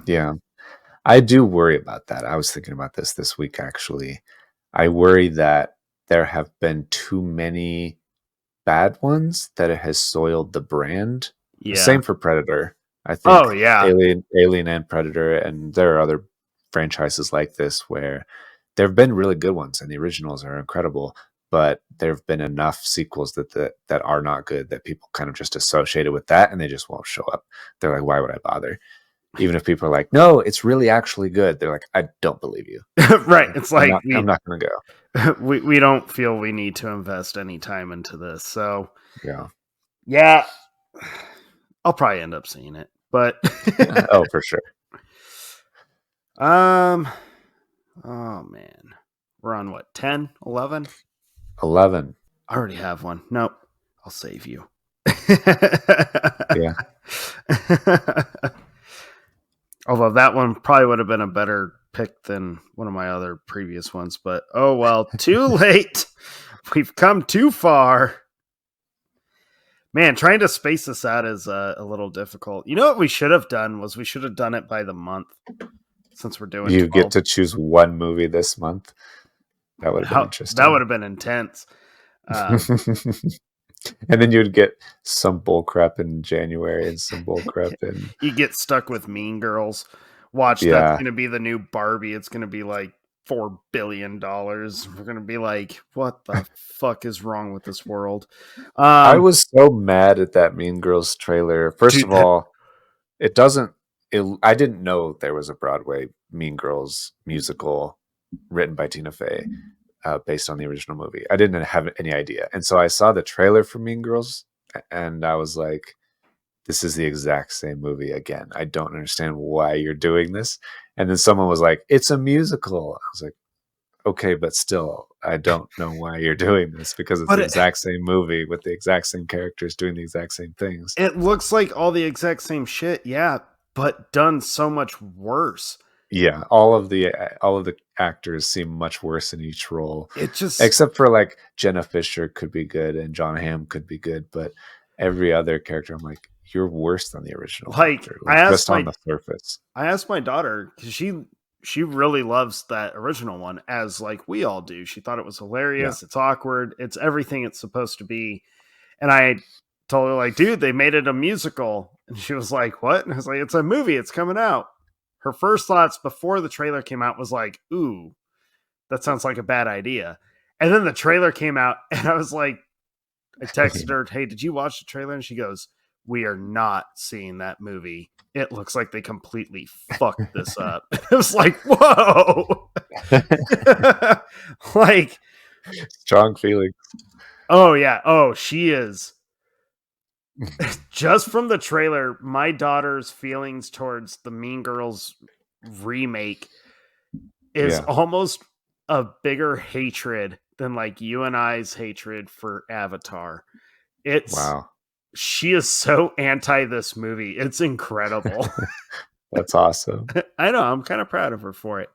Yeah. I do worry about that. I was thinking about this week, actually. I worry that there have been too many bad ones that it has soiled the brand. The Yeah. same for Predator. I Oh think yeah. Alien and Predator, and there are other franchises like this where there have been really good ones, and the originals are incredible. But there have been enough sequels that are not good that people kind of just associate it with that, and they just won't show up. They're like, why would I bother? Even if people are like, no, it's really actually good. They're like, I don't believe you. Right. It's like I'm not going to go. we don't feel we need to invest any time into this. So go. yeah, I'll probably end up seeing it, but Oh, for sure. Oh man, we're on what, 10, 11? 11. I already have one. Nope, I'll save you. Yeah. Although that one probably would have been a better pick than one of my other previous ones, but oh well, too late. We've come too far. Man, trying to space this out is a little difficult. You know what we should have done was we should have done it by the month, since we're doing You 12. get to choose one movie this month. That would have been interesting. That would have been intense. And then you'd get some bullcrap in January and some bullcrap in. You get stuck with Mean Girls. That's going to be the new Barbie. It's going to be like $4 billion. We're going to be like, what the fuck is wrong with this world? I was so mad at that Mean Girls trailer. First of all, I didn't know there was a Broadway Mean Girls musical written by Tina Fey. Based on the original movie. I didn't have any idea. And so I saw the trailer for Mean Girls and I was like, this is the exact same movie again. I don't understand why you're doing this. And then someone was like, it's a musical. I was like, okay, but still, I don't know why you're doing this, because it's the exact same movie with the exact same characters doing the exact same things. It looks like all the exact same shit, yeah, but done so much worse. Yeah, all of the actors seem much worse in each role. It just, except for like Jenna Fisher could be good and John Hamm could be good, but every other character, I'm like, you're worse than the original. Like just on the surface. I asked my daughter, because she really loves that original one, as like we all do. She thought it was hilarious. Yeah. It's awkward. It's everything it's supposed to be. And I told her, like, dude, they made it a musical. And she was like, what? And I was like, it's a movie. It's coming out. Her first thoughts before the trailer came out was like, ooh, that sounds like a bad idea. And then the trailer came out and I was like, I texted her, hey, did you watch the trailer? And she goes, we are not seeing that movie. It looks like they completely fucked this up. It was like, whoa. Like, strong feelings. Oh yeah. Oh, she is. Just from the trailer, my daughter's feelings towards the Mean Girls remake is almost a bigger hatred than like you and I's hatred for Avatar. Wow. She is so anti this movie. It's incredible. That's awesome. I know. I'm kind of proud of her for it.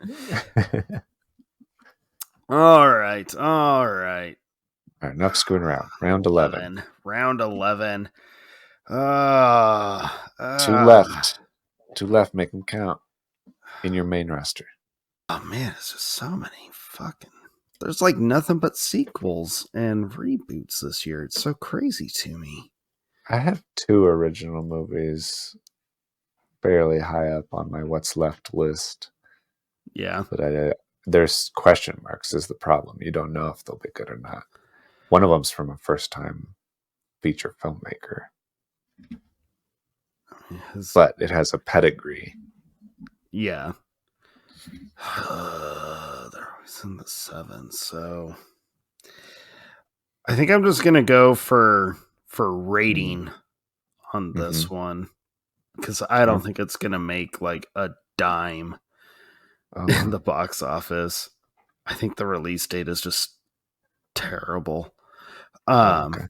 All right. All right. Enough screwing around. Round 11. Round 11. Two left. Two left. Make them count in your main roster. Oh man, it's just so many fucking. There's like nothing but sequels and reboots this year. It's so crazy to me. I have 2 original movies fairly high up on my what's left list. Yeah, but there's question marks is the problem. You don't know if they'll be good or not. One of them's from a first-time feature filmmaker. But it has a pedigree. Yeah. They're always in the 7, so I think I'm just gonna go for rating on this one, because I don't think it's gonna make like a dime in the box office. I think the release date is just terrible. Okay.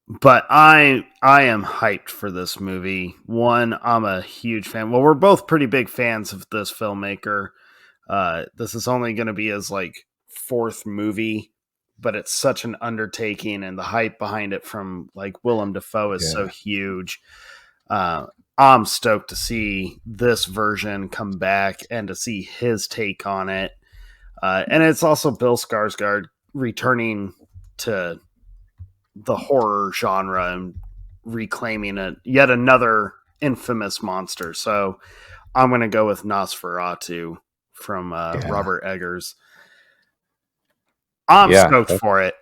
But I am hyped for this movie. One, I'm a huge fan. Well, we're both pretty big fans of this filmmaker. This is only going to be his like 4th movie, but it's such an undertaking, and the hype behind it from like Willem Dafoe is so huge. I'm stoked to see this version come back and to see his take on it. And it's also Bill Skarsgård returning to the horror genre and reclaiming it, yet another infamous monster. So I'm going to go with Nosferatu from Robert Eggers. I'm stoked for it.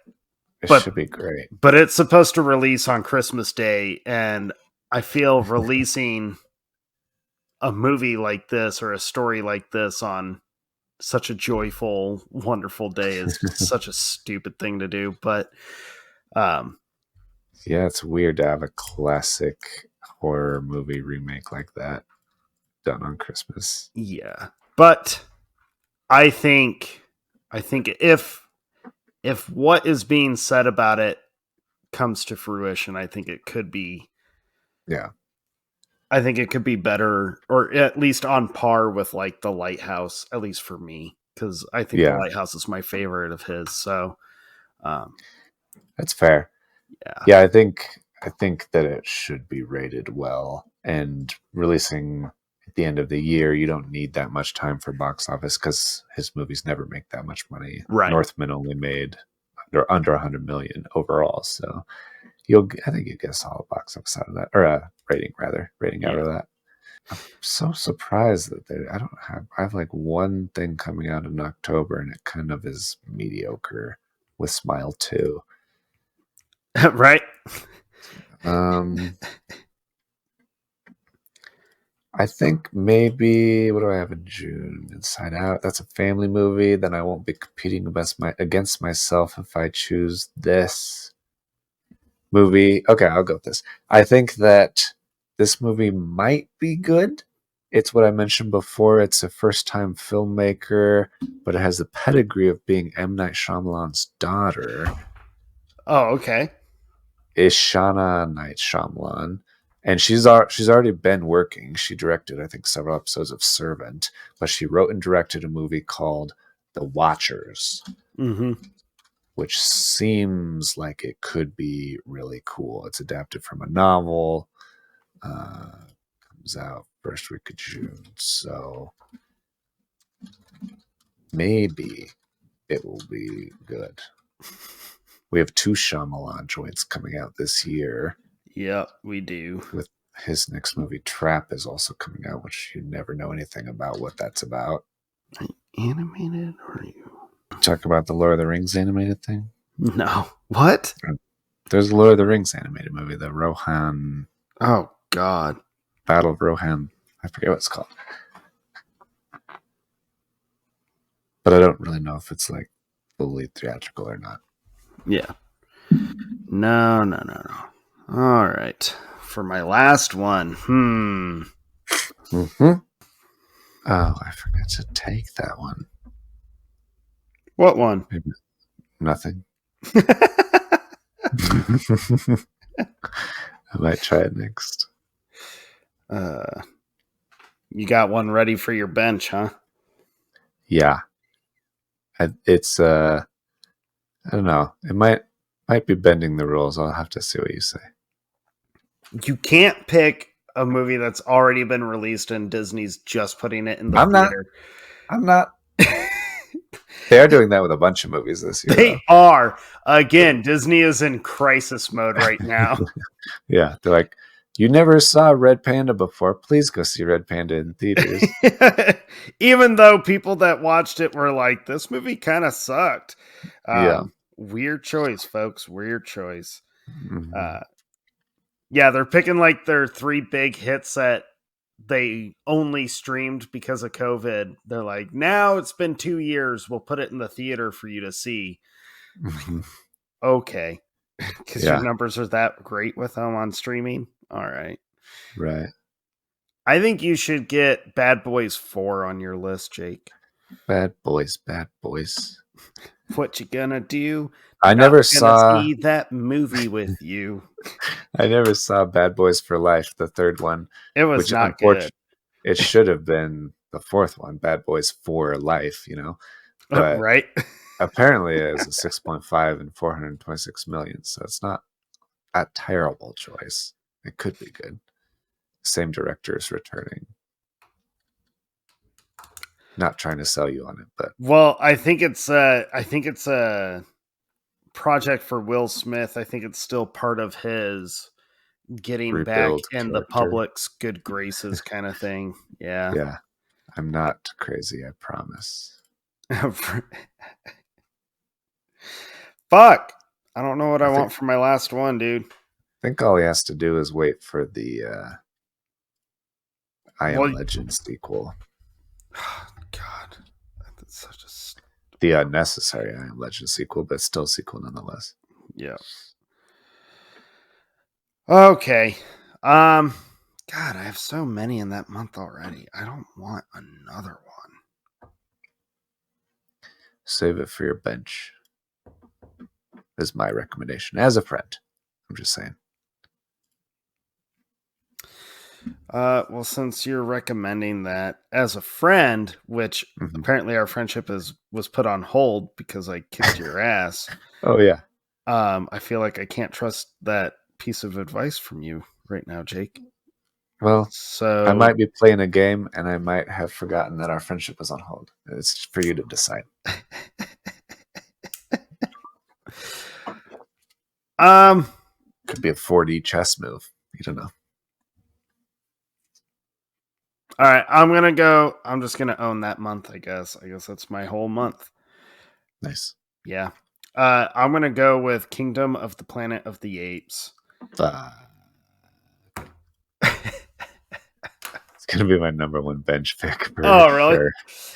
It should be great. But it's supposed to release on Christmas Day, and I feel releasing a movie like this or a story like this on such a joyful, wonderful day is such a stupid thing to do. But yeah, it's weird to have a classic horror movie remake like that done on Christmas. Yeah, but I think if what is being said about it comes to fruition, I think it could be. Yeah. I think it could be better, or at least on par with like The Lighthouse, at least for me, because I think The Lighthouse is my favorite of his. So that's fair. Yeah, I think that it should be rated well, and releasing at the end of the year, you don't need that much time for box office because his movies never make that much money. Right. Northman only made under 100 million overall, so I think you get a solid box office out of that, or a rating out of that. I'm so surprised that I have like one thing coming out in October, and it kind of is mediocre with Smile 2. Right. I think maybe, what do I have in June? Inside Out. That's a family movie. Then I won't be competing against myself if I choose this movie. Okay, I'll go with this. I think that this movie might be good. It's what I mentioned before. It's a first-time filmmaker, but it has the pedigree of being M. Night Shyamalan's daughter. Oh, okay. Ishana Night Shyamalan. And she's already been working. She directed, I think, several episodes of Servant, but she wrote and directed a movie called The Watchers, which seems like it could be really cool. It's adapted from a novel. Comes out first week of June, so maybe it will be good. We have 2 Shyamalan joints coming out this year. Yep, we do. With his next movie, Trap, is also coming out, which you never know anything about what that's about. Animated, or you talk about the Lord of the Rings animated thing? No. What? There's a Lord of the Rings animated movie, the Rohan. Oh God. Battle of Rohan. I forget what it's called. But I don't really know if it's like fully theatrical or not. Yeah. No. All right. For my last one. Oh, I forgot to take that one. What one? Maybe nothing. I might try it next. You got one ready for your bench, huh? Yeah. It's I don't know. It might be bending the rules. I'll have to see what you say. You can't pick a movie that's already been released and Disney's just putting it in the theater. I'm not. They are doing that with a bunch of movies this year. They are. Again, Disney is in crisis mode right now. Yeah. They're like, you never saw Red Panda before. Please go see Red Panda in theaters. Even though people that watched it were like, this movie kind of sucked. Yeah. Weird choice, folks. Weird choice. Mm-hmm. Yeah, they're picking like their 3 big hits that they only streamed because of COVID. They're like, now it's been 2 years. We'll put it in the theater for you to see. Mm-hmm. Okay. Because your numbers are that great with them on streaming. All right. Right. I think you should get Bad Boys 4 on your list, Jake. Bad Boys. What you gonna do? I never saw see that movie with you. I never saw Bad Boys for Life, the third one. It was not good. It should have been the 4th one, Bad Boys for Life, But right. Apparently it was a 6.5 and 426 million, so it's not a terrible choice. It could be good. same director is returning. Not trying to sell you on it, but well, I think it's a project for Will Smith. I think it's still part of his getting back rebuild in the character. public's good graces kind of thing. Yeah. Yeah. I'm not crazy, I promise. Fuck. I don't know what I want for my last one, dude. I think all he has to do is wait for the I Am Legend sequel. God. That's such a... The unnecessary I Am Legend sequel, but still sequel nonetheless. Yeah. Okay. God, I have so many in that month already. I don't want another one. Save it for your bench. Is my recommendation as a friend. I'm just saying. Well, since you're recommending that as a friend, which apparently our friendship was put on hold because I kicked your ass. Oh yeah. I feel like I can't trust that piece of advice from you right now, Jake. Well, so I might be playing a game and I might have forgotten that our friendship was on hold. It's for you to decide. Could be a 4D chess move. You don't know. All right, I'm just gonna own that month, I guess. I guess that's my whole month. Nice. Yeah. I'm gonna go with Kingdom of the Planet of the Apes. It's gonna be my number one bench pick. Oh, really?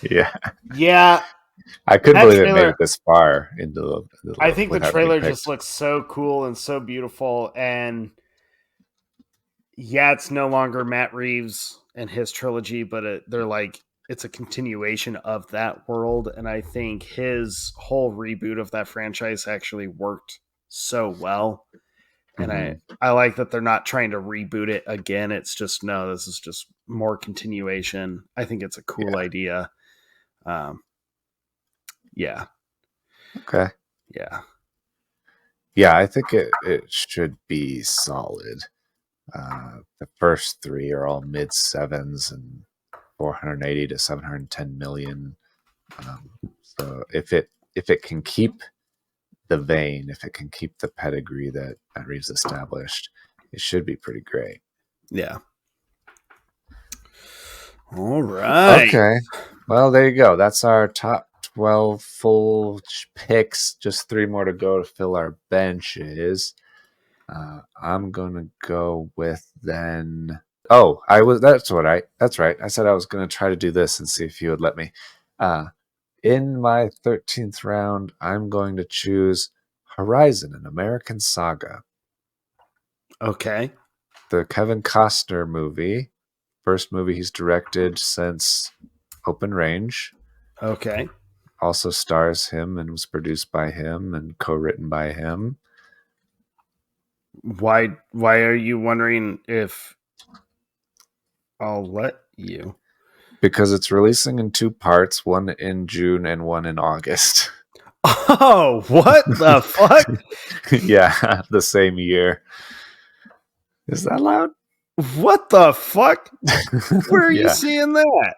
Yeah. Yeah. I couldn't believe it made it this far into the I think the trailer just looks so cool and so beautiful, and yeah, it's no longer Matt Reeves and his trilogy, but they're like, it's a continuation of that world, and I think his whole reboot of that franchise actually worked so well. And I like that they're not trying to reboot it again. It's just, no, this is just more continuation. I think it's a cool idea. Yeah. Okay. Yeah. Yeah, I think it should be solid. The first three are all mid sevens and 480 to 710 million. So if it can keep the vein, if it can keep the pedigree that Matt Reeves established, it should be pretty great. Yeah. All right. Okay. Well, there you go. That's our top 12 full picks. Just 3 more to go to fill our benches. I'm gonna go with then. Oh, that's right. I said I was gonna try to do this and see if you would let me. In my 13th round, I'm going to choose Horizon, an American Saga. Okay. The Kevin Costner movie. First movie he's directed since Open Range. Okay. Also stars him and was produced by him and co-written by him. Why are you wondering if I'll let you? Because it's releasing in 2 parts, one in June and one in August. Oh, what the fuck? Yeah, the same year. Is that loud? What the fuck? Where are you seeing that?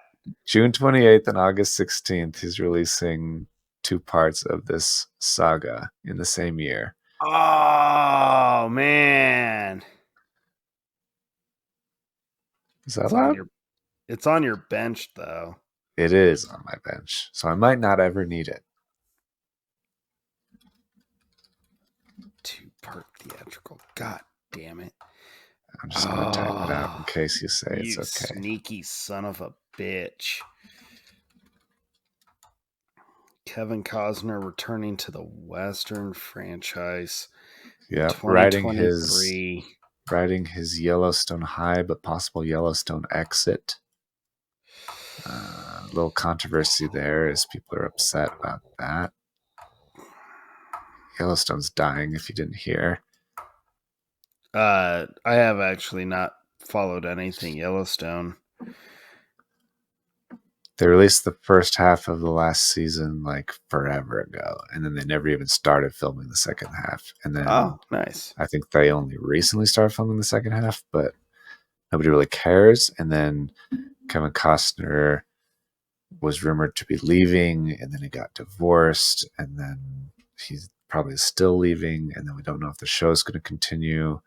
June 28th and August 16th, he's releasing 2 parts of this saga in the same year. Oh, man. Is that loud? It's on your bench, though. It is on my bench, so I might not ever need it. 2-part theatrical. God damn it. I'm just going to type it out in case you say it's okay. You sneaky son of a bitch. Kevin Costner returning to the Western franchise. Yeah, riding his Yellowstone high, but possible Yellowstone exit. A little controversy there as people are upset about that. Yellowstone's dying, if you didn't hear. I have actually not followed anything Yellowstone. They released the first half of the last season like forever ago, and then they never even started filming the second half. And then, oh, nice. I think they only recently started filming the second half, but nobody really cares. And then Kevin Costner was rumored to be leaving, and then he got divorced, and then he's probably still leaving, and then we don't know if the show is going to continue.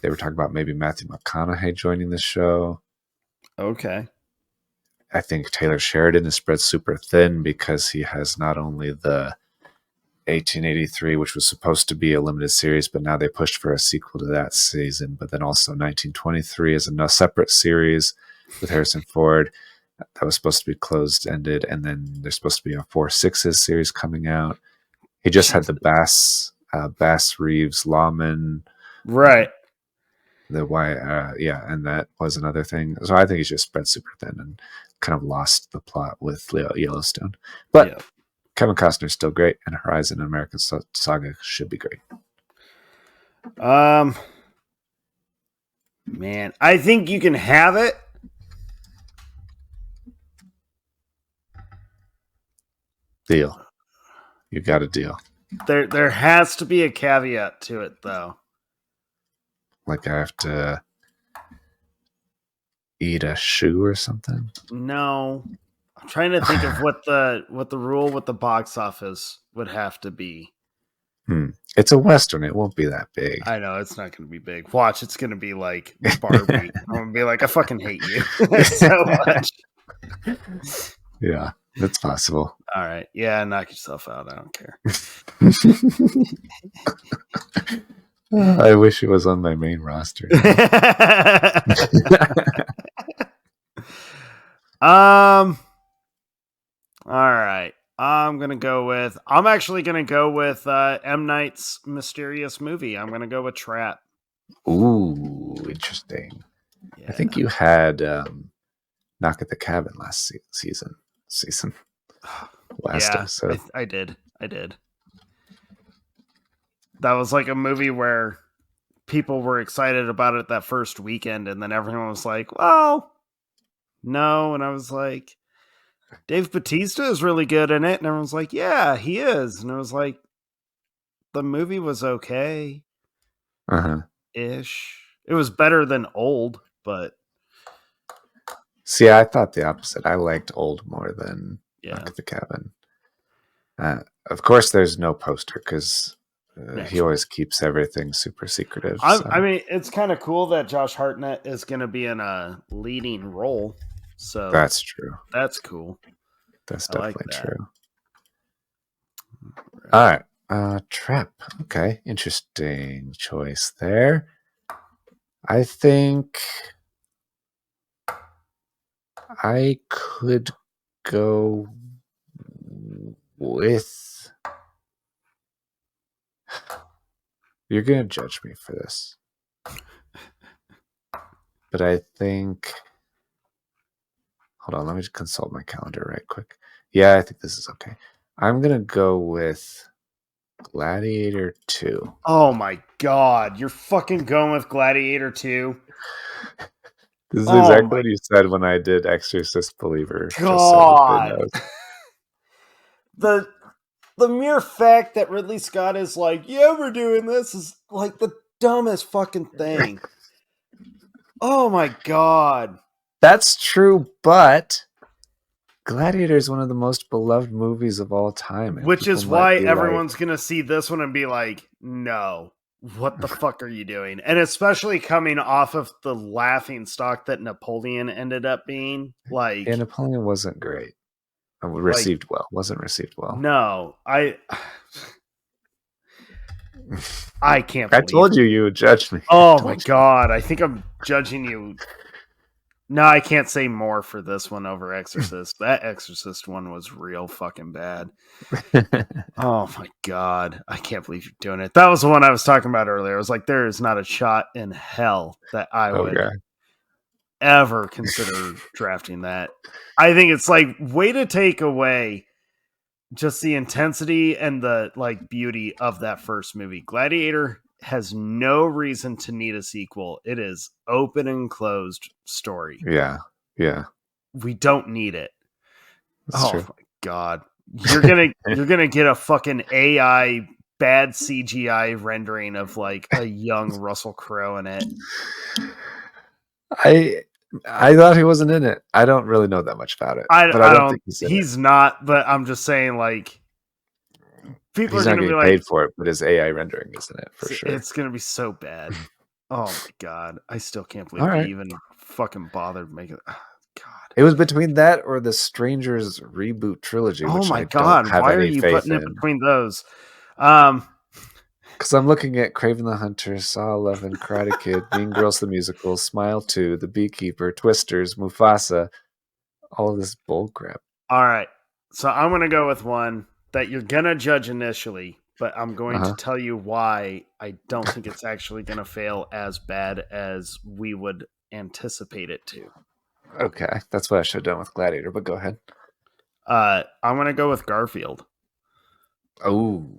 They were talking about maybe Matthew McConaughey joining the show. Okay. I think Taylor Sheridan is spread super thin because he has not only the 1883, which was supposed to be a limited series, but now they pushed for a sequel to that season, but then also 1923 is a separate series with Harrison Ford that was supposed to be closed-ended, and then there's supposed to be a 4 Sixes series coming out. He just had the Bass Reeves Lawman, right? And that was another thing. So I think he's just spread super thin and kind of lost the plot with Yellowstone. But Kevin Costner's still great, and Horizon and American Saga should be great. Man, I think you can have it. Deal. You got a deal. There has to be a caveat to it, though. Like I have to eat a shoe or something? No. I'm trying to think of what the rule with the box office would have to be. It's a Western. It won't be that big. I know. It's not going to be big. Watch. It's going to be like Barbie. I'm going to be like, I fucking hate you so much. Yeah, that's possible. All right. Yeah, knock yourself out. I don't care. I wish it was on my main roster. All right. I'm actually going to go with M. Night's mysterious movie. I'm going to go with Trap. Ooh, interesting. Yeah. I think you had Knock at the Cabin last season. Last episode. I did. That was like a movie where people were excited about it that first weekend, and then everyone was like, well, no. And I was like, Dave Bautista is really good in it. And everyone's like, yeah, he is. And I was like, the movie was okay. Ish. It was better than Old, but. See, I thought the opposite. I liked Old more than Knock at the Cabin. Of course, there's no poster because he always keeps everything super secretive. I mean, it's kind of cool that Josh Hartnett is going to be in a leading role. So that's true. That's cool. That's definitely true. All right. Trap. Okay. Interesting choice there. I think I could go with... You're going to judge me for this. But I think... Hold on, let me just consult my calendar right quick. Yeah, I think this is okay. I'm going to go with Gladiator 2. Oh my god, you're fucking going with Gladiator 2? This is exactly what you said when I did Exorcist Believer. God. The mere fact that Ridley Scott is like, yeah, we're doing this is like the dumbest fucking thing. Oh my god. That's true, but Gladiator is one of the most beloved movies of all time. Which is why everyone's going to see this one and be like, no, what the fuck are you doing? And especially coming off of the laughing stock that Napoleon ended up being. Like, yeah, Napoleon wasn't great. Wasn't received well. No, I can't believe I told you would judge me. Oh my god, I think I'm judging you. No, I can't say more for this one over Exorcist. That Exorcist one was real fucking bad. Oh my god, I can't believe you're doing it. That was the one I was talking about earlier. I was like, there is not a shot in hell that I would ever consider drafting that. I think it's like way to take away just the intensity and the like beauty of that first movie. Gladiator has no reason to need a sequel. It is open and closed story. Yeah. We don't need it. That's true. My god. You're gonna get a fucking AI bad CGI rendering of like a young Russell Crowe in it. I thought he wasn't in it. I don't really know that much about it, but I don't think he's in it. He's not, but I'm just saying, like, people He's are not going to be getting like, paid for it, but his AI rendering is in it for sure. it's going to be so bad. Oh my god, I still can't believe All they right. even fucking bothered making. Oh, god, It was between that or the Strangers reboot trilogy. oh which my I god, don't have why are any you faith putting it in. between those? Because I'm looking at Craven the Hunter, Saw 11, Karate Kid, Mean Girls the Musical, Smile 2, The Beekeeper, Twisters, Mufasa, all of this bull crap. All right, so I'm going to go with one that you're going to judge initially, but I'm going to tell you why I don't think it's actually going to fail as bad as we would anticipate it to. Okay, that's what I should have done with Gladiator, but go ahead. I'm going to go with Garfield. Oh.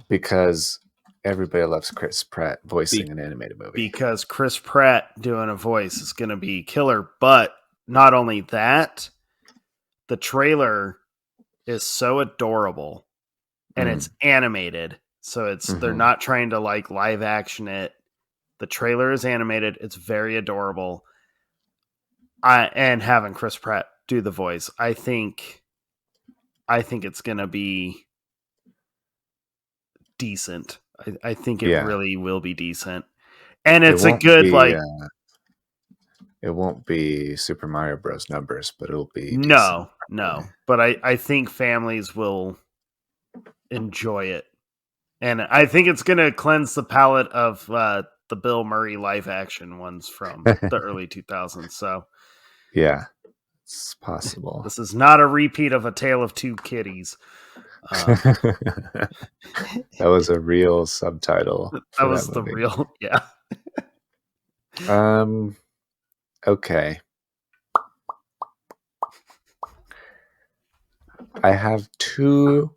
Because everybody loves Chris Pratt voicing an animated movie. Because Chris Pratt doing a voice is going to be killer. But not only that, the trailer is so adorable and it's animated. So they're not trying to like live action it. The trailer is animated. It's very adorable. And having Chris Pratt do the voice, I think it's going to be decent. I think it really will be decent. And it's a good, it won't be Super Mario Bros. Numbers, but it'll be decent. No. But I think families will enjoy it. And I think it's going to cleanse the palate of the Bill Murray live action ones from the early 2000s. So, yeah, it's possible. This is not a repeat of A Tale of Two Kitties. That was a real subtitle. That was the real, yeah. Okay. I have two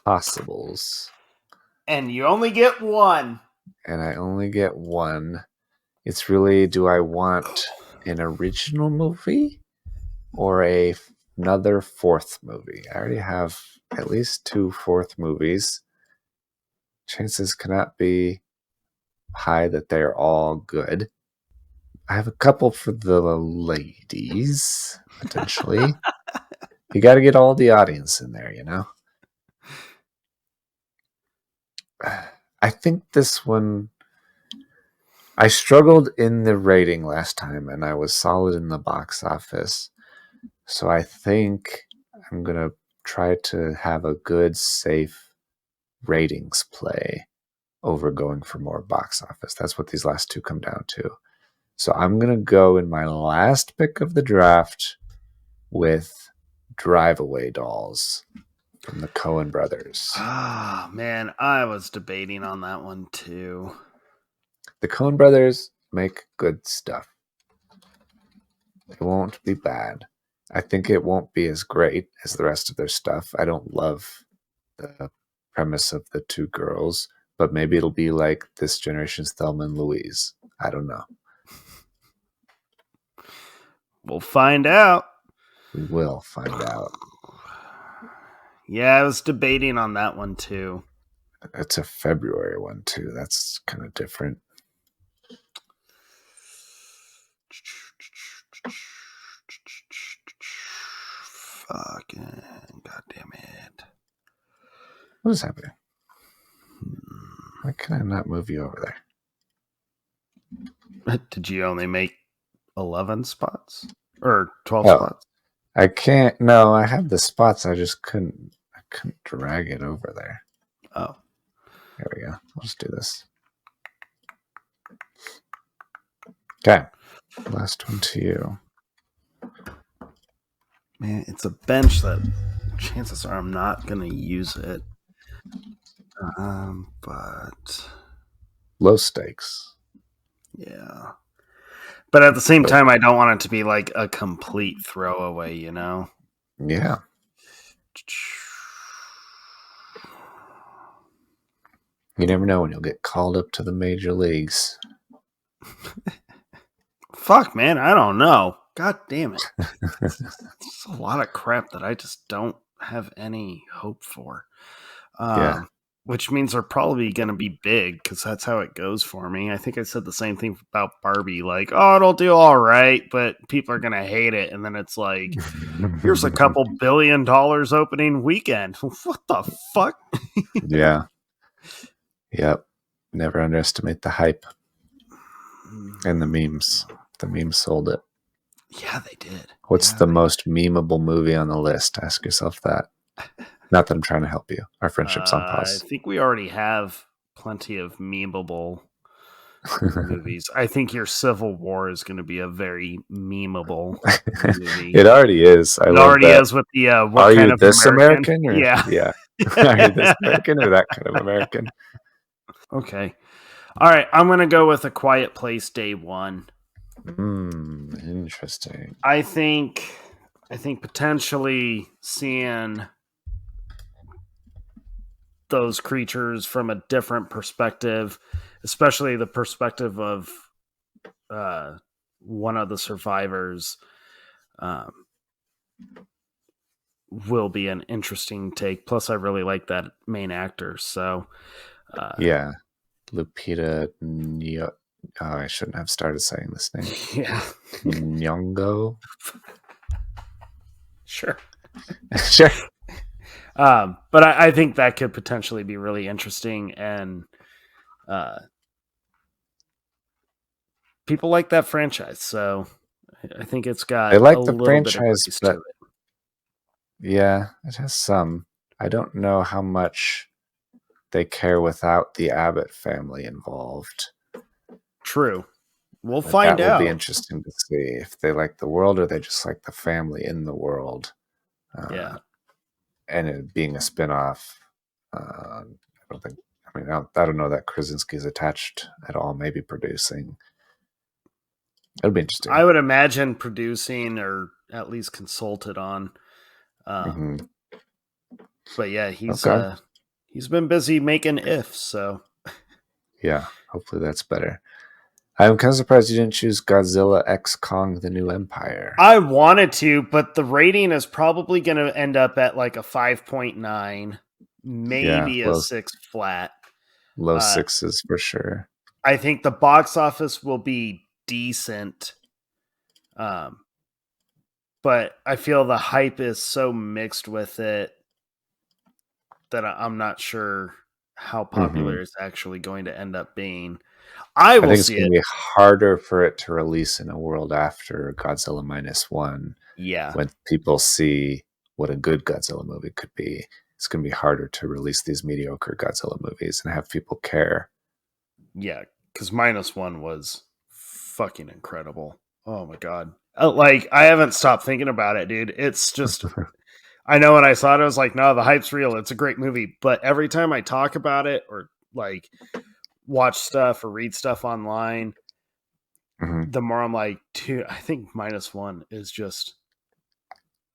possibles. And you only get one. And I only get one. It's really, do I want an original movie or another fourth movie? I already have at least 2 fourth movies. Chances cannot be high that they're all good. I have a couple for the ladies, potentially. You got to get all the audience in there, you know? I think this one, I struggled in the rating last time and I was solid in the box office. So I think I'm going to try to have a good, safe ratings play over going for more box office. That's what these last 2 come down to. So I'm going to go in my last pick of the draft with Drive Away Dolls from the Coen brothers. Ah, man, I was debating on that one too. The Coen brothers make good stuff. It won't be bad. I think it won't be as great as the rest of their stuff. I don't love the premise of the 2 girls, but maybe it'll be like this generation's Thelma and Louise. I don't know. We'll find out. We will find out. Yeah, I was debating on that one too. It's a February one too. That's kind of different. Fucking goddamn it. What is happening? Why can I not move you over there? Did you only make 11 spots? Or 12 spots? I can't. No, I have the spots. I just couldn't drag it over there. Oh. There we go. I'll just do this. Okay. Last one to you. Man, it's a bench that chances are I'm not going to use it. But low stakes. Yeah. But at the same time, I don't want it to be like a complete throwaway, you know? Yeah. You never know when you'll get called up to the major leagues. Fuck, man, I don't know. God damn it. It's a lot of crap that I just don't have any hope for. Yeah. which means they're probably going to be big because that's how it goes for me. I think I said the same thing about Barbie. Like, oh, it'll do all right, but people are going to hate it. And then it's like, here's a couple $1 billion opening weekend. What the fuck? Yeah. Yep. Never underestimate the hype and the memes. The memes sold it. Yeah, they did. What's the most memeable movie on the list? Ask yourself that. Not that I'm trying to help you. Our friendship's on pause. I think we already have plenty of memeable movies. I think your Civil War is going to be a very memeable movie. It already is. It already is with the what Are kind you of this American? Or, yeah. Are you this American or that kind of American? Okay. All right. I'm going to go with A Quiet Place Day One. Interesting. I think potentially seeing those creatures from a different perspective, especially the perspective of one of the survivors, will be an interesting take. Plus, I really like that main actor. So, yeah, Lupita Nyong'o. Oh, I shouldn't have started saying this name. Yeah, Nyong'o. Sure. Sure. But I think that could potentially be really interesting, and people like that franchise, so I think it's got I like a the little franchise, bit of but to it. Yeah, it has some. I don't know how much they care without the Abbott family involved. True. We'll find out. That will be interesting to see if they like the world or they just like the family in the world. Yeah. And it being a spinoff, I don't know that Krasinski's attached at all. Maybe producing. It'll be interesting. I would imagine producing or at least consulted on. But yeah, he's been busy making If, so yeah, hopefully that's better. I'm kind of surprised you didn't choose Godzilla X Kong: The New Empire. I wanted to, but the rating is probably going to end up at like a 5.9, maybe a 6 flat. Low sixes for sure. I think the box office will be decent. But I feel the hype is so mixed with it that I'm not sure how popular it's actually going to end up being. I think it's going to be harder for it to release in a world after Godzilla -1. Yeah. When people see what a good Godzilla movie could be, it's going to be harder to release these mediocre Godzilla movies and have people care. Yeah, because -1 was fucking incredible. Oh my God. Like, I haven't stopped thinking about it, dude. It's just, I know when I saw it, I was like, no, the hype's real. It's a great movie. But every time I talk about it or like watch stuff or read stuff online, the more I'm like, dude, I think -1 is just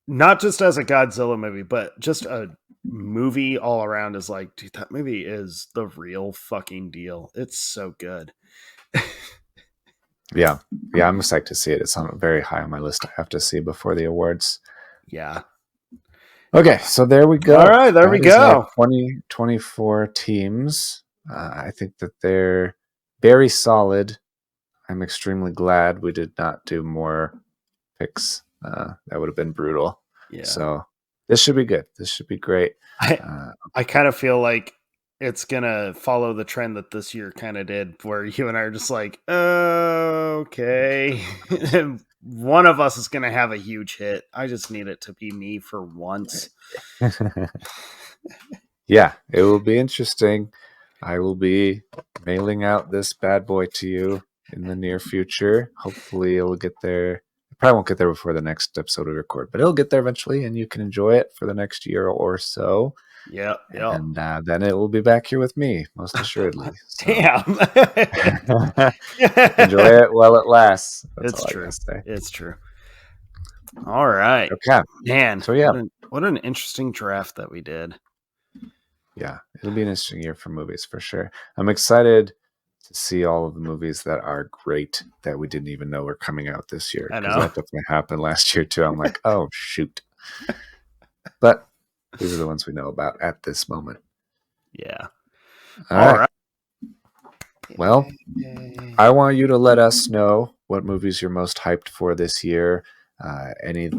not just as a Godzilla movie, but just a movie all around is like, dude, that movie is the real fucking deal. It's so good. Yeah, I'm excited to see it. It's on very high on my list. I have to see before the awards. Yeah. Okay, so there we go. All right, there we go. 2024 teams. I think that they're very solid. I'm extremely glad we did not do more picks. That would have been brutal. Yeah. So this should be good. This should be great. I kind of feel like it's gonna follow the trend that this year kind of did, where you and I are just like, okay. One of us is gonna have a huge hit. I just need it to be me for once. Yeah, it will be interesting. I will be mailing out this bad boy to you in the near future. Hopefully it'll get there. It probably won't get there before the next episode we record, but it'll get there eventually, and you can enjoy it for the next year or so. Yeah. And then it will be back here with me, most assuredly. So. Damn. Enjoy it while it lasts. That's true. It's true. All right. Okay. Man. So yeah. What an interesting draft that we did. Yeah, it'll be an interesting year for movies for sure. I'm excited to see all of the movies that are great that we didn't even know were coming out this year. I know. That definitely happened last year too. I'm like, oh shoot. But these are the ones we know about at this moment. Yeah. All right. Well, I want you to let us know what movies you're most hyped for this year. Any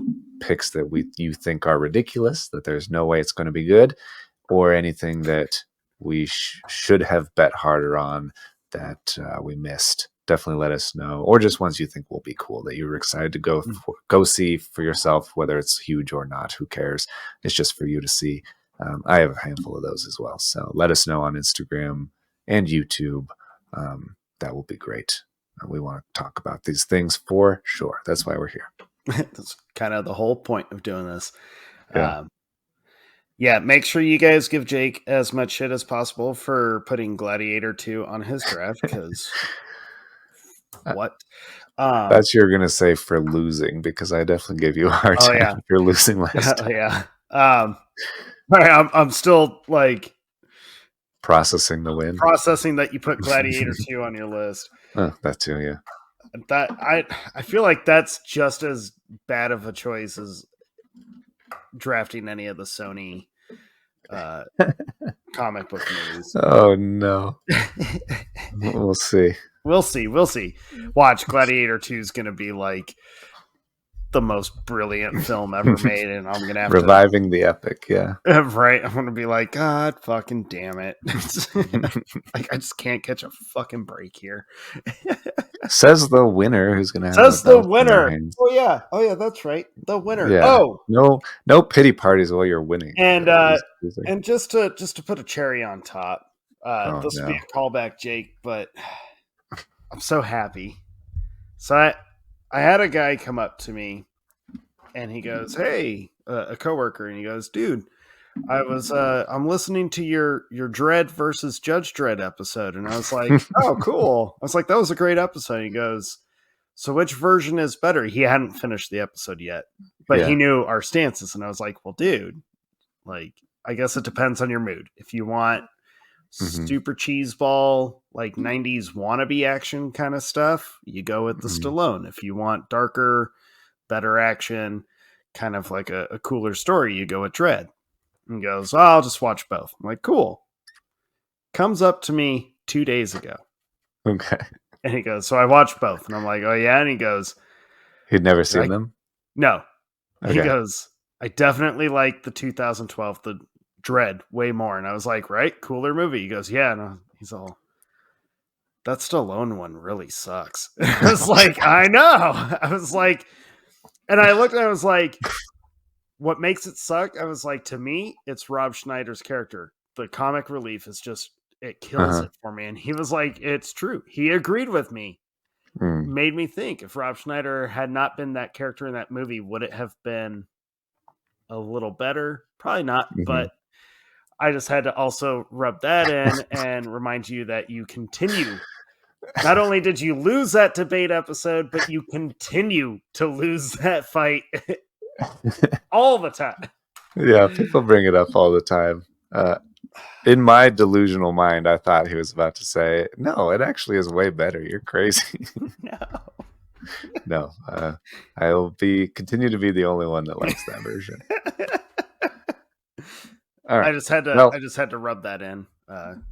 picks that you think are ridiculous, that there's no way it's going to be good, or anything that we should have bet harder on that we missed. Definitely let us know, or just ones you think will be cool that you were excited to go see for yourself, whether it's huge or not. Who cares? It's just for you to see. I have a handful of those as well, so let us know on Instagram and YouTube. That will be great. We want to talk about these things for sure. That's why we're here. That's kind of the whole point of doing this. Yeah. Yeah, make sure you guys give Jake as much shit as possible for putting Gladiator 2 on his draft, because what? That's you're going to say for losing, because I definitely gave you a hard time for losing last time. Yeah. I'm still like processing the win. Processing that you put Gladiator 2 on your list. Oh, that too, yeah. That I feel like that's just as bad of a choice as drafting any of the Sony comic book movies. Oh no. We'll see. We'll see. Watch, Gladiator 2 is going to be like the most brilliant film ever made, and I'm gonna have reviving the epic. Yeah, right. I'm gonna be like, God fucking damn it. Like, I just can't catch a fucking break here. Says the winner, who's gonna have the winner. Oh yeah, that's right, the winner. Yeah. Oh, no pity parties while you're winning. And and just to put a cherry on top, this will be a callback, Jake, but I'm so happy. So I had a guy come up to me, and he goes, "Hey," a coworker, and he goes, "Dude, I'm listening to your Dredd versus Judge Dredd episode," and I was like, "Oh, cool." I was like, "That was a great episode." He goes, "So which version is better?" He hadn't finished the episode yet, but he knew our stances, and I was like, "Well, dude, like, I guess it depends on your mood. If you want super cheeseball, like 90s wannabe action kind of stuff, you go with the Stallone. If you want darker, better action, kind of like a cooler story, you go with Dredd." And he goes, "Oh, I'll just watch both." I'm like, "Cool." Comes up to me 2 days ago. Okay. And he goes, "So I watched both." And I'm like, "Oh yeah." And he goes, he'd never seen them? No. Okay. He goes, "I definitely like the 2012, the Dredd, way more." And I was like, "Right? Cooler movie." He goes, "Yeah." And he's all, "That Stallone one really sucks." I was like, "I know." I was like, and I looked and I was like, what makes it suck? I was like, to me, it's Rob Schneider's character. The comic relief is just, it kills it for me. And he was like, "It's true." He agreed with me. Made me think, if Rob Schneider had not been that character in that movie, would it have been a little better? Probably not, but I just had to also rub that in and remind you that you continue. Not only did you lose that debate episode, but you continue to lose that fight all the time. Yeah, people bring it up all the time. In my delusional mind, I thought he was about to say, "No, it actually is way better. You're crazy." No. I'll continue to be the only one that likes that version. All right. I just had to rub that in.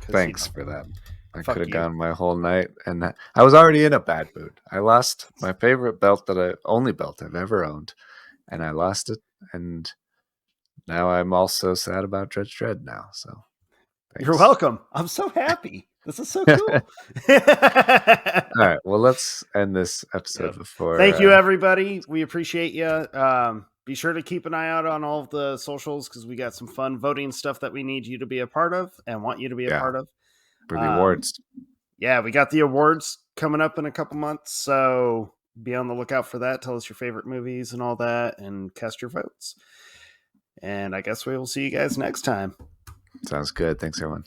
Thanks for that. I could have gone my whole night, and I was already in a bad mood. I lost my favorite belt, only belt I've ever owned, and I lost it, and now I'm also sad about Judge Dredd now. So thanks. You're welcome. I'm so happy. This is so cool. All right. Well, let's end this episode before. Thank you, everybody. We appreciate you. Be sure to keep an eye out on all of the socials, because we got some fun voting stuff that we need you to be a part of and want you to be a part of. For the awards. Yeah, we got the awards coming up in a couple months, so be on the lookout for that. Tell us your favorite movies and all that, and cast your votes. And I guess we will see you guys next time. Sounds good. Thanks, everyone.